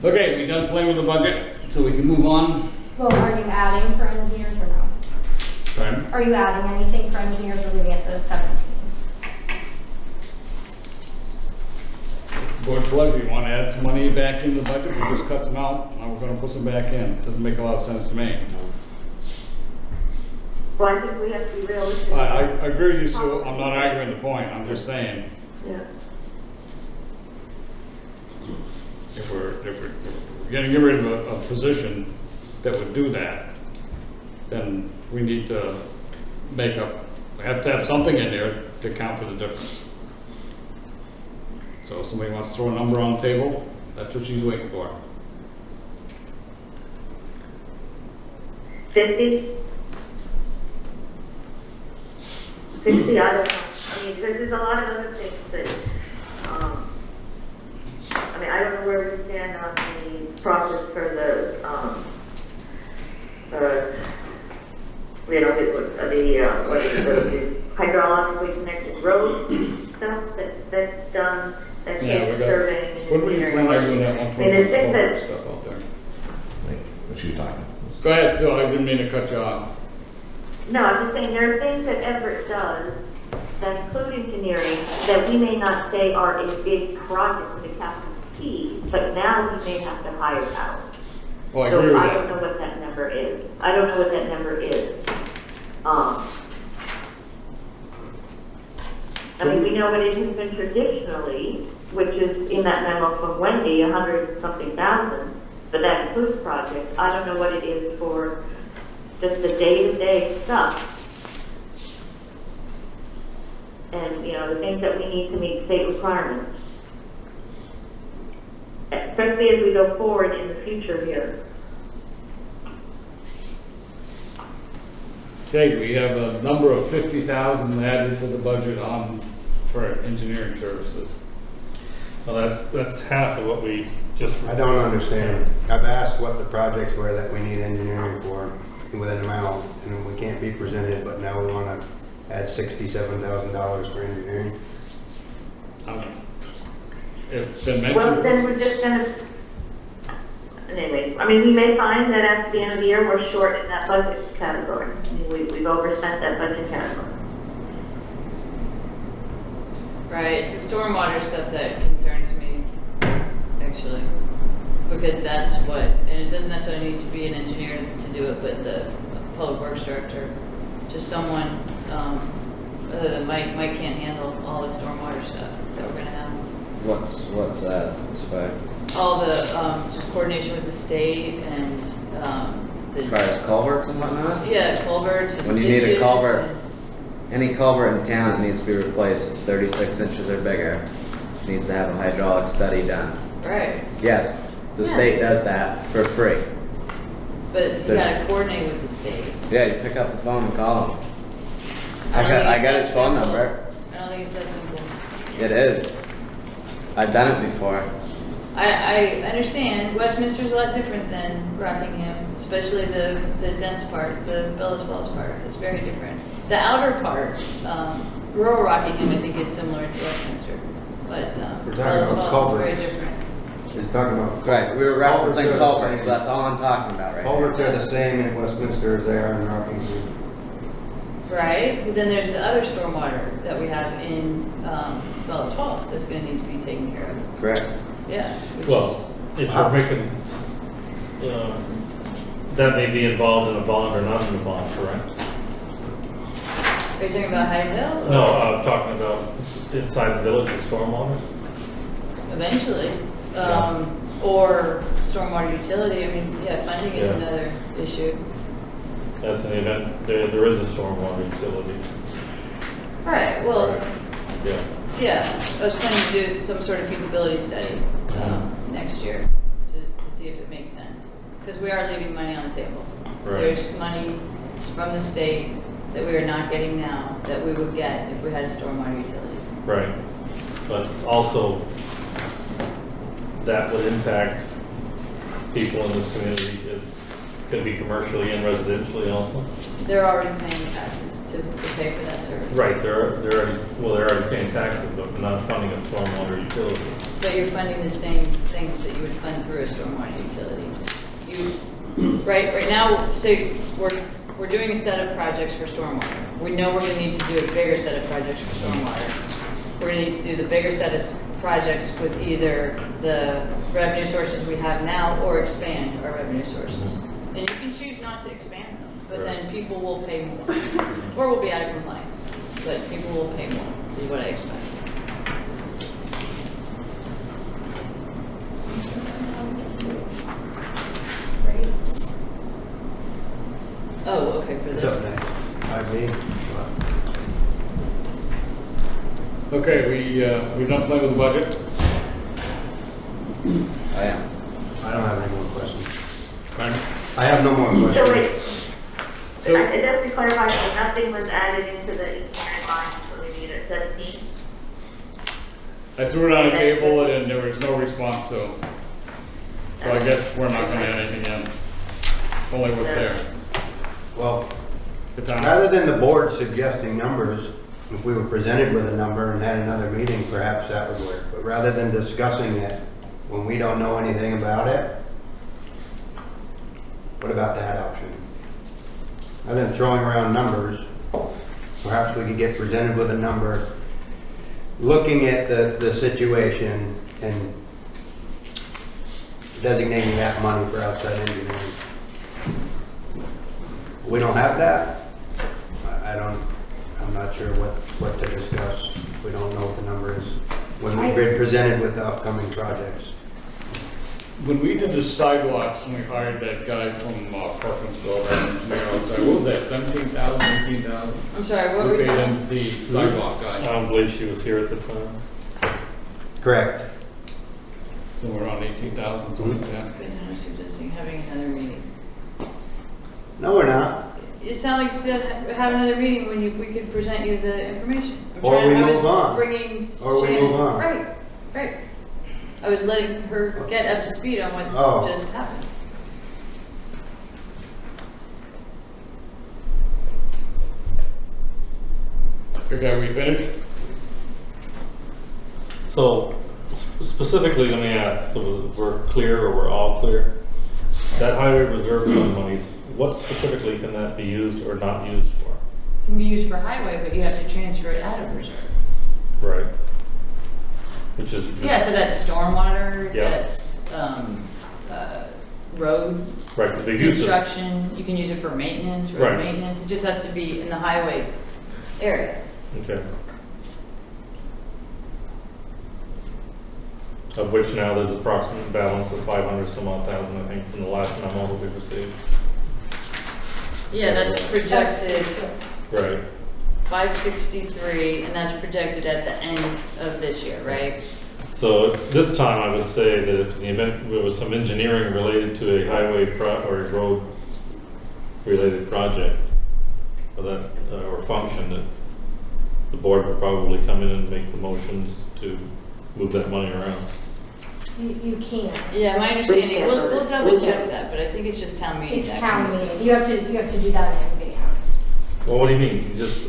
Okay, we done playing with the budget, so we can move on. Well, are you adding for engineers or no? Pardon? Are you adding anything for engineers or leaving it at the 17? It's the board's pleasure. You want to add some money back in the budget, we just cut some out, and we're gonna put some back in. Doesn't make a lot of sense to me. well, I think we have to be realistic. I agree with you, Sue. I'm not arguing the point. I'm just saying, Yeah. if we're gonna get rid of a position that would do that, then we need to we have to have something in there to account for the difference. So if somebody wants to throw a number on the table, that's what she's waiting for. 50? 60, I don't know. I mean, there's a lot of other things that, I mean, I don't know where we stand on the process for the, the hydraulically connected road stuff that's done, that's Yeah, we got, surveying. when we plan on doing that I mean, there's things 120 that, stuff out there. What she's talking. Go ahead, Sue. I didn't mean to cut you off. no, I'm just saying, there are things that Everett does that include engineering that we may not say are a big project with a capital P, but now we may have to hire out. Oh, I agree with I that. don't know what that number is. I don't know what that number is. I mean, we know what it has been traditionally, which is in that memo from Wendy, 100-something thousand, but that includes projects. I don't know what it is for just the day-to-day stuff. And, you know, the things that we need to meet state requirements. Especially as we go forward in the future here. Okay, we have a number of 50,000 added to the budget for engineering services. Well, that's half of what we just. I don't understand. I've asked what the projects were that we need engineering for with an amount, and we can't be presented, but now we want to add $67,000 for engineering. it's been Well, then mentioned. we're just gonna, anyway, I mean, we may find that at the end of the year, we're short in that budget category. I mean, we've overspent that budget category. Right, it's the stormwater stuff that concerns me, actually. Because that's what, and it doesn't necessarily need to be an engineer to do it, but the public works director, just someone, other than Mike can't handle all the stormwater stuff that we're gonna have. What's that? It's fine. All the, just coordination with the state and, As far as culverts and whatnot? yeah, culverts and When you need a ditches culvert, and- any culvert in town that needs to be replaced is 36 inches or bigger. Needs to have a hydraulic study done. Right, Yes, the state does that for free. but you There's- gotta coordinate with the state. Yeah, you pick up the phone and call him. I don't think I it's got that his phone simple. number. I don't think it's that simple. It is. I've done it before. I understand, Westminster's a lot different than Rockingham, especially the dense part, the Bellas Falls part, it's very different. The outer part, rural Rockingham, I think is similar to Westminster, but We're talking Bellas about Falls is very culverts. different. He's talking about. Right, we were Culverts are referencing the culverts, so same. that's all I'm talking about right now. Culverts are the same in Westminster as they are in Rockingham. Right, but then there's the other stormwater that we have in Bellas Falls that's gonna need to be taken care of, Correct. yeah. which is- Well, if we're making, that may be involved in a bond or not in a bond, correct? Are you talking about Hyde Hill? or- No, I'm talking about inside the village of stormwater. Eventually, Yeah. or stormwater utility, I mean, yeah, funding is Yeah. another issue. That's an event, there is a stormwater utility. Right, well, Right. Yeah. yeah, I was planning to do some sort of feasibility study, next year to see if it makes sense. Because we are leaving money on the table. Right. There's money from the state that we are not getting now that we would get if we had a stormwater utility. Right, but also that would impact people in this community. It could be commercially and residentially also. They're already paying taxes to pay for that service. Right, they're already paying taxes, but we're not funding a stormwater utility. But you're funding the same things that you would fund through a stormwater utility. Right now, say, we're doing a set of projects for stormwater. We know we're gonna need to do a bigger set of projects for stormwater. We're gonna need to do the bigger set of projects with either the revenue sources we have now or expand our revenue sources. And you can choose not to expand them, but then people will pay more. Or we'll be out of compliance, but people will pay more, is what I expect. Oh, okay, for What's this. up next? I mean, Okay, we've done playing with the budget. I am. I don't have any more questions. Fine. I have no more So questions. wait, So- just to clarify, so nothing was added into the engineering line, so we need a 17? I threw it on a table and there was no response, so I guess we're not gonna add anything in. Only what's there. Well, The town. rather than the board suggesting numbers, if we were presented with a number and had another meeting, perhaps that would work. But rather than discussing it when we don't know anything about it, what about that option? Rather than throwing around numbers, perhaps we could get presented with a number, looking at the situation and designating that money for outside engineering. We don't have that. I'm not sure what to discuss. We don't know what the number is. When we've been presented with the upcoming projects. When we did the sidewalks and we hired that guy from Parkinsville, what was that, 17,000, 18,000? I'm sorry, what were We you paid talking? him the sidewalk I guy, don't believe she was here at the time. Correct. so we're on 18,000, something like that. Because I was suggesting having another meeting. No, we're not. It sounded like you said have another meeting when we could present you the information. Or we I was move on. bringing Or we Shannon- move on. Right. I was letting her get up to speed on what Oh. just happened. Okay, we finished? So, Specifically, let me ask, so we're clear or we're all clear? That highway reserve fund monies, what specifically can that be used or not used for? It can be used for highway, but you have to transfer it out of reserve. Right. Which is. Yeah, so that's stormwater, Yeah. that's, road Right, because they use it. construction, you can use it for maintenance, road Right. maintenance, it just has to be in the highway area. Okay. Of which now there's approximate balance of 500 some odd thousand, I think, from the last memo that we've received. Yeah, that's projected Right. 563, and that's projected at the end of this year, right? So this time I would say that if in the event there was some engineering related to a highway or a road related project or that, or function, that the board would probably come in and make the motions to move that money around. You can't. Yeah, my understanding, we'll double check that, but I think it's just town meeting. It's that town can- meeting. You have to do that in advance. Well, what do you mean? You just,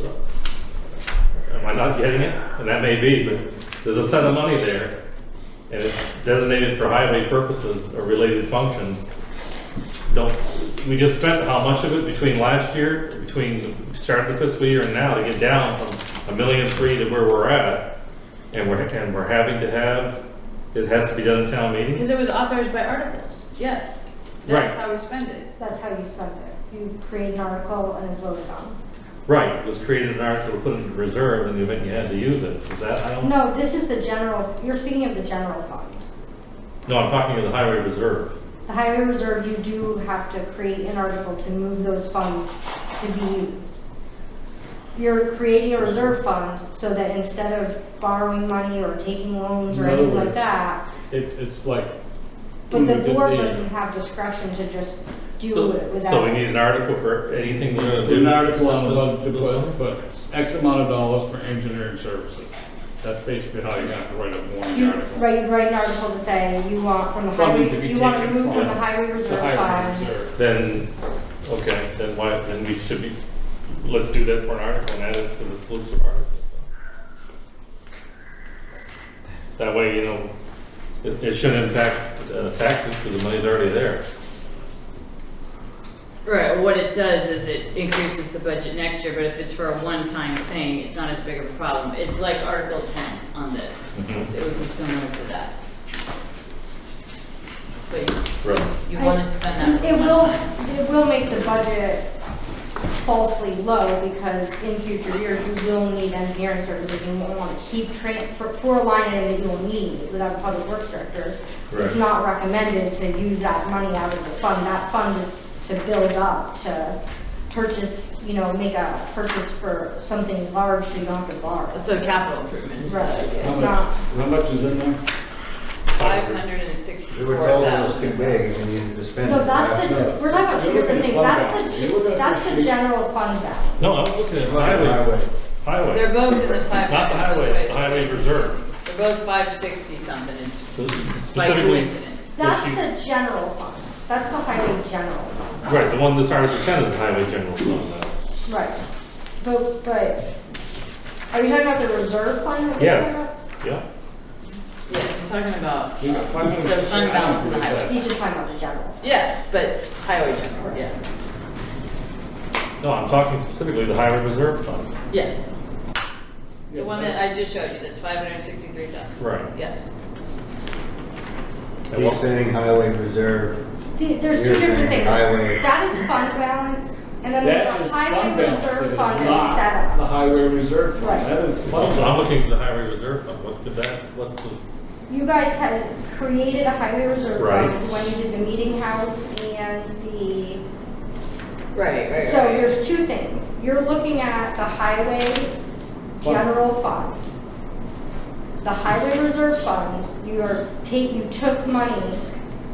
am I not getting it? And that may be, but there's a set of money there and it's designated for highway purposes or related functions. We just spent how much of it between last year, between the start of the fiscal year and now to get down from $1.3 million to where we're at, and we're having to have, it has to be done in town meeting? Because it was authorized by articles, yes. That's how we spend it. That's how you spend it. You create an article and it's voted on. Right, it was created an article to put in reserve in the event you had to use it. Is that, I don't? No, this is the general, you're speaking of the general fund. No, I'm talking of the highway reserve. The highway reserve, you do have to create an article to move those funds to be used. You're creating a reserve fund so that instead of borrowing money or taking loans or anything like that, It's like. but the board the- doesn't have discretion to just do So- it without. So we need an article for anything we're gonna Put do? an article on the to budget to put X amount of dollars for engineering services. That's basically how you have to write a warning You article. write an article to say you want from the Funding to highway, be you want to taken move from from the highway reserve The highway fund. reserve. Then, okay, then why, then we should be, let's do that for an article and add it to this list of articles. That way, you know, it shouldn't impact taxes because the money's already there. Right, what it does is it increases the budget next year, but if it's for a one-time thing, it's not as big of a problem. It's like Article 10 on this. Mhm. So it would be similar to that. But Right. you want to spend that for It one will, time. it will make the budget falsely low because in future years you will need engineering services. You won't want to keep for a line item that you'll need without a public works director. It's Right. not recommended to use that money out of the fund. That fund is to build up, to purchase, make a purchase for something large so you don't have to borrow. So capital improvement is the Right. idea. It's not, How much is in there? They were told it was too 564,000. big and we needed to spend it. no, that's the, we're talking about two different things. You're That's the general fund balance. No, I was looking at Look at the highway. They're Highway, both in the 500. not the highway, the highway reserve. They're both 560 something. It's by Specifically, coincidence. That's the general fund. That's the highway general fund. right, the one that's Article 10 is the highway general fund now. Right. But, are you talking about the reserve fund? that you're talking Yes, about? yeah. Yeah, he's talking about You got the 560. fund balance in the highway. He's just talking about the general. Yeah, but highway general, yeah. No, I'm talking specifically the highway reserve fund. Yes. The one that I just showed you, that's 563,000. Right. Yes. And He's what- saying highway reserve. There's You're two different saying things. highway. That is fund balance, and then there's That a is highway fund balance. It reserve is fund that's not set the up. highway reserve fund. Right. That is fund So I'm balance. looking for the highway reserve fund. What could that, what's the, You guys had created a highway reserve Right. fund when you did the meeting house and the, Right. so there's two things. You're looking at the highway general fund. The highway reserve fund, you took money,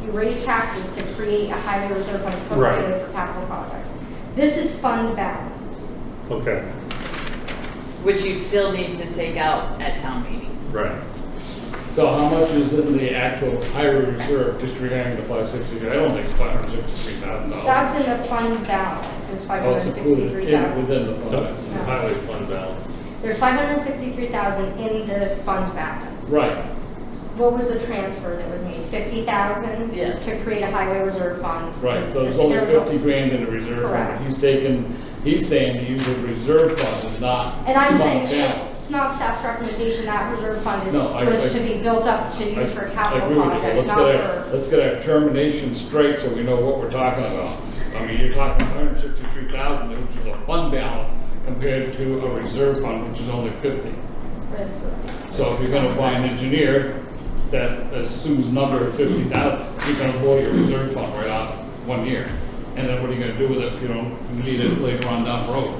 you raised taxes to create a highway reserve fund appropriated Right. for capital projects. This is fund balance. okay, Which you still need to take out at town meeting. right. So how much is in the actual highway reserve, just regarding the 563? I don't think it's $563,000. That's in the fund balance, is Oh, it's included $563,000. within the The fund. the highway fund balance. There's $563,000 in the fund balance. Right. what was the transfer that was made? 50,000? Yes. To create a highway reserve fund? Right, so there's only There was a- 50 grand in the reserve Correct. fund. He's saying to use a reserve fund is not And I'm fund saying, balance. it's not staff's recommendation, that reserve fund No, was to be built up to use for capital projects, not for. Let's get our termination straight so we know what we're talking about. I mean, you're talking 163,000, which is a fund balance compared to a reserve fund, which is only 50. So if you're gonna buy an engineer that assumes a number of 50,000, you're gonna blow your reserve fund right out 1 year. And then what are you gonna do with it if you don't need it later on down the road?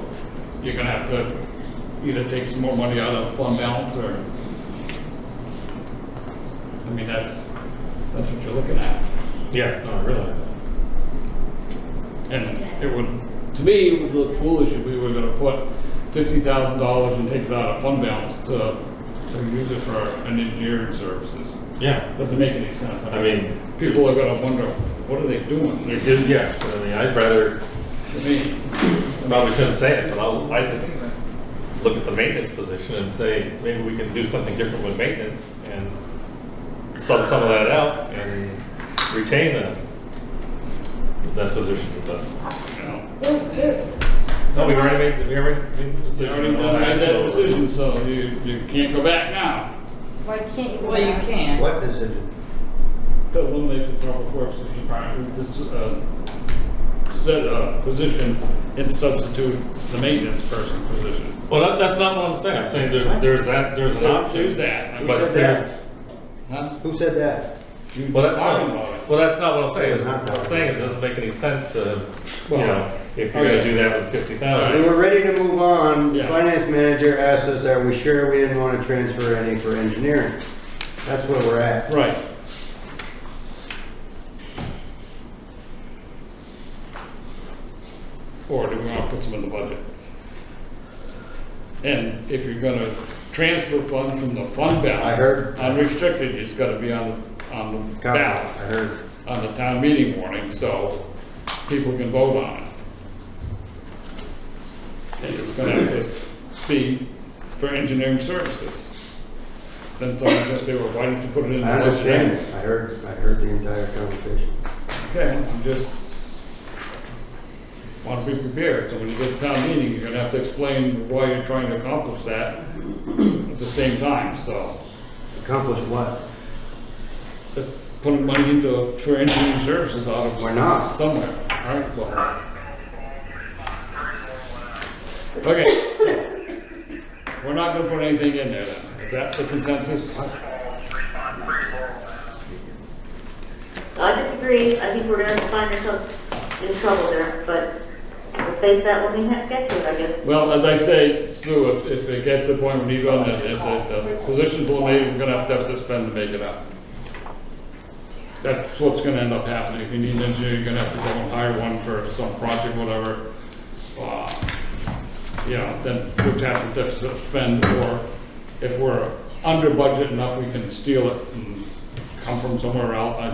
You're gonna have to either take some more money out of fund balance or, I mean, that's what you're looking at. Yeah, no, I realize that. And it would, to me, it would look foolish if we were gonna put $50,000 and take it out of fund balance to use it for an engineering services. Yeah. Doesn't make any sense. I mean, people are gonna wonder, what are they doing? They did, yeah. I mean, I'd rather, To me, I probably shouldn't say it, but I'd look at the maintenance position and say, maybe we can do something different with maintenance and sub some of that out and retain that position. But, no, we already made the decision. you already done made that decision, so you can't go back now. Why can't you? Well, you can. What decision? To eliminate the public works department, just set a position and substitute the maintenance person position. Well, that's not what I'm saying. I'm saying there's an option. There's that. Who But said there's, that? Huh? Who said that? You well, talking about it. that's not what I'm saying. It's not What I'm talking saying about is it doesn't make any sense to, Well, if you're gonna do that with 50,000. We were ready to move on. Yes. Finance manager asked us, are we sure we didn't want to transfer any for engineering? That's where we're at. Right. Or do we want to put some in the budget? And if you're gonna transfer funds from the fund balance. I heard. Unrestricted, it's gotta be on the Copy. ballot, I heard. on the town meeting warning, so people can vote on it. And it's gonna have to be for engineering services. Then someone's gonna say, well, why didn't you put it in the I budget? understand. I heard the entire conversation. Okay, I'm just, want to be prepared, so when you get to town meeting, you're gonna have to explain why you're trying to accomplish that at the same time, so. Accomplish what? Just putting money into, for engineering services out of. Why not? Somewhere, alright, well. Okay, so, we're not gonna put anything in there then, is that the consensus? I disagree. I think we're going to find ourselves in trouble there, but we'll face that when we get to it, I guess. Well, as I say, Sue, if it gets to the point we need one, if the position's eliminated, we're gonna have to suspend to make it up. That's what's gonna end up happening. If you need an engineer, you're gonna have to go and hire one for some project, whatever. Then we'll have to suspend, or if we're under budget enough, we can steal it and come from somewhere else. I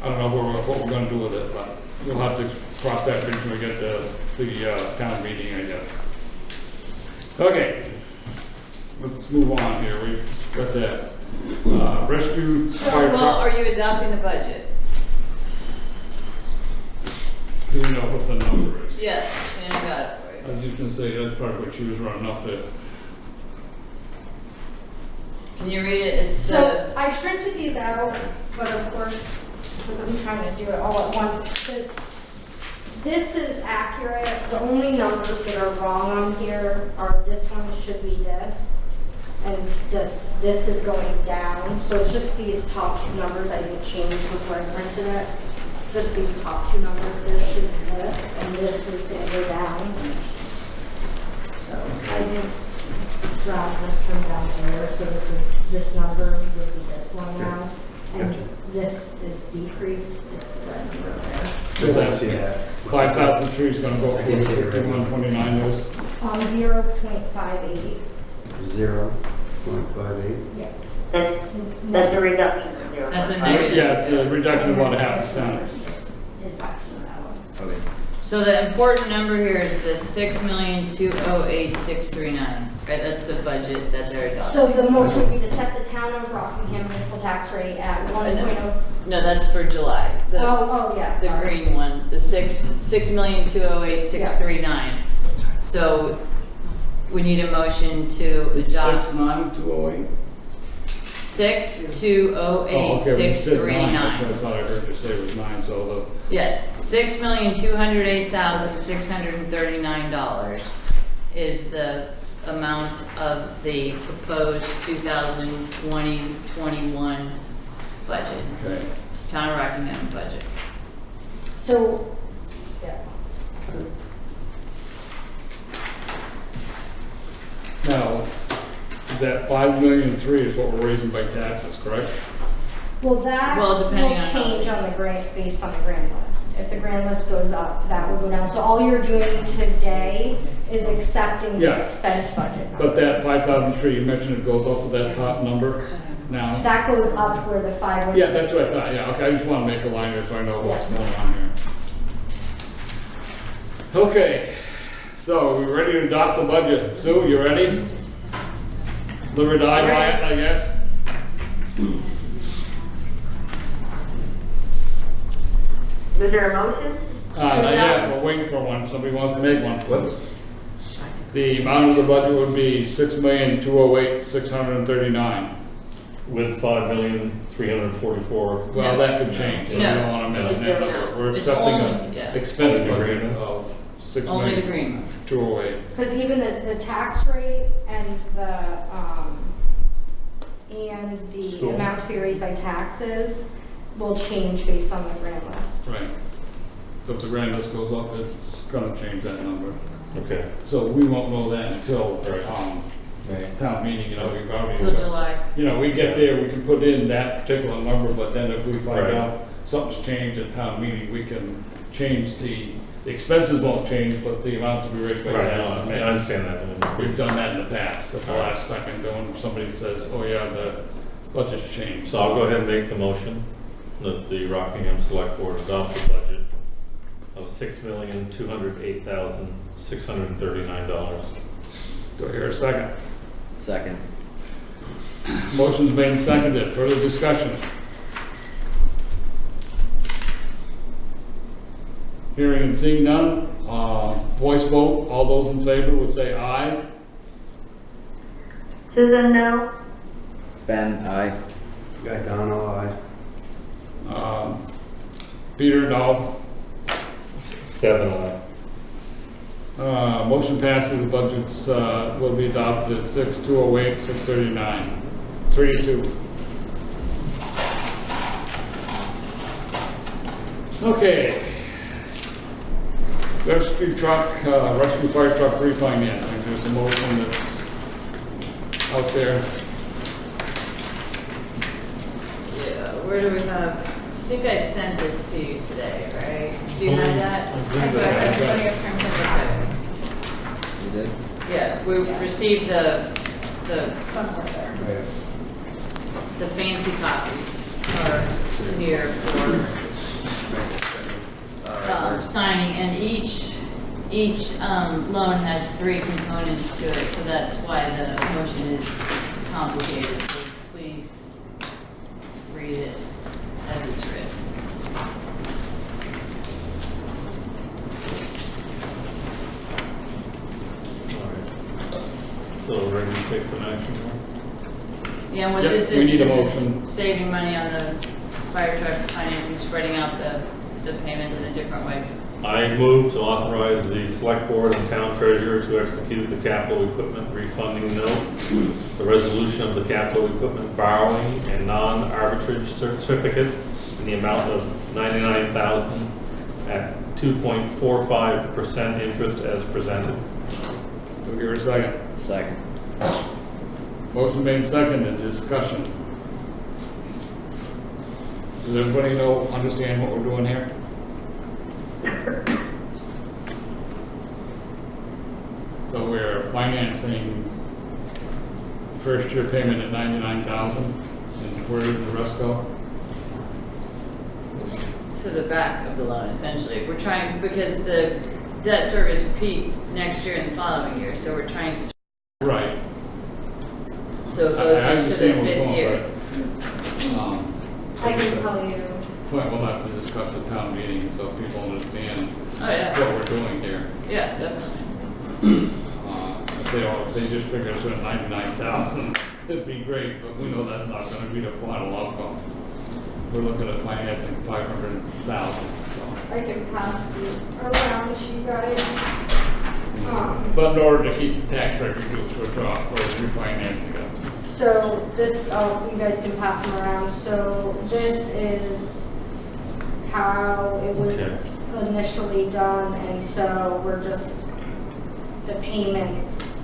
don't know what we're gonna do with it, but we'll have to cross that bridge when we get to the town meeting, I guess. Okay, let's move on here. We've got that. Rescue fire Well, truck. are you adopting the budget? Do we know what the number is? Yes, and I got it for I you. was just gonna say, that's probably what she was running off to. Can you read it? It's, So I printed these out, but of course, because I'm trying to do it all at once. This is accurate. The only numbers that are wrong on here are this one should be this, and this is going down. So it's just these top two numbers. I didn't change before I printed it. Just these top two numbers. This should be this, and this is going to go down. So I didn't drop this from down here. So this number would be this one now, and this is decreased. It's the red number there. So that's 5,000 trees gonna go I did see it. 5129 is. 0.58. 0.58. Yeah. That's a reduction of 0. That's a negative. Yeah, it's a reduction of about 0.5%. It's actually that one. Okay. So the important number here is the 6,208,639, right? That's the budget that they're adopting. So the motion would be to set the town of Rockingham municipal tax rate at 1.0. No, that's for July. Oh, yes. The green one, the 6,208,639. So we need a motion to adopt 69208? 6,208,639. That's what I thought I heard you say it was 9, so Yes, $6,208,639 is the amount of the proposed 2020-21 budget. Okay. Town of Rockingham budget. So, yeah. Now, that 5,000,003 is what we're raising by taxes, correct? Well, that Well, depending will on how change it on the grant, based on the grand list. If the grand list goes up, that will go down. So all you're doing today is accepting the Yeah. expense budget. But that 5,003, you mentioned it goes up to that top number now? That goes up where the 5. Yeah, that's what I thought, yeah, okay, I just want to make a line here so I know what's going on here. Okay, so we're ready to adopt the budget. Sue, you ready? Live or die by it, I guess? Is there a motion? Not yet, we're waiting for one, somebody wants to make one. The amount of the budget would be 6,208,639. With 5,344,000. Well, that could change, so we No. don't want to mention that number. We're It's accepting only- an yeah. expense Only the budget green one? of Only the green one. 6,208. Because even the tax rate and the School. amount to be raised by taxes will change based on the grand list. Right. So if the grand list goes up, it's gonna change that number. Okay. So we won't know that until, town meeting, you know, we've already. Till July. You know, we get there, we can put in that particular number, but then if we find Right. out something's changed at town meeting, we can change the expenses won't change, but the amount to be raised by Right, taxes no, may. I understand that. We've done that in the past, at the last second, when somebody says, oh yeah, the budget's changed. So I'll go ahead and make the motion that the Rockingham Select Board adopt the budget of $6,208,639. Do I hear a second? Second. Motion's been seconded. Further discussion? Hearing and seeing none, voice vote, all those in favor would say aye. Susan, no? Ben, aye. Guy Donnell, aye. Peter, no. Stephen, aye. Motion passes, the budgets will be adopted at 6,208,639. 3-2. Okay. Rescue fire truck refinancing, there's a motion that's out there. Yeah, where do we have, I think I sent this to you today, right? Do you have that? I believe I have You did? Yeah, we received the fancy copies are here for signing, and each loan has 3 components to it, so that's why the motion is complicated. So please read it as it's written. So ready to take some action now? Yeah, and what Yep, this we is, need a this motion. is saving money on the fire truck financing, spreading out the payments in a different way. I move to authorize the Select Board and Town Treasurer to execute the capital equipment refunding note, the resolution of the capital equipment borrowing and non-arbitrage certificate in the amount of $99,000 at 2.45% interest as presented. Do we hear a second? Second. Motion made seconded, discussion. Does everybody understand what we're doing here? So we're financing first year payment at $99,000, and where did the rest go? to the back of the loan, essentially. We're trying, because the debt service peaked next year and the following year, so we're trying to. Right. So it goes I into the understand what's fifth going, year. but, I can tell you. Point we'll have to discuss at town meeting so people understand Oh, yeah. what we're doing here. Yeah, definitely. If they just figured it's at 99,000, it'd be great, but we know that's not gonna be the final outcome. We're looking at financing 500,000, so. I can pass these around to you guys. But in order to keep the tax rate reduced, we're refinancing it. So this, you guys can pass them around. So this is how it was Okay. initially done, and so we're just, the payments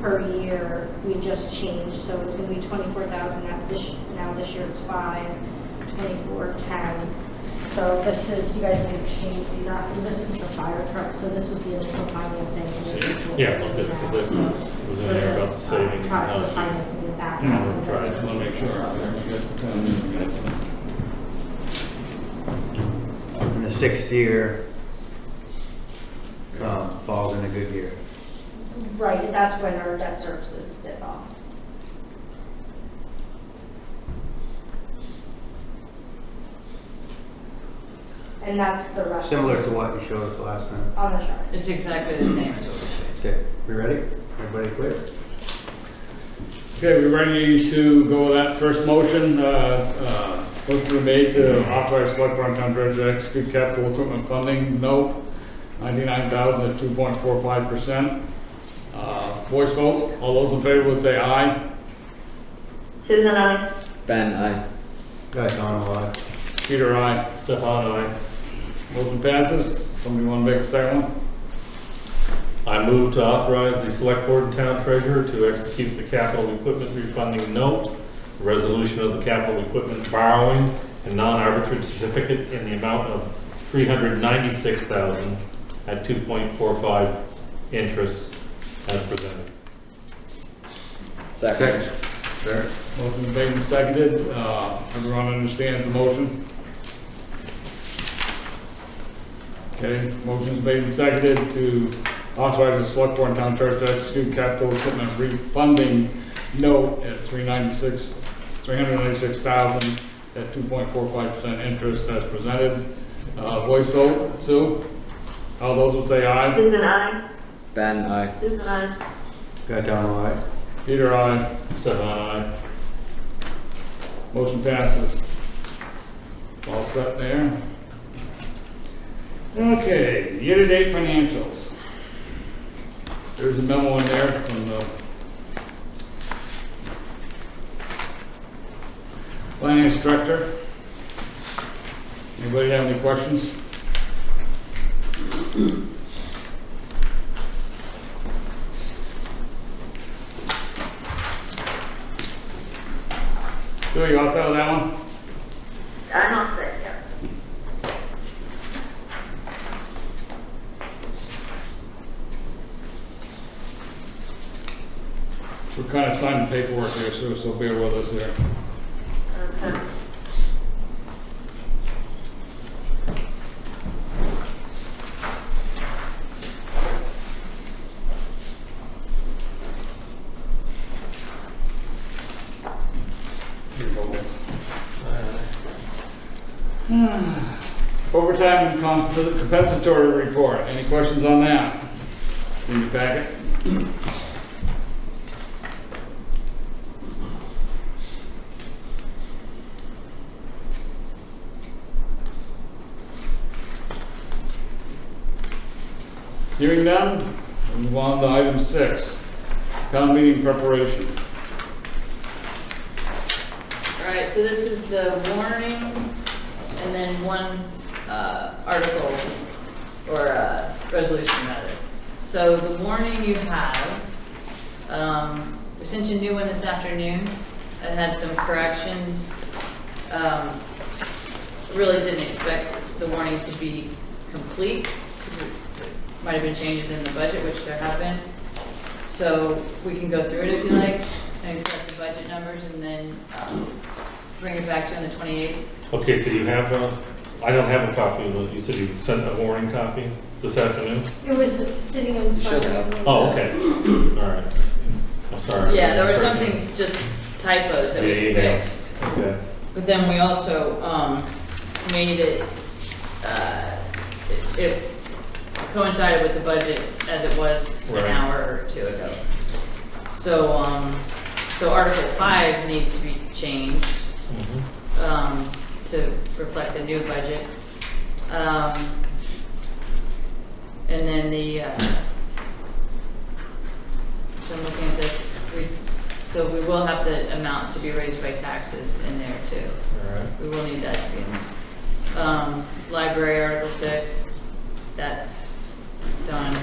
per year, we just changed. So it's gonna be 24,000 now this year it's 5, 24, 10. So this is, you guys can exchange these after. This is the fire truck, so this was the initial financing. And this is what Yeah, we're okay, doing because now. it was in there about the savings. Truck and was how- financing the back. Yeah, half of right. it. I just wanna make sure. You guys tell me. And the sixth year falls in a good year. Right, that's when our debt services dip off. And that's the rest. Similar to what you showed us last time. On the chart. It's exactly the same as what we showed. Okay, we ready? Everybody clear? Okay, we ready to go with that first motion? Motion to be made to authorize select board and town treasurer to execute capital equipment funding note, 99,000 at 2.45%. Voice votes, all those in favor would say aye. Susan, aye. Ben, aye. Guys on the line. Peter, aye. Stefan, aye. Motion passes. Somebody want to make a second one? I move to authorize the select board and town treasurer to execute the capital equipment refunding note, resolution of the capital equipment borrowing and non-arbitrage certificate in the amount of $396,000 at 2.45 interest as presented. Second. Sure. Motion made and seconded. Everyone understands the motion? Okay, motion's made and seconded to authorize the select board and town treasurer to execute capital equipment refunding note at $396,000 at 2.45% interest as presented. Voice vote, Sue? All those would say aye. Susan, aye. Ben, aye. Susan, aye. Guys on the line. Peter, aye. Stefan, aye. Motion passes. All set there. Okay, year-to-date financials. There's a memo in there from the finance director. Anybody have any questions? Sue, you all set with that one? I'm all set, yeah. We're kind of signing paperwork here, Sue, so bear with us here. Okay. Overtime and compensatory report. Any questions on that? It's in your packet. Hearing none, we'll move on to item 6, town meeting preparation. All right, so this is the warning and then one article or resolution rather. So the warning you have, we sent you a new one this afternoon that had some corrections. Really didn't expect the warning to be complete. Might have been changes in the budget, which there have been. So we can go through it if you like, and correct the budget numbers, and then bring it back to you on the 28th. Okay, so you have I don't have a copy of it. You said you sent a warning copy this afternoon? It was sitting in front of me. Oh, okay. All right. I'm sorry. Yeah, there were some things, just typos that we Yeah. fixed. Okay. But then we also made it, it coincided with the budget as it was Right. an hour or two ago. So, so Article 5 needs to be changed to reflect the new budget. And then the, so I'm looking at this, so we will have the amount to be raised by taxes in there too. All right. We will need that to be in there. Library Article 6, that's done.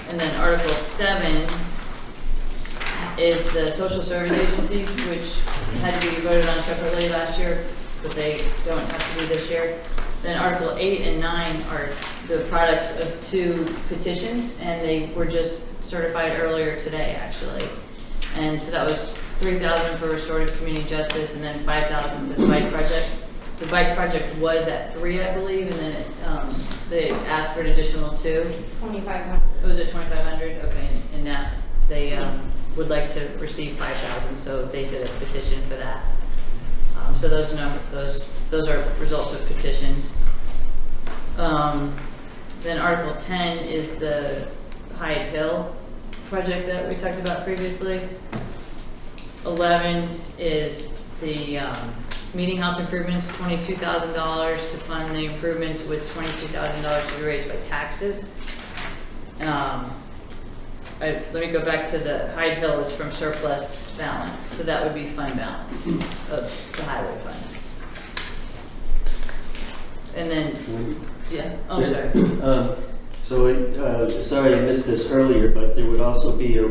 And then Article 7 is the social service agencies, which had to be voted on separately last year, but they don't have to be this year. Then Article 8 and 9 are the products of 2 petitions, and they were just certified earlier today, actually. And so that was $3,000 for restorative community justice, and then $5,000 for the bike project. The bike project was at 3, I believe, and then they asked for an additional 2. 2,500. It was at 2,500, okay, and that they would like to receive 5,000, so they did a petition for that. So those are results of petitions. Then Article 10 is the Hyde Hill project that we talked about previously. 11 is the meeting house improvements, $22,000 to fund the improvements with $22,000 to be raised by taxes. Let me go back to the Hyde Hill is from surplus balance, so that would be fund balance of the highway fund. And then, yeah, oh, sorry. Sorry I missed this earlier, but there would also be a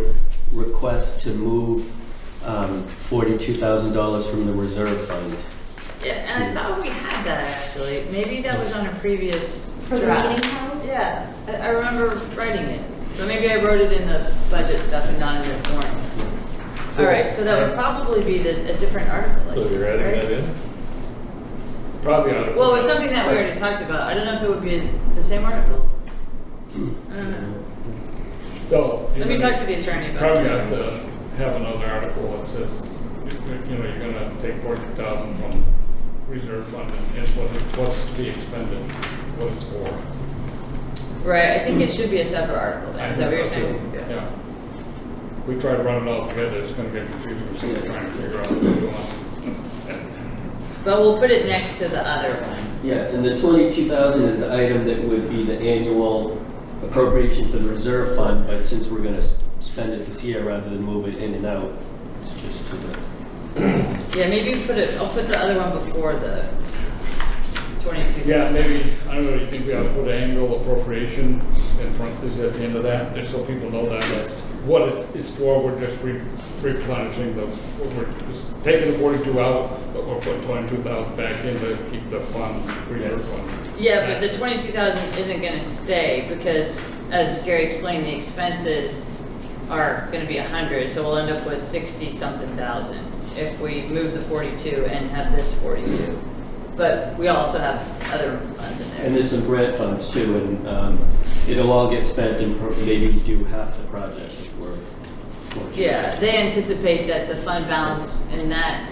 request to move $42,000 from the reserve fund. Yeah, and I thought we had that actually. Maybe that was on a previous For the draft. meeting house? Yeah, I remember writing it. But maybe I wrote it in the budget stuff and not in the warrant. All right, so that would probably be a different article. So you're adding right? that in? Probably ought to. Well, it was something that we already talked about. I don't know if it would be the same article. I don't know. So. Let me talk to the attorney about Probably that. have to have another article that says, you know, you're gonna take 40,000 from reserve fund and what's to be expended, what it's for. Right, I think it should be a separate article then. Is that what you're saying? Yeah. We try to run it all together, it's gonna get confusing, we're still trying to figure out what we're doing. But we'll put it next to the other one. Yeah, and the $22,000 is the item that would be the annual appropriation for the reserve fund, but since we're gonna spend it this year rather than move it in and out, it's just to the. Yeah, maybe I'll put the other one before the 22. Yeah, maybe, I don't know, you think we ought to put annual appropriation in parentheses at the end of that, just so people know that's what it's for, we're just replenishing we're just taking the 42 out, but we're putting 22,000 back in to keep the fund, reserve fund. Yeah, but the 22,000 isn't gonna stay because, as Gary explained, the expenses are gonna be 100, so we'll end up with 60-something thousand if we move the 42 and have this 42. But we also have other funds in there. And there's some grant funds too, and it'll all get spent and maybe do half the project if we're fortunate. Yeah, they anticipate that the fund balance in that,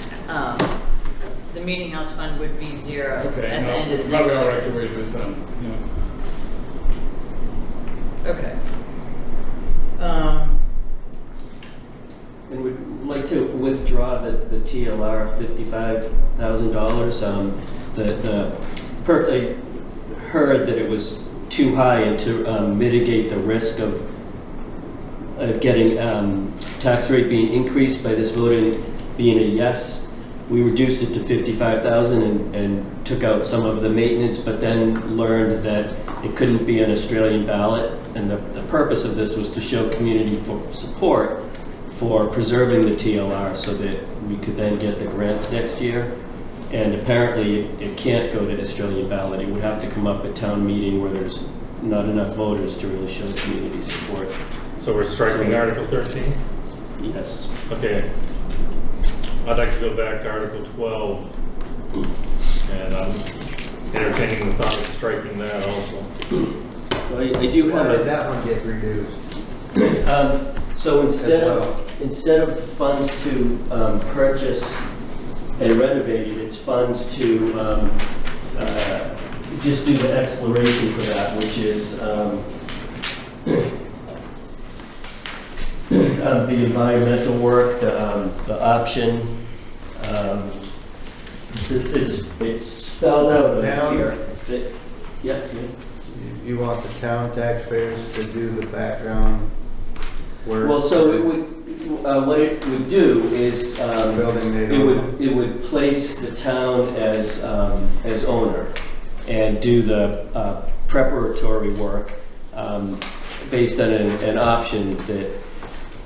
the meeting house fund would be 0 Okay, at the end of the probably next all year. right the way it is then, Okay. And we'd like to withdraw the TLR $55,000. I heard that it was too high and to mitigate the risk of getting tax rate being increased by this vote being a yes. We reduced it to $55,000 and took out some of the maintenance, but then learned that it couldn't be an Australian ballot. And the purpose of this was to show community support for preserving the TLR so that we could then get the grants next year. And apparently it can't go to the Australian ballot. It would have to come up at town meeting where there's not enough voters to really show community support. So we're striking Article 13? Yes. Okay. I'd like to go back to Article 12. And entertaining the thought of striking that also. So I do Why have did a, that one get reduced? so instead As well. instead of funds to purchase and renovate it, it's funds to just do the exploration for that, which is the environmental work, the option. It's spelled out Town? here. Yeah. You want the town taxpayers to do the background work? Well, so it would, what it would do is, Building they don't it would place the town as owner and do the preparatory work based on an option that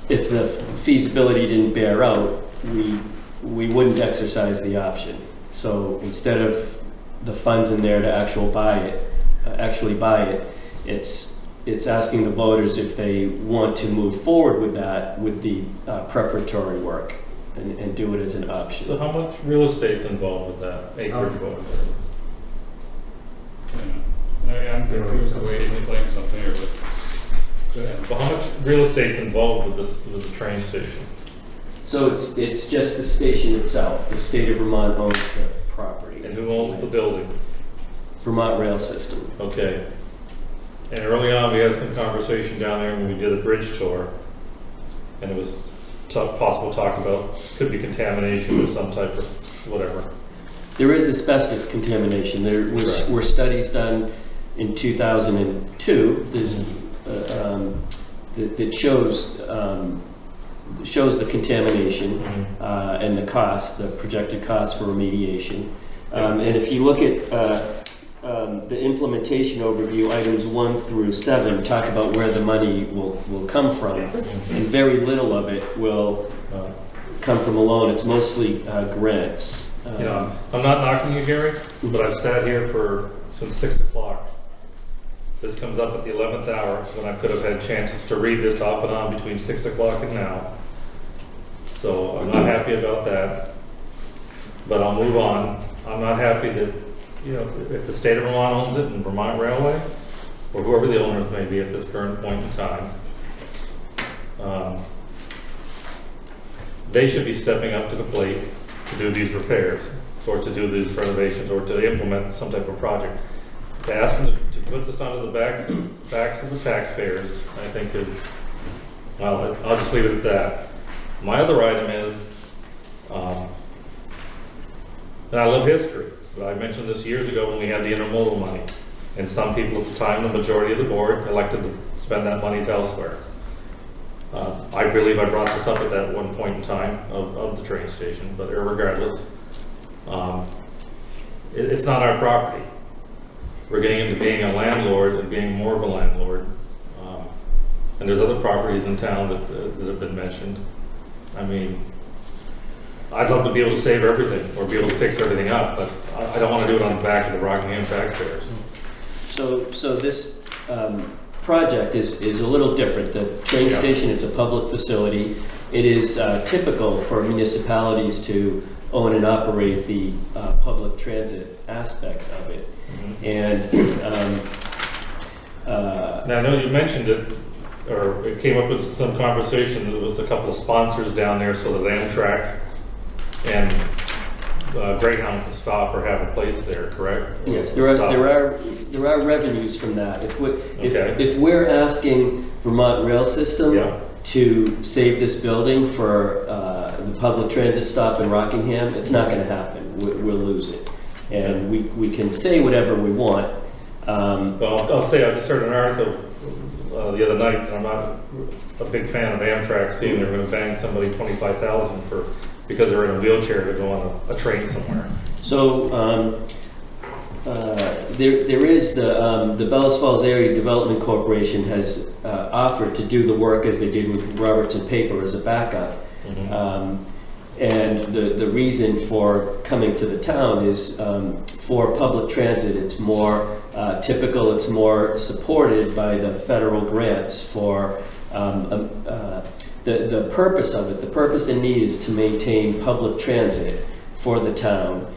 if the feasibility didn't bear out, we wouldn't exercise the option. So instead of the funds in there to actually buy it, it's asking the voters if they want to move forward with that, with the preparatory work, and do it as an option. So how much real estate's involved with that acreage vote? Yeah. I'm confused the way he claims something here, but. But how much real estate's involved with this, with the train station? So it's just the station itself. The state of Vermont owns the property. And who owns the building? Vermont Rail System. Okay. And early on, we had some conversation down there when we did a bridge tour, and it was possible talk about, could be contamination of some type of whatever. There is asbestos contamination. There were studies done in 2002 that shows the contamination and the cost, the projected cost for remediation. And if you look at the implementation overview, items 1 through 7 talk about where the money will come from, and very little of it will come from a loan. It's mostly grants. I'm not knocking you, Gary, but I've sat here since 6 o'clock. This comes up at the 11th hour when I could have had chances to read this off and on between 6 o'clock and now. So I'm not happy about that, but I'll move on. I'm not happy that, if the state of Vermont owns it and Vermont Railway, or whoever the owners may be at this current point in time, they should be stepping up to the plate to do these repairs, or to do these renovations, or to implement some type of project. To ask them to put this onto the backs of the taxpayers, I think is, well, I'll just leave it at that. My other item is, and I love history, but I mentioned this years ago when we had the intermodal money, and some people at the time, the majority of the board, elected to spend that money elsewhere. I believe I brought this up at that one point in time of the train station, but regardless, it's not our property. We're getting into being a landlord and being more of a landlord. And there's other properties in town that have been mentioned. I mean, I'd love to be able to save everything or be able to fix everything up, but I don't want to do it on the back of the Rockingham taxpayers. So this project is a little different. The train station, it's a public facility. It is typical for municipalities to own and operate the public transit aspect of it. And now I know you mentioned it, or it came up with some conversation. There was a couple of sponsors down there so that Amtrak and Greyhound can stop or have a place there, correct? yes, there are revenues from that. If we're asking Vermont Rail System to save this building for the public transit stop in Rockingham, it's not going to happen. We'll lose it. And we can say whatever we want. Well, I'll say I just heard an article the other night, and I'm not a big fan of Amtrak, seeing they're going to bang somebody $25,000 because they're in a wheelchair to go on a train somewhere. So there is the Bellows Falls Area Development Corporation has offered to do the work as they did with Robertson Paper as a backup. And the reason for coming to the town is for public transit, it's more typical, it's more supported by the federal grants for the purpose of it. The purpose and need is to maintain public transit for the town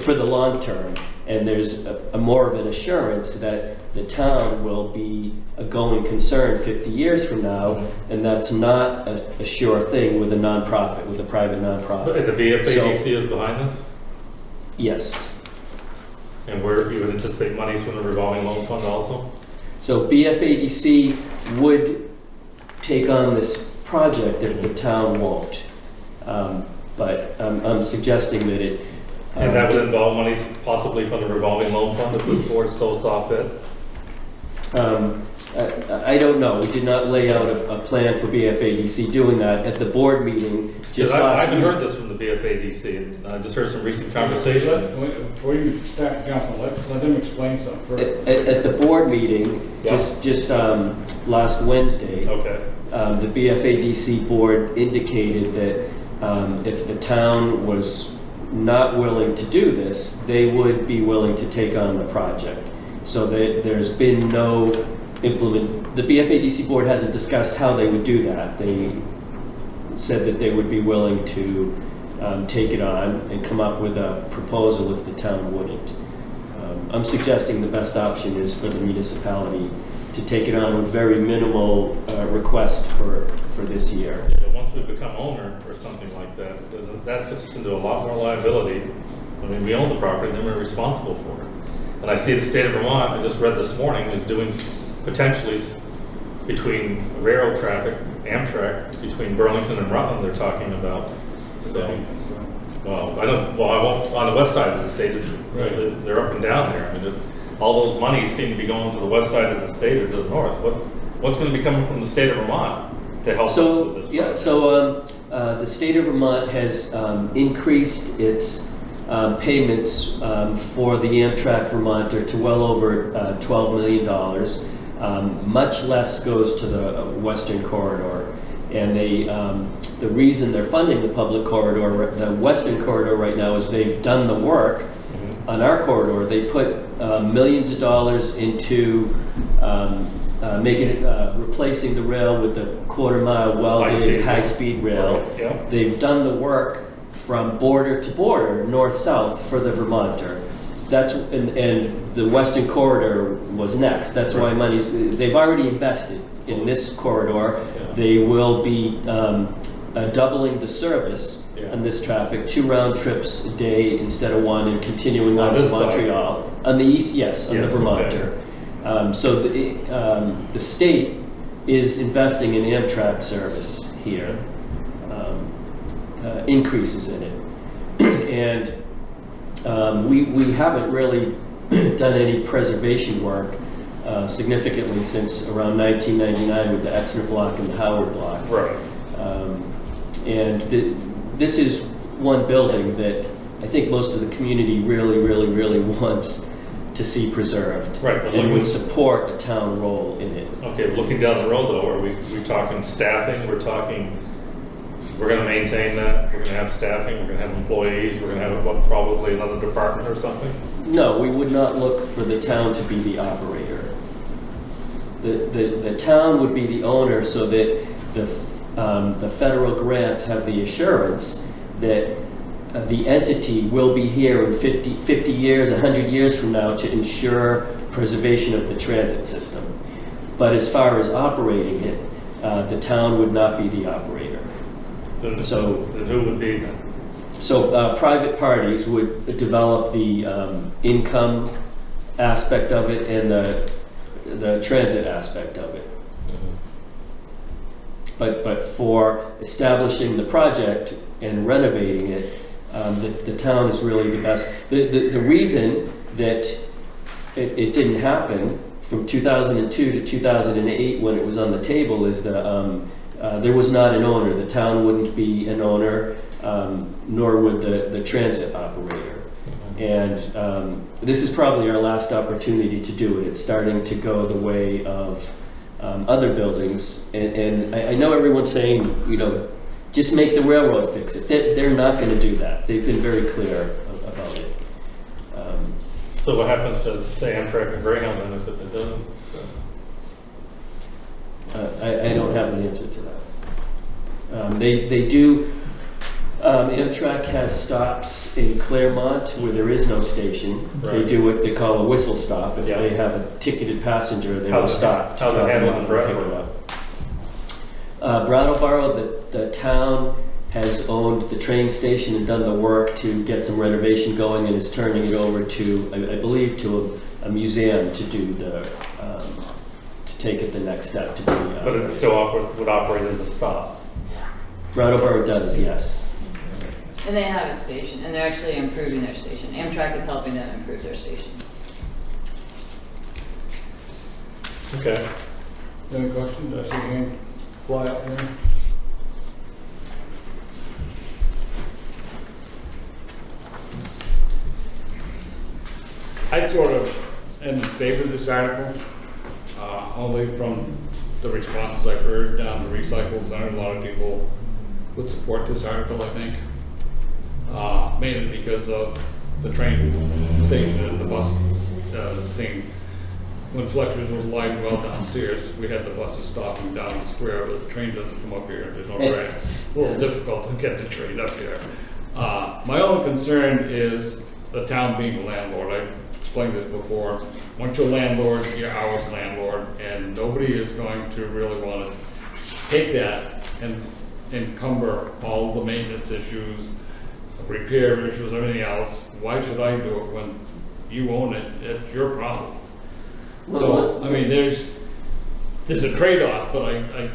for the long term and there's a more of an assurance that the town will be a going concern 50 years from now, and that's not a sure thing with a nonprofit, with a private nonprofit. But the BFADC is behind this? Yes. And where you would anticipate monies from the revolving loan fund also? So BFADC would take on this project if the town won't. But I'm suggesting that it... And that would involve monies possibly from the revolving loan fund if this board so saw fit? I don't know. We did not lay out a plan for BFADC doing that at the board meeting just last I haven't week. heard this from the BFADC. I just heard some recent conversation. Before you start, council, let them explain something first. At the board meeting, Yeah. just last Wednesday, Okay. the BFADC board indicated that if the town was not willing to do this, they would be willing to take on the project. So there's been no the BFADC board hasn't discussed how they would do that. They said that they would be willing to take it on and come up with a proposal if the town wouldn't. I'm suggesting the best option is for the municipality to take it on with very minimal request for this year. Yeah, but once we become owner or something like that, that puts us into a lot more liability. I mean, we own the property, then we're responsible for it. And I see the state of Vermont, I just read this morning, is doing potentially between railroad traffic, Amtrak, between Burlington and Rutland, they're talking about. So, well, I won't, on the west side of the state, they're up and down there. I mean, all those monies seem to be going to the west side of the state or to the north. What's going to be coming from the state of Vermont to help us with this project? Yeah, so the state of Vermont has increased its payments for the Amtrak Vermonter to well over $12 million. Much less goes to the Western Corridor. And the reason they're funding the public corridor, the Western Corridor right now, is they've done the work on our corridor. They put millions of dollars into making it, replacing the rail with the quarter-mile welded high-speed rail. Right, yeah. They've done the work from border to border, north-south, for the Vermonter. And the Western Corridor was next. That's why they've already invested in this corridor. They will be doubling the service on this traffic, 2 round trips a day instead of 1, and continuing on to Montreal. On the east, yes, on the Vermonter. So the state is investing in Amtrak service here, increases in it. And we haven't really done any preservation work significantly since around 1999 with the Exner block and the Howard block. Right. And this is one building that I think most of the community really wants to see preserved. Right. But and would support a town role in it. Okay, looking down the road though, are we talking staffing? We're going to maintain that. We're going to have staffing. We're going to have employees. We're going to have probably another department or something. No, we would not look for the town to be the operator. The town would be the owner, so that the federal grants have the assurance that the entity will be here in 50 years, 100 years from now to ensure preservation of the transit system. But as far as operating it, the town would not be the operator. So who would be then? So private parties would develop the income aspect of it and the transit aspect of it. But for establishing the project and renovating it, the town is really the best. The reason that it didn't happen from 2002 to 2008 when it was on the table is that there was not an owner. The town wouldn't be an owner, nor would the transit operator. And this is probably our last opportunity to do it. It's starting to go the way of other buildings. And I know everyone's saying, just make the railroad fix it. They're not going to do that. They've been very clear about it. So what happens to, say, Amtrak and Greyhound then if it doesn't? I don't have an answer to that. They do Amtrak has stops in Claremont where there is no station. They Right. do what they call a whistle stop. If Yeah. they have a ticketed passenger, they will How's it- stop. to how's it drop them handled off in and Brattleboro? pick them up. Brattleboro, the town has owned the train station and done the work to get some renovation going and is turning it over to, I believe, to a museum to do to take it the next step to be. But it still would operate as a stop. Brattleboro does, yes. And they have a station, and they're actually improving their station. Amtrak is helping them improve their station. Okay. Any questions? I see your hand fly up there. I sort of am in favor of this article, only from the responses I've heard down the recycle center. A lot of people would support this article, I think, mainly because of the train station and the bus thing. When Fletcher's was alive and well downstairs, we had the buses stopping down the square, but the train doesn't come up here, there's no tracks. A little difficult to get the train up here. My only concern is the town being a landlord. I explained this before. Once you're landlord, you're our landlord, and nobody is going to really want to take that and encumber all the maintenance issues, repair issues, everything else. Why should I do it when you own it? It's your problem. So, I mean, there's a trade-off, but I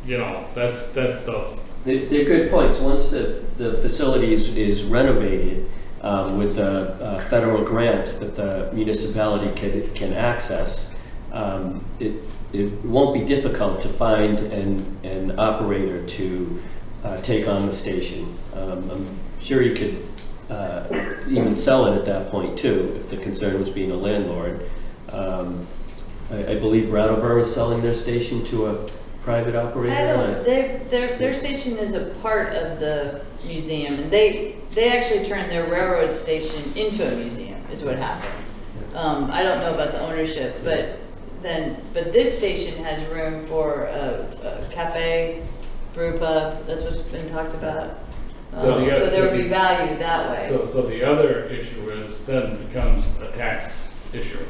you know, that's the... They're good points. Once the facility is renovated with federal grants that the municipality can access, it won't be difficult to find an operator to take on the station. I'm sure you could even sell it at that point too, if the concern was being a landlord. I believe Brattleboro is selling their station to a private operator. Their station is a part of the museum, and they actually turned their railroad station into a museum, is what happened. I don't know about the ownership, but this station has room for a cafe, brew pub. That's what's been talked about. So there would be value that way. So the other issue is then becomes a tax issue.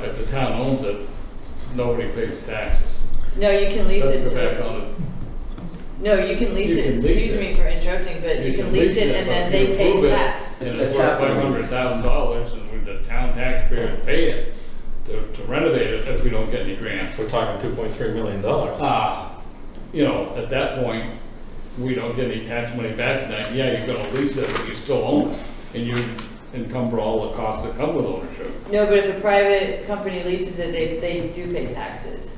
If the town owns it, nobody pays taxes. No, you can lease it. Let's go back on it. No, you can lease You it. can lease Excuse me for interrupting, but you can lease it and then they pay tax. And it's worth $500,000, and with the town taxpayers pay it to renovate it if we don't get any grants. We're talking $2.3 million. You know, at that point, we don't get any tax money back. Now, yeah, you're gonna lease it, but you still own it, and you encumber all the costs that come with ownership. No, but if a private company leases it, they do pay taxes.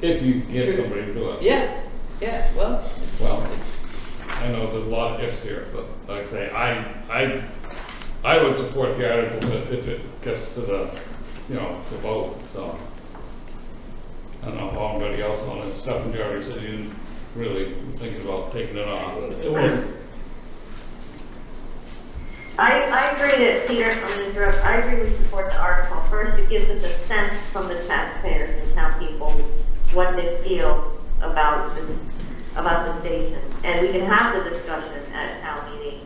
If you get somebody to do it. Yeah, well. Well, I know there's a lot of ifs here, but like I say, I would support the article if it gets to the, you know, to vote, so. I don't know how anybody else on it, Stephen Jerry said he didn't really thinking about taking it on. It was. I agree that Peter, I agree we support the article. First, it gives us a sense from the taxpayers and town people what they feel about the station. And we can have the discussion at town meeting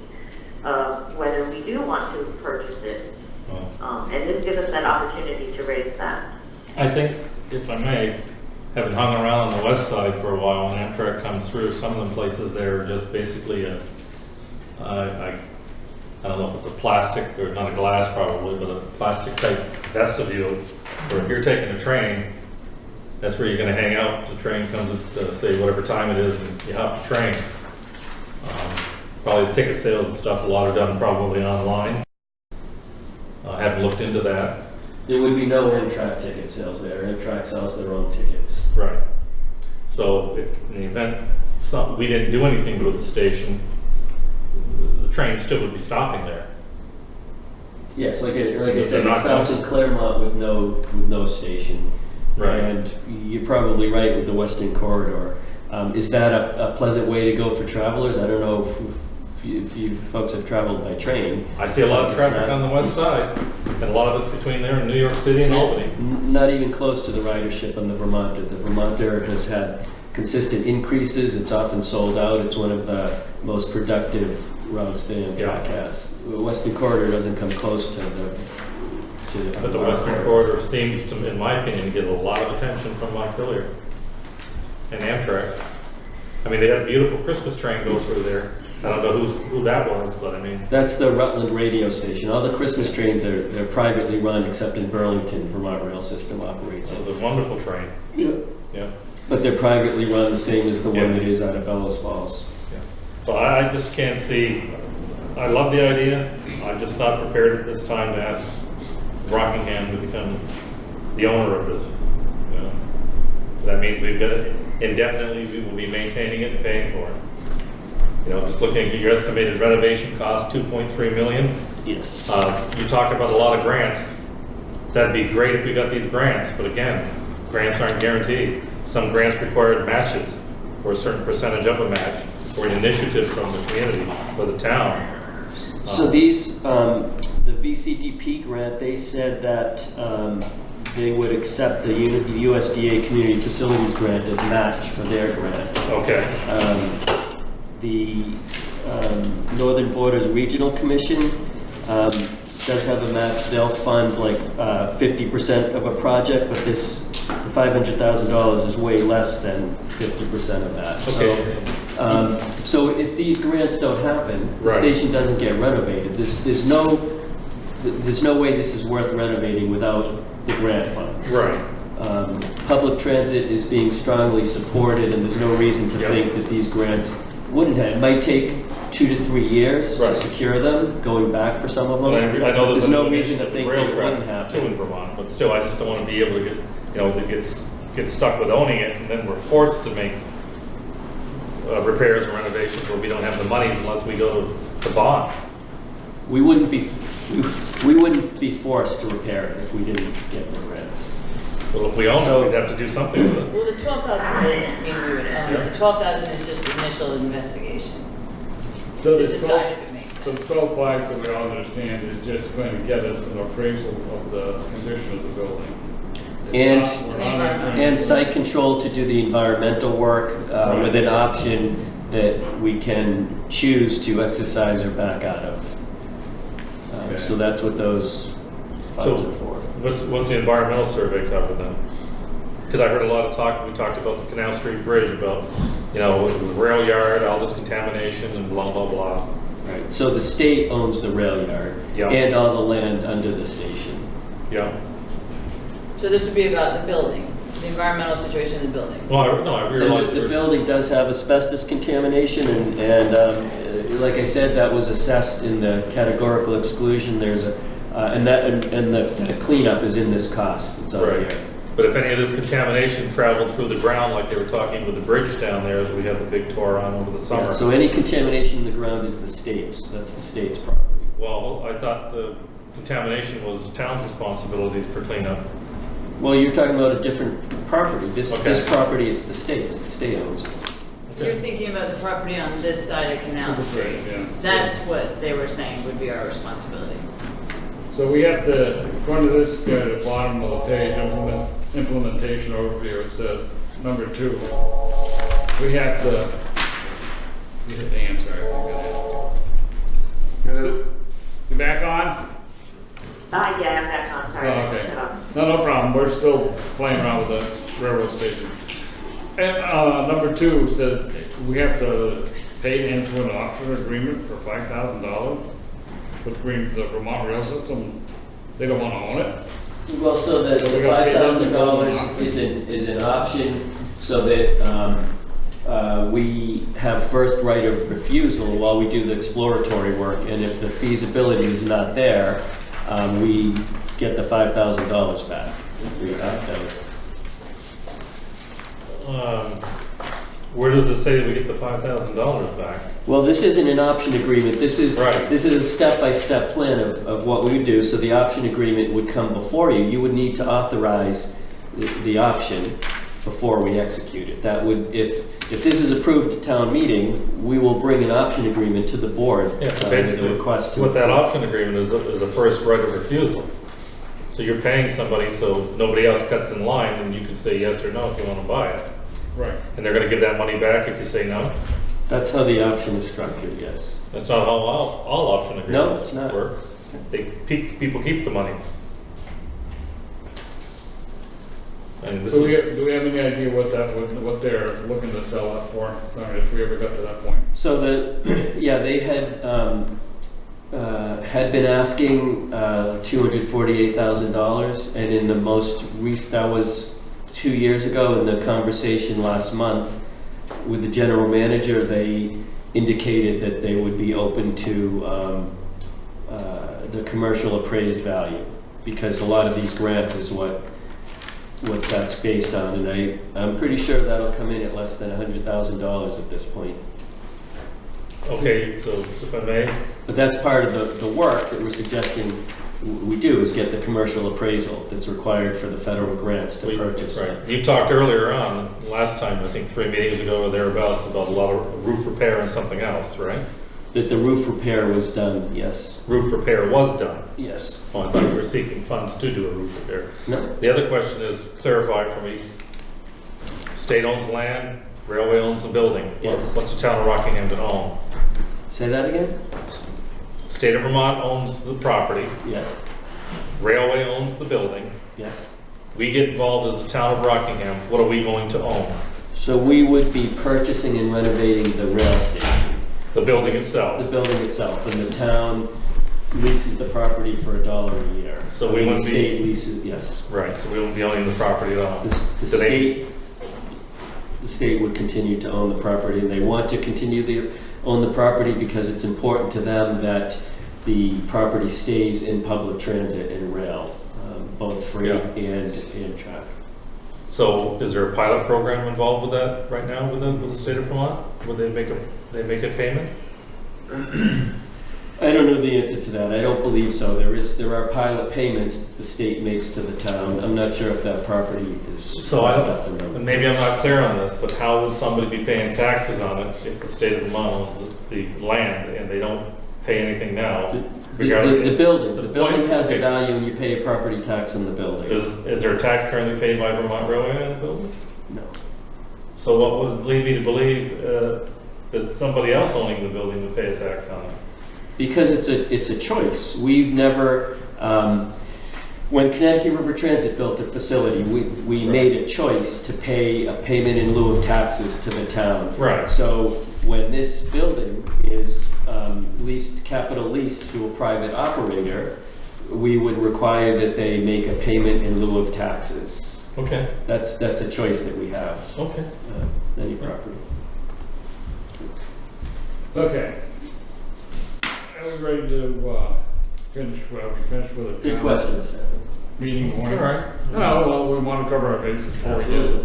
whether we do want to purchase it. And this gives us that opportunity to raise that. I think, if I may, having hung around on the west side for a while, when Amtrak comes through, some of the places there are just basically I don't know if it's a plastic, or not a glass probably, but a plastic type vestibule, where if you're taking a train, that's where you're gonna hang out. The train comes at, say, whatever time it is, and you hop the train. Probably ticket sales and stuff, a lot are done probably online. I haven't looked into that. There would be no Amtrak ticket sales there. Amtrak sells their own tickets. Right. So if in the event we didn't do anything to the station, the train still would be stopping there. Yes, like I So said, it stops in Claremont with no station. Right. And you're probably right with the Western Corridor. Is that a pleasant way to go for travelers? I don't know if you folks have traveled by train. I see a lot of traffic on the west side, and a lot of it's between there and New York City and Albany. Not even close to the ridership on the Vermonter. The Vermonter has had consistent increases. It's often sold out. It's one of the most productive routes the Amtrak has. The Western Corridor doesn't come close to the. But the Western Corridor seems to, in my opinion, get a lot of attention from Montpelier and Amtrak. I mean, they had a beautiful Christmas train go through there. I don't know who that was, but I mean. That's the Rutland radio station. All the Christmas trains they're privately run, except in Burlington, Vermont Rail System operates it. It was a wonderful train. Yeah. Yeah. But they're privately run, the same as the one that is out of Bellows Falls. Yeah. But I just can't see, I love the idea. I'm just not prepared at this time to ask Rockingham to become the owner of this. You know? That means we've got it indefinitely, we will be maintaining it and paying for it. You know, just looking at your estimated renovation cost, 2.3 million. Yes. You talk about a lot of grants. That'd be great if we got these grants, but again, grants aren't guaranteed. Some grants require matches, or a certain percentage of a match, or an initiative from the community or the town. So these, the VCDP grant, they said that they would accept the USDA Community Facilities Grant as match for their grant. Okay. The Northern Borders Regional Commission does have a match. They'll fund like 50% of a project, but this $500,000 is way less than 50% of that. Okay. So if these grants don't happen, the Right. station doesn't get renovated. There's no way this is worth renovating without the grant funds. Right. Public transit is being strongly supported, and there's no reason to think that these grants wouldn't have. It might take 2 to 3 years to secure them, going back for some of them. I know there's no reason to think rail that it wouldn't track happen. too in Vermont, but still, I just don't want to be able to get, you know, to get stuck with owning it, and then we're forced to make repairs and renovations where we don't have the monies unless we go to bond. We wouldn't be forced to repair it if we didn't get the grants. Well, if we own it, we'd have to do something with it. Well, the 12,000 doesn't mean we would own it. The 12,000 is just the initial investigation. So To the decide if it makes sense. So the 12 flags that we all understand is just going to get us an appraisal of the condition of the building. It's not- we're not entering- And site control to do the environmental work with an option that we can choose to exercise or back out of. So that's what those funds are for. What's the environmental survey cover then? Because I heard a lot of talk, we talked about the Canal Street Bridge, about, you know, it was rail yard, all this contamination and blah, blah, blah. Right. So the state owns the rail yard and all the land under the station. Yeah. So this would be about the building, the environmental situation in the building. Well, I realize the building does have asbestos contamination, and like I said, that was assessed in the categorical exclusion. There's a and the cleanup is in this cost. It's over here. But if any of this contamination traveled through the ground, like they were talking with the bridge down there, as we had the big tour on over the summer. Yeah, so any contamination in the ground is the state's. That's the state's property. Well, I thought the contamination was the town's responsibility for cleanup. Well, you're talking about a different property. This property, it's the state's. The state owns it. You're thinking about the property on this side of Canal Street. That's what they were saying would be our responsibility. So we have to, according to this, at the bottom of the page, implementation overview, it says, number 2, we have to, you hit the answer, I think. So, you back on? Yeah, I'm back on, sorry. Oh, okay. No problem, we're still playing around with the railroad station. And number 2 says, we have to pay into an option agreement for $5,000. With the Vermont Rail System, they don't want to own it. Well, so the $5,000 is an option so that we have first right of refusal while we do the exploratory work, and if the feasibility is not there, we get the $5,000 back if we opt out. Where does it say that we get the $5,000 back? Well, this isn't an option agreement. This is a step-by-step plan of what we would do. So the option agreement would come before you. You would need to authorize the option before we execute it. That would, if this is approved at town meeting, we will bring an option agreement to the board. Yeah, so basically, what that option agreement is a first right of refusal. So you're paying somebody so nobody else cuts in line, and you can say yes or no if you want to buy it. Right. And they're gonna give that money back if you say no? That's how the option is structured, yes. That's not how all option No, agreements it's not. work. People keep the money. And this Do we is, have any idea what they're looking to sell that for? Sorry, if we ever got to that point. So they had been asking $248,000, and in the most recent, that was 2 years ago, in the conversation last month with the general manager, they indicated that they would be open to the commercial appraised value, because a lot of these grants is what that's based on, and I'm pretty sure that'll come in at less than $100,000 at this point. okay, so if I may, But that's part of the work that we're suggesting we do, is get the commercial appraisal that's required for the federal grants to purchase. right. You talked earlier on, last time, I think 3 meetings ago or thereabouts, about a lot of roof repair and something else, right? That the roof repair was done, yes. Roof repair was done. Yes. Oh, I thought you were seeking funds to do a roof repair. No. The other question is, clarify for me, state owns land, railway owns the building. Yes. What's the town of Rockingham to own? Say that again? State of Vermont owns the property, Yes. railway owns the building. Yes. We get involved as the town of Rockingham, what are we going to own? So we would be purchasing and renovating the rail station. The building itself. The building itself, and the town leases the property for $1 a year. So we wouldn't The be- state leases, yes. Right, so we won't be owning the property at all. The Do they- state would continue to own the property, and they want to continue to own the property because it's important to them that the property stays in public transit and rail, both freight Yeah. and Amtrak. So is there a pilot program involved with that right now with the state of Vermont? Would they make a payment? I don't know the answer to that. I don't believe so. There are pilot payments the state makes to the town. I'm not sure if that property is. So and maybe I'm not clear on this, but how would somebody be paying taxes on it if the state of Vermont owns the land and they don't pay anything now? The building has a value, and you pay a property tax on the building. Is there a tax currently paid by Vermont Railway on the building? No. So what would lead me to believe that somebody else owning the building would pay a tax on it? Because it's a choice. We've never, when Connecticut River Transit built a facility, we made a choice to pay a payment in lieu of taxes to the town. Right. So when this building is capital leased to a private operator, we would require that they make a payment in lieu of taxes. Okay. That's a choice that we have. Okay. Any property. Okay. Are we ready to finish? Well, we finished with it. Good question, Stephen. Meeting It's morning. all right. No, well, we want to cover our bases before we get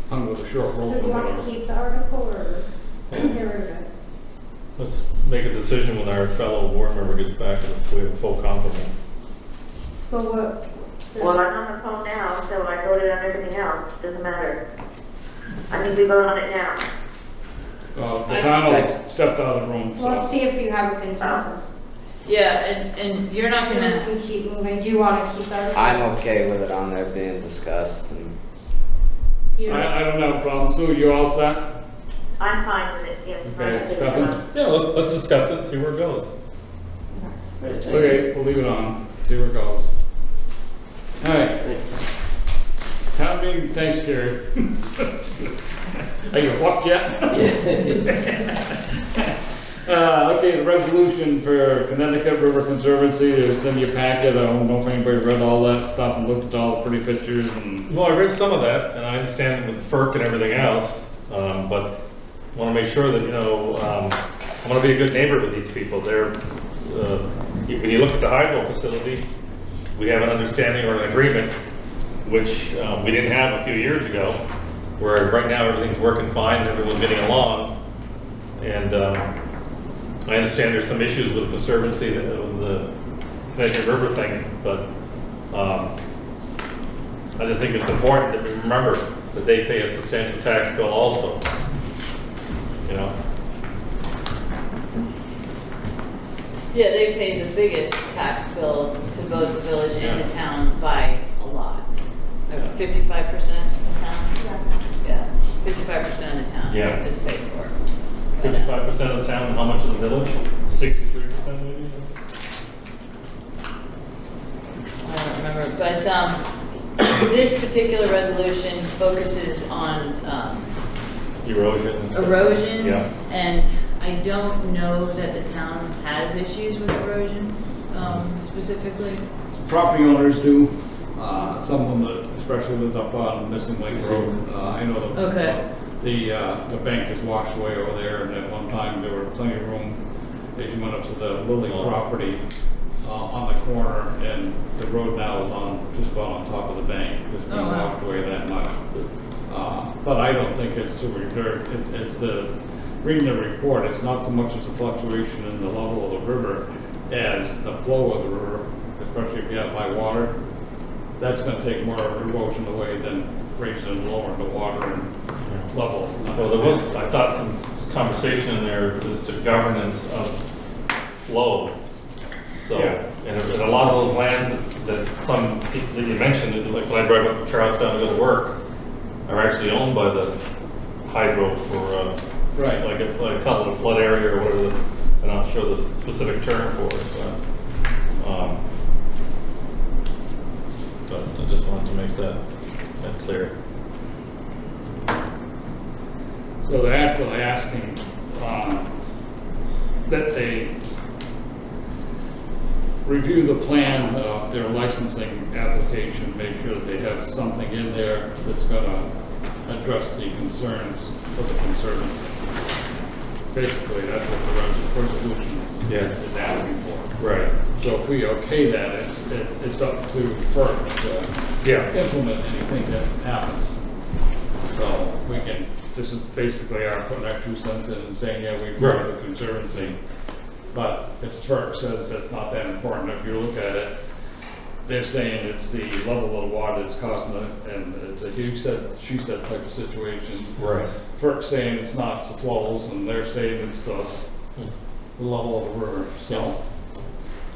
hung with a short rope So or do you want whatever. to keep the article or get rid of it? Let's make a decision when our fellow board member gets back and so we have a full complement. But what? Well, I'm on the phone now, so I voted on everything else, doesn't matter. I think we vote on it now. The town stepped out of the room, Well, let's so. see if you have a consensus. Yeah, and you're not We gonna, can keep moving. Do you want to keep that? I'm okay with it on there being discussed. And I don't have a problem. Sue, you all set? I'm fine with it, yes. Okay, Stefan? Yeah, let's discuss it and see where it goes. Okay, we'll leave it on, see where it goes. All right. Town meeting, thanks, Gary. Are you up yet? Okay, the resolution for Connecticut River Conservancy, it's in your packet. I don't know if anybody read all that stuff and looked at all the pretty pictures and. Well, I read some of that and I understand with FERC and everything else, but I want to make sure that, I want to be a good neighbor with these people. When you look at the hydro facility, we have an understanding or an agreement, which we didn't have a few years ago, where right now everything's working fine and everyone's getting along. And I understand there's some issues with the Conservancy, with the Connecticut River thing, but I just think it's important that we remember that they pay a substantial tax bill also. yeah, they pay the biggest tax bill to both the village and the town by a lot. 55% of the town? Yeah, 55% 55% of the town Yeah. is paid for. 55% of the town, and how much of the village? 63% maybe? I don't remember, but this particular resolution focuses on Erosion. and stuff. erosion. Yeah. And I don't know that the town has issues with erosion specifically. Property owners do, some of them, especially live up on Missing Lake Road. I know the bank is washed away over there, and at one time there were plenty of room as you went up to the Lily property on the corner, and the road now is on, just about on top of the bank, just being washed away that much. But I don't think it's super dirt. It's reading the report, it's not so much as a fluctuation in the level of the river as the flow of the river, especially if you have high water. That's going to take more erosion away than raising and lowering the water and level. Well, there was, I thought, some conversation in there as to governance of flow. So, and a lot of those lands that some people that you mentioned, like when I drive up to Charlestown to go to work, are actually owned by the hydro for, like I call it a flood area or whatever, I'm not sure the specific term for it, but I just wanted to make that clear. So they're actually asking that they review the plan of their licensing application, make sure that they have something in there that's going to address the concerns of the Conservancy. Basically, that's what the resolution is asking for. Right. So if we okay that, it's up to FERC to implement anything that happens. So we can, this is basically our putting our 2 cents in and saying, yeah, we agree with the Conservancy. But if FERC says it's not that important, if you look at it, they're saying it's the level of the water that's causing it, and it's a he said, she said type of situation. Right. FERC saying it's not the flows, and they're saying it's the level of the river. So,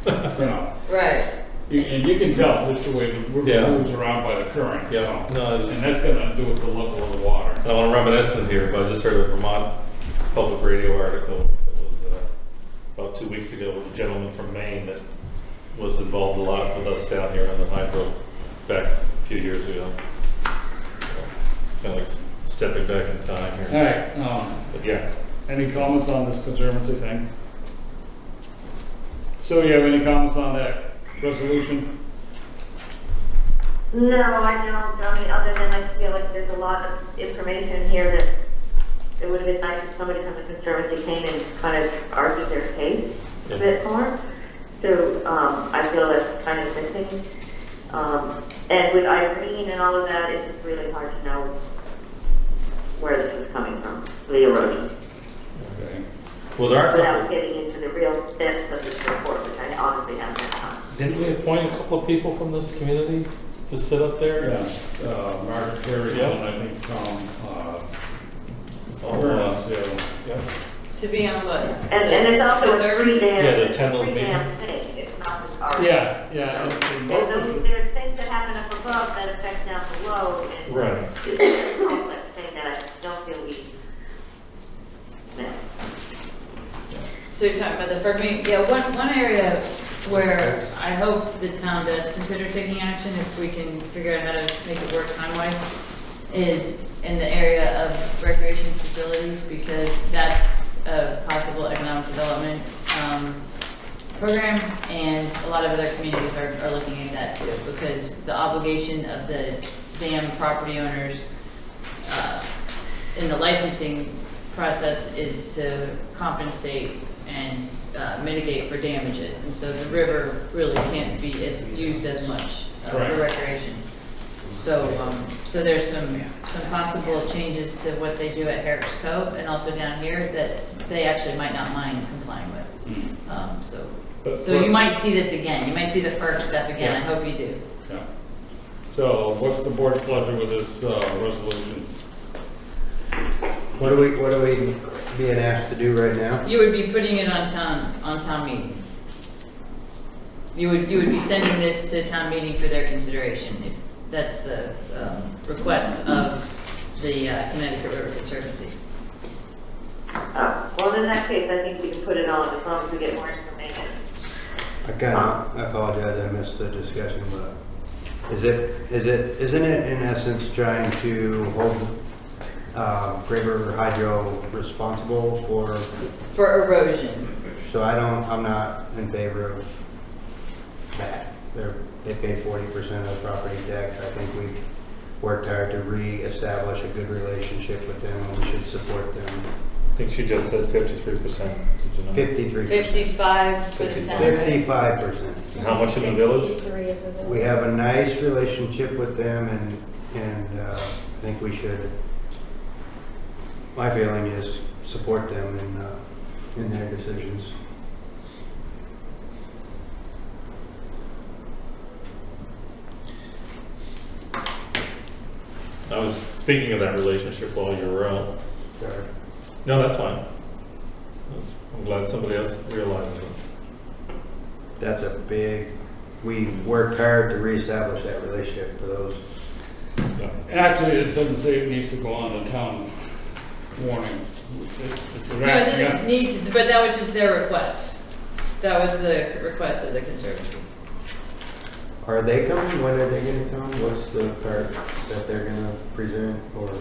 you know. Right. And you can tell just the way the river moves around by the current. Yeah. So. No, And that's going to do with the level of the water. I don't want to reminisce in here, but I just heard a Vermont Public Radio article that was about 2 weeks ago with a gentleman from Maine that was involved a lot with us down here on the hydro back a few years ago. Kind of like stepping back in time here. All right. But yeah. Any comments on this Conservancy thing? So you have any comments on that resolution? No, I don't. I mean, other than I feel like there's a lot of information here that it would have been nice if somebody from the Conservancy came and kind of argued their case a bit more. So I feel that's kind of missing. And with Irene and all of that, it's just really hard to know where this is coming from, the erosion. Okay. Well, there are without getting into the real depths of this report, which I honestly haven't had time. Didn't we appoint a couple of people from this community to sit up there? Yeah, Margaret Perry, and I think Tom. To be on what? And there's also a 3-day. Yeah, to attend those meetings. Thing. It's not just our. Yeah. There's things that happen up above that affect down below, and right. It's a complex thing that I don't feel we. No. So you're talking about the FERC meeting? Yeah, one area where I hope the town does consider taking action, if we can figure out how to make it work time-wise, is in the area of recreation facilities, because that's a possible economic development program, and a lot of other communities are looking at that too, because the obligation of the dam property owners in the licensing process is to compensate and mitigate for damages, and so the river really can't be used as much for recreation. So, so there's some possible changes to what they do at Harris Cove and also down here that they actually might not mind complying with. So you might see this again. You might see the FERC stuff again. I hope you do. Yeah. So what's the board's pleasure with this resolution? What are we being asked to do right now? You would be putting it on town meeting. You would be sending this to town meeting for their consideration. If that's the request of the Connecticut River Conservancy. Well, in that case, I think we can put it on as long as we get more information. I apologize, I missed the discussion, but isn't it in essence trying to hold Great River Hydro responsible For erosion. so I'm not in favor of that. They pay 40% of the property tax. I think we worked hard to re-establish a good relationship with them, and we should support them. I think she just said 53%. Did you know? 53%. 55 for the town, right? 55%. And how much in the village? We have a nice relationship with them, and I think we should, my feeling is, support them in their decisions. I was speaking of that relationship while you were out. Sorry. No, that's fine. I'm glad somebody else realizes it. That's a big, we worked hard to reestablish that relationship for those. Actually, it doesn't say it needs to go on the town warning. No, it doesn't need to, but that was just their request. That was the request of the Conservancy. Are they coming? When are they gonna come? What's the part that they're gonna present, or?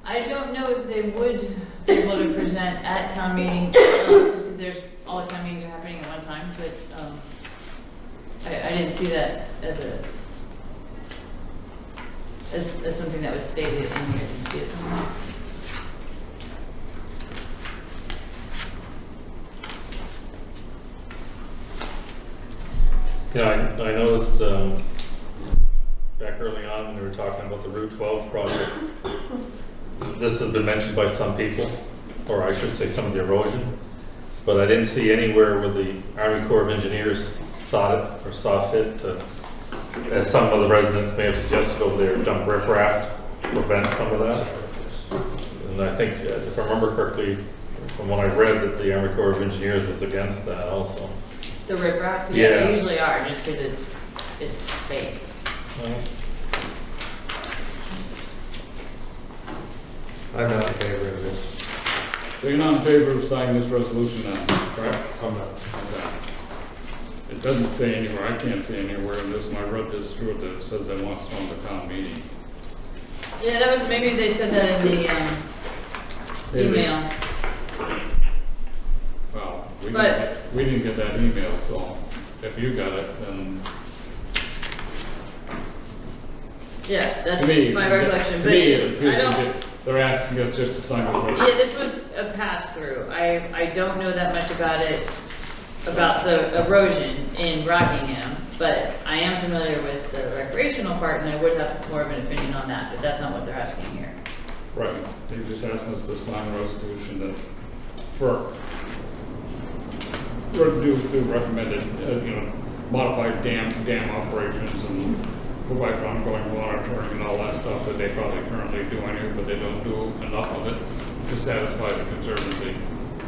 I don't know if they would be able to present at town meeting, just because there's, all the town meetings are happening at one time, but I didn't see that as something that was stated in here. Did you see it somewhere? Yeah, I noticed back early on when we were talking about the Route 12 project, this has been mentioned by some people, or I should say some of the erosion, but I didn't see anywhere where the Army Corps of Engineers thought it or saw fit to, as some of the residents may have suggested over there, dump riprap to prevent some of that. And I think, if I remember correctly, from what I read, that the Army Corps of Engineers was against that also. The riprap? Yeah. They usually are, just because it's fake. I'm not in favor of this. So you're not in favor of signing this resolution then, correct? I'm not. Okay. It doesn't say anywhere, I can't see anywhere in this, and I read this through it, that it says they want to go to town meeting. Yeah, that was, maybe they said that in the email. Well, But- we didn't get that email, so if you got it, then Yeah, that's to me. my recollection, to but me, it it's, appears I to don't, be- they're asking us just to sign this resolution. yeah, this was a pass-through. I don't know that much about it, about the erosion in Rockingham, but I am familiar with the recreational part, and I would have more of an opinion on that, but that's not what they're asking here. Right, they just asked us to sign a resolution that, for do recommended, modified dam operations and provide ongoing monitoring and all that stuff that they probably currently do anyway, but they don't do enough of it to satisfy the Conservancy.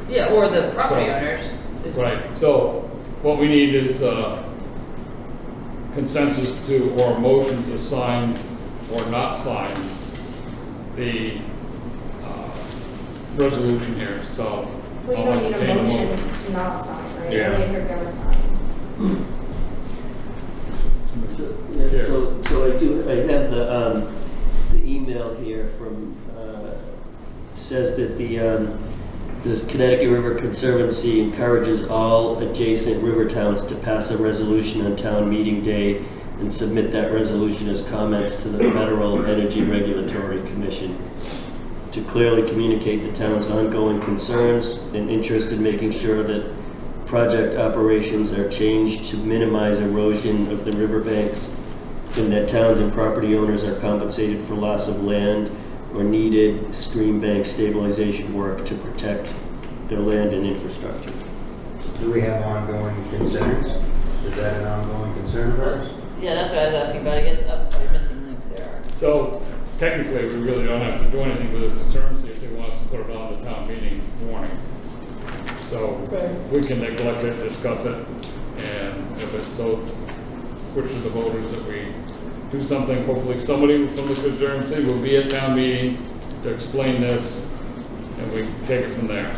Yeah, or the property So- owners. is- Right, so what we need is consensus to, or a motion to sign or not sign the resolution here, so. Well, you I'll don't need a entertain a motion to not sign, right? Yeah. I mean, you're gonna sign. So I have the email here from, says that the Connecticut River Conservancy encourages all adjacent river towns to pass a resolution on town meeting day and submit that resolution as comments to the Federal Energy Regulatory Commission to clearly communicate the town's ongoing concerns and interest in making sure that project operations are changed to minimize erosion of the riverbanks, and that towns and property owners are compensated for loss of land or needed stream bank stabilization work to protect their land and infrastructure. Do we have ongoing concerns? Is that an ongoing concern of ours? Yeah, that's what I was asking about, I guess, up by missing link there. So technically, we really don't have to do anything with the Conservancy if they want us to put it on the town meeting warning. So we can neglect it, discuss it, and if it's so, which of the voters that we do something, hopefully somebody from the conservancy will be at town meeting to explain this, and we take it from there.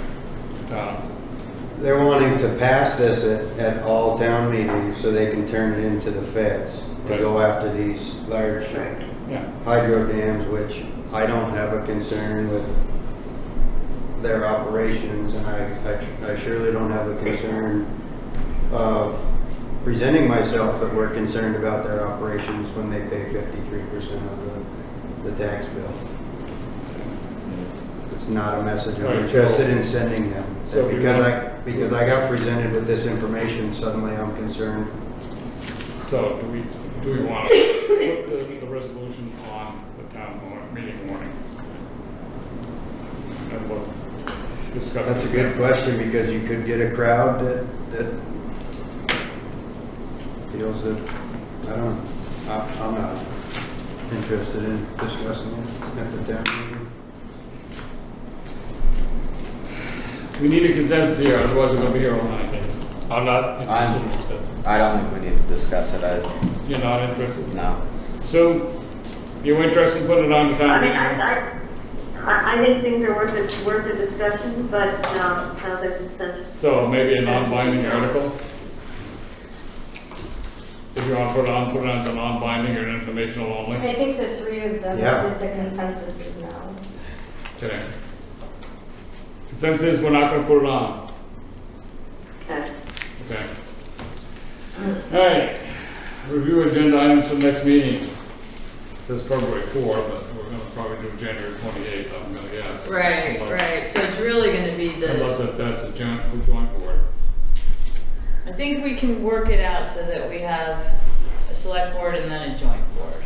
They're wanting to pass this at all town meetings so they can turn it into the feds to go after these large hydro dams, which I don't have a concern with their operations, and I surely don't have a concern of presenting myself that we're concerned about their operations when they pay 53% of the tax bill. It's not a message I'm interested in sending them. So because I got presented with this information, suddenly I'm concerned. So do we want to put the resolution on the town meeting warning? And we'll discuss That's it a good then. question, because you could get a crowd that feels that, I'm not interested in discussing it at the town meeting. We need a consensus here, otherwise we're going to be here all night. I'm not interested in discussing. I don't think we need to discuss it. You're not interested? No. So, you're interested in putting it on the town meeting? I think things are worth a discussion, but how's their consensus? So maybe a non-binding article? If you want to put it on as a non-binding or informational only? I think the three of them, the consensus is no. Okay. Consensus, we're not going to put it on. Okay. Okay. All right. Review agenda items for the next meeting. It says February 4, but we're going to probably do January 28th, I'm going to guess. Right, right. So it's really going to be Unless the, that's a joint board. I think we can work it out so that we have a select board and then a joint board.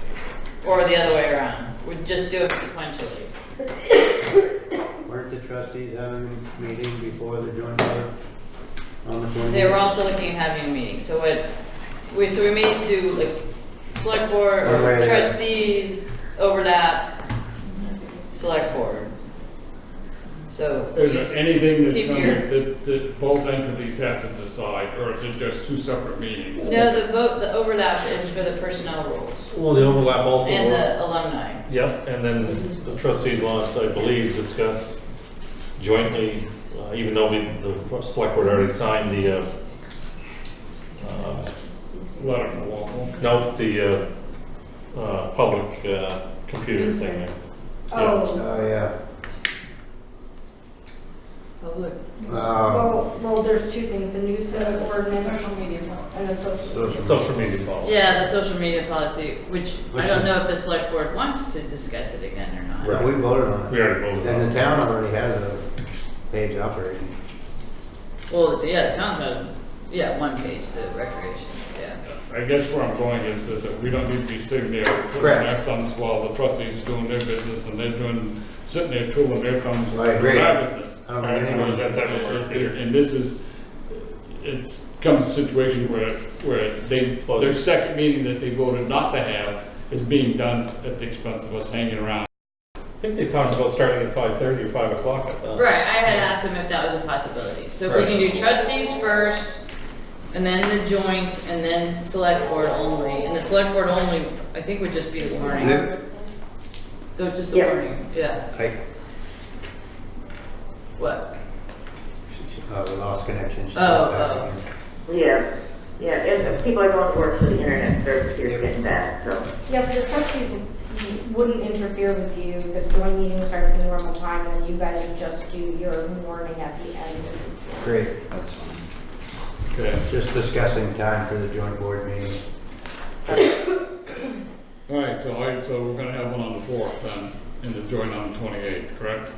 Or the other way around. We'd just do it sequentially. Weren't the trustees having a meeting before the joint board on the 28th? They were also looking at having a meeting. So we may do like select board or trustees, overlap, select board. So Is just there anything that's keep coming your- that both entities have to decide, or is it just two separate meetings? No, the overlap is for the personnel rules Well, the overlap also. and the alumni. Yep, and then the trustees want, I believe, discuss jointly, even though the select board already signed the, Letter from Walpole. no, the, public, computer thing. Oh, yeah. Public. Well, there's two things, the nuisance ordinance and the Social media policy. Yeah, the social media policy, which I don't know if the select board wants to discuss it again or not. Right. We voted on it. We already voted on And it. the town already has a page operating. Well, yeah, the town's had, one page, the recreation, yeah. I guess where I'm going is that we don't need to be sitting there twiddling our thumbs while the trustees are doing their business and they're sitting there twiddling their thumbs while they're doing our business. I don't think anyone's at that point. And this is, it comes a situation where their second meeting that they voted not to have is being done at the expense of us hanging around. I think they talked about starting at 5:30 or 5 o'clock. Right, I had asked them if that was a possibility. So if we can do trustees first, and then the joint, and then select board only. And the select board only, I think would just be the warning. Just the warning, yeah. What? We lost connection. She's Oh, back again. Yeah, if people are going to work for the internet service here getting back, so. Yes, the trustees wouldn't interfere with you. The joint meeting would start at the normal time, and you guys would just do your warning at the end. Great. That's fine. Okay. Just discussing time for the joint board meeting. All right, so we're gonna have one on the 4th then, and the joint on the 28th, correct?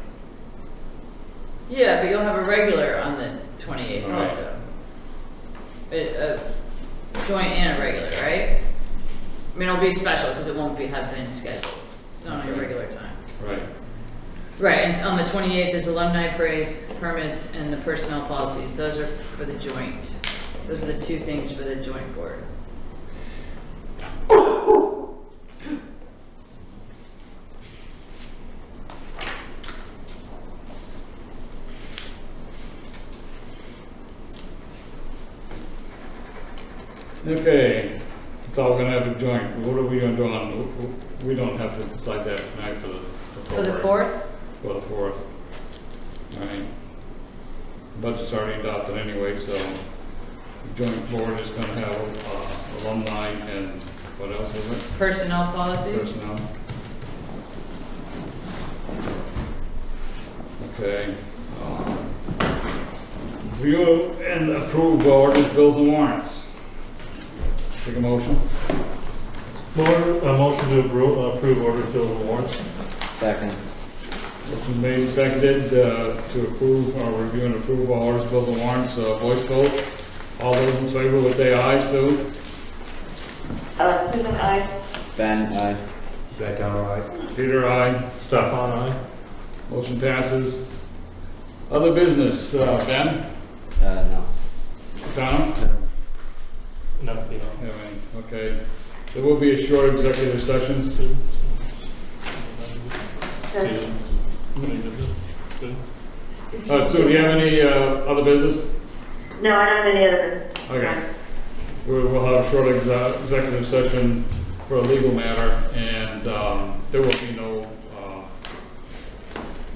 Yeah, but you'll have a regular on the 28th All right. also. A joint and a regular, right? I mean, it'll be special because it won't have been scheduled. It's not on your regular time. Right. Right, and on the 28th is alumni parade, permits, and the personnel policies. Those are for the joint. Those are the two things for the joint board. Okay, It's all gonna have a joint. What are we gonna do on, we don't have to decide that tonight for the. For the 4th? For the 4th. All right. Budget's already adopted anyway, so the joint board is gonna have alumni and what else is it? Personnel policies? Personnel. Okay. Review and approve orders, bills, and warrants. Take a motion. Motion to approve orders, bills, and warrants. Second. Motion made and seconded to approve or review and approve all orders, bills, and warrants. Voice vote. All those in favor would say aye. Sue? Susan, aye. Ben, aye. Back on, all right. Peter, aye. Stefan, aye. Motion passes. Other business, Ben? No. Tom? No, you don't. Yeah, man. Okay. There will be a short executive session. Susan. Sue, do you have any other business? No, I don't have any other. Okay. We'll have a short executive session for a legal matter, and there will be no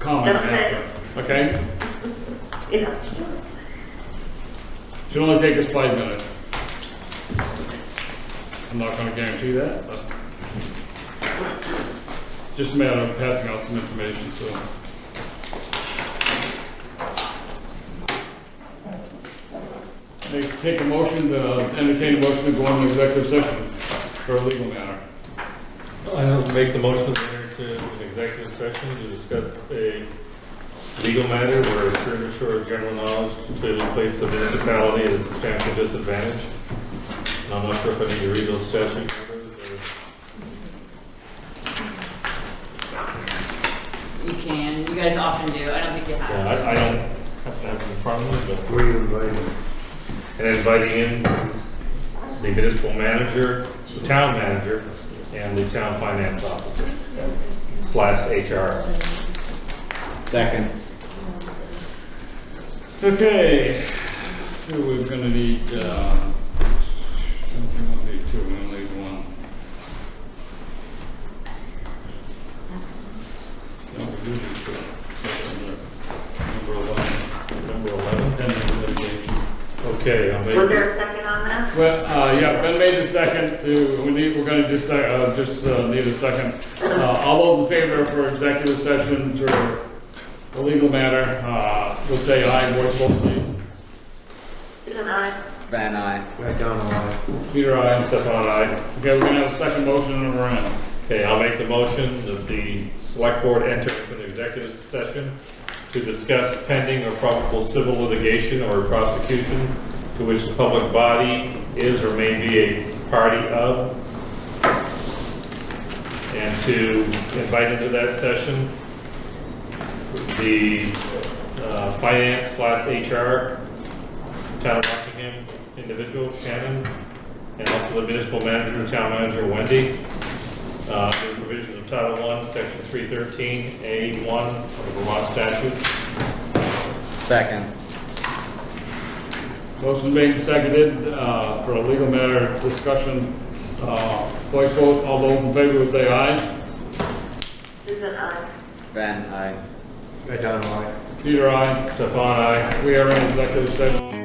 comment after. Okay? Yeah. Should only take us 5 minutes. I'm not going to guarantee that, but just a matter of passing out some information, so. Take a motion to entertain a motion to go into executive session for a legal matter. I'll make the motion to enter into an executive session to discuss a legal matter where it's premature of general knowledge to place the municipality at a substantial disadvantage. And I'm not sure if I need to read those statute numbers or. You can. You guys often do. I don't think you have to. Yeah, I don't have to have it in front of me, but. Were you invited? And inviting in the municipal manager, the town manager, and the town finance officer / HR. Second. Okay. So we're going to need, we don't need 2, we're going to need 1. No, we do need 2. Number 11. Number 11. Pending litigation. Okay, I'll make. Was there a second on that? Well, yeah, Ben made the second we're going to just need a second. All those in favor for executive session for a legal matter, would say aye. Voice vote, please. Susan, aye. Ben, aye. Back on, all right. Peter, aye. Stefan, aye. Okay, we're going to have a second motion and we're in. Okay, I'll make the motion that the select board enter into an executive session to discuss pending or probable civil litigation or prosecution to which the public body is or may be a party of, and to invite into that session the finance / HR, town of Rockingham individual, Shannon, and also the municipal manager, town manager, Wendy. The provisions of Title I, Section 313, A1 of the Vermont statutes. Second. Motion made and seconded for a legal matter discussion. Voice vote. All those in favor would say aye. Susan, aye. Ben, aye. Back on, all right. Peter, aye. Stefan, aye. We are in executive session.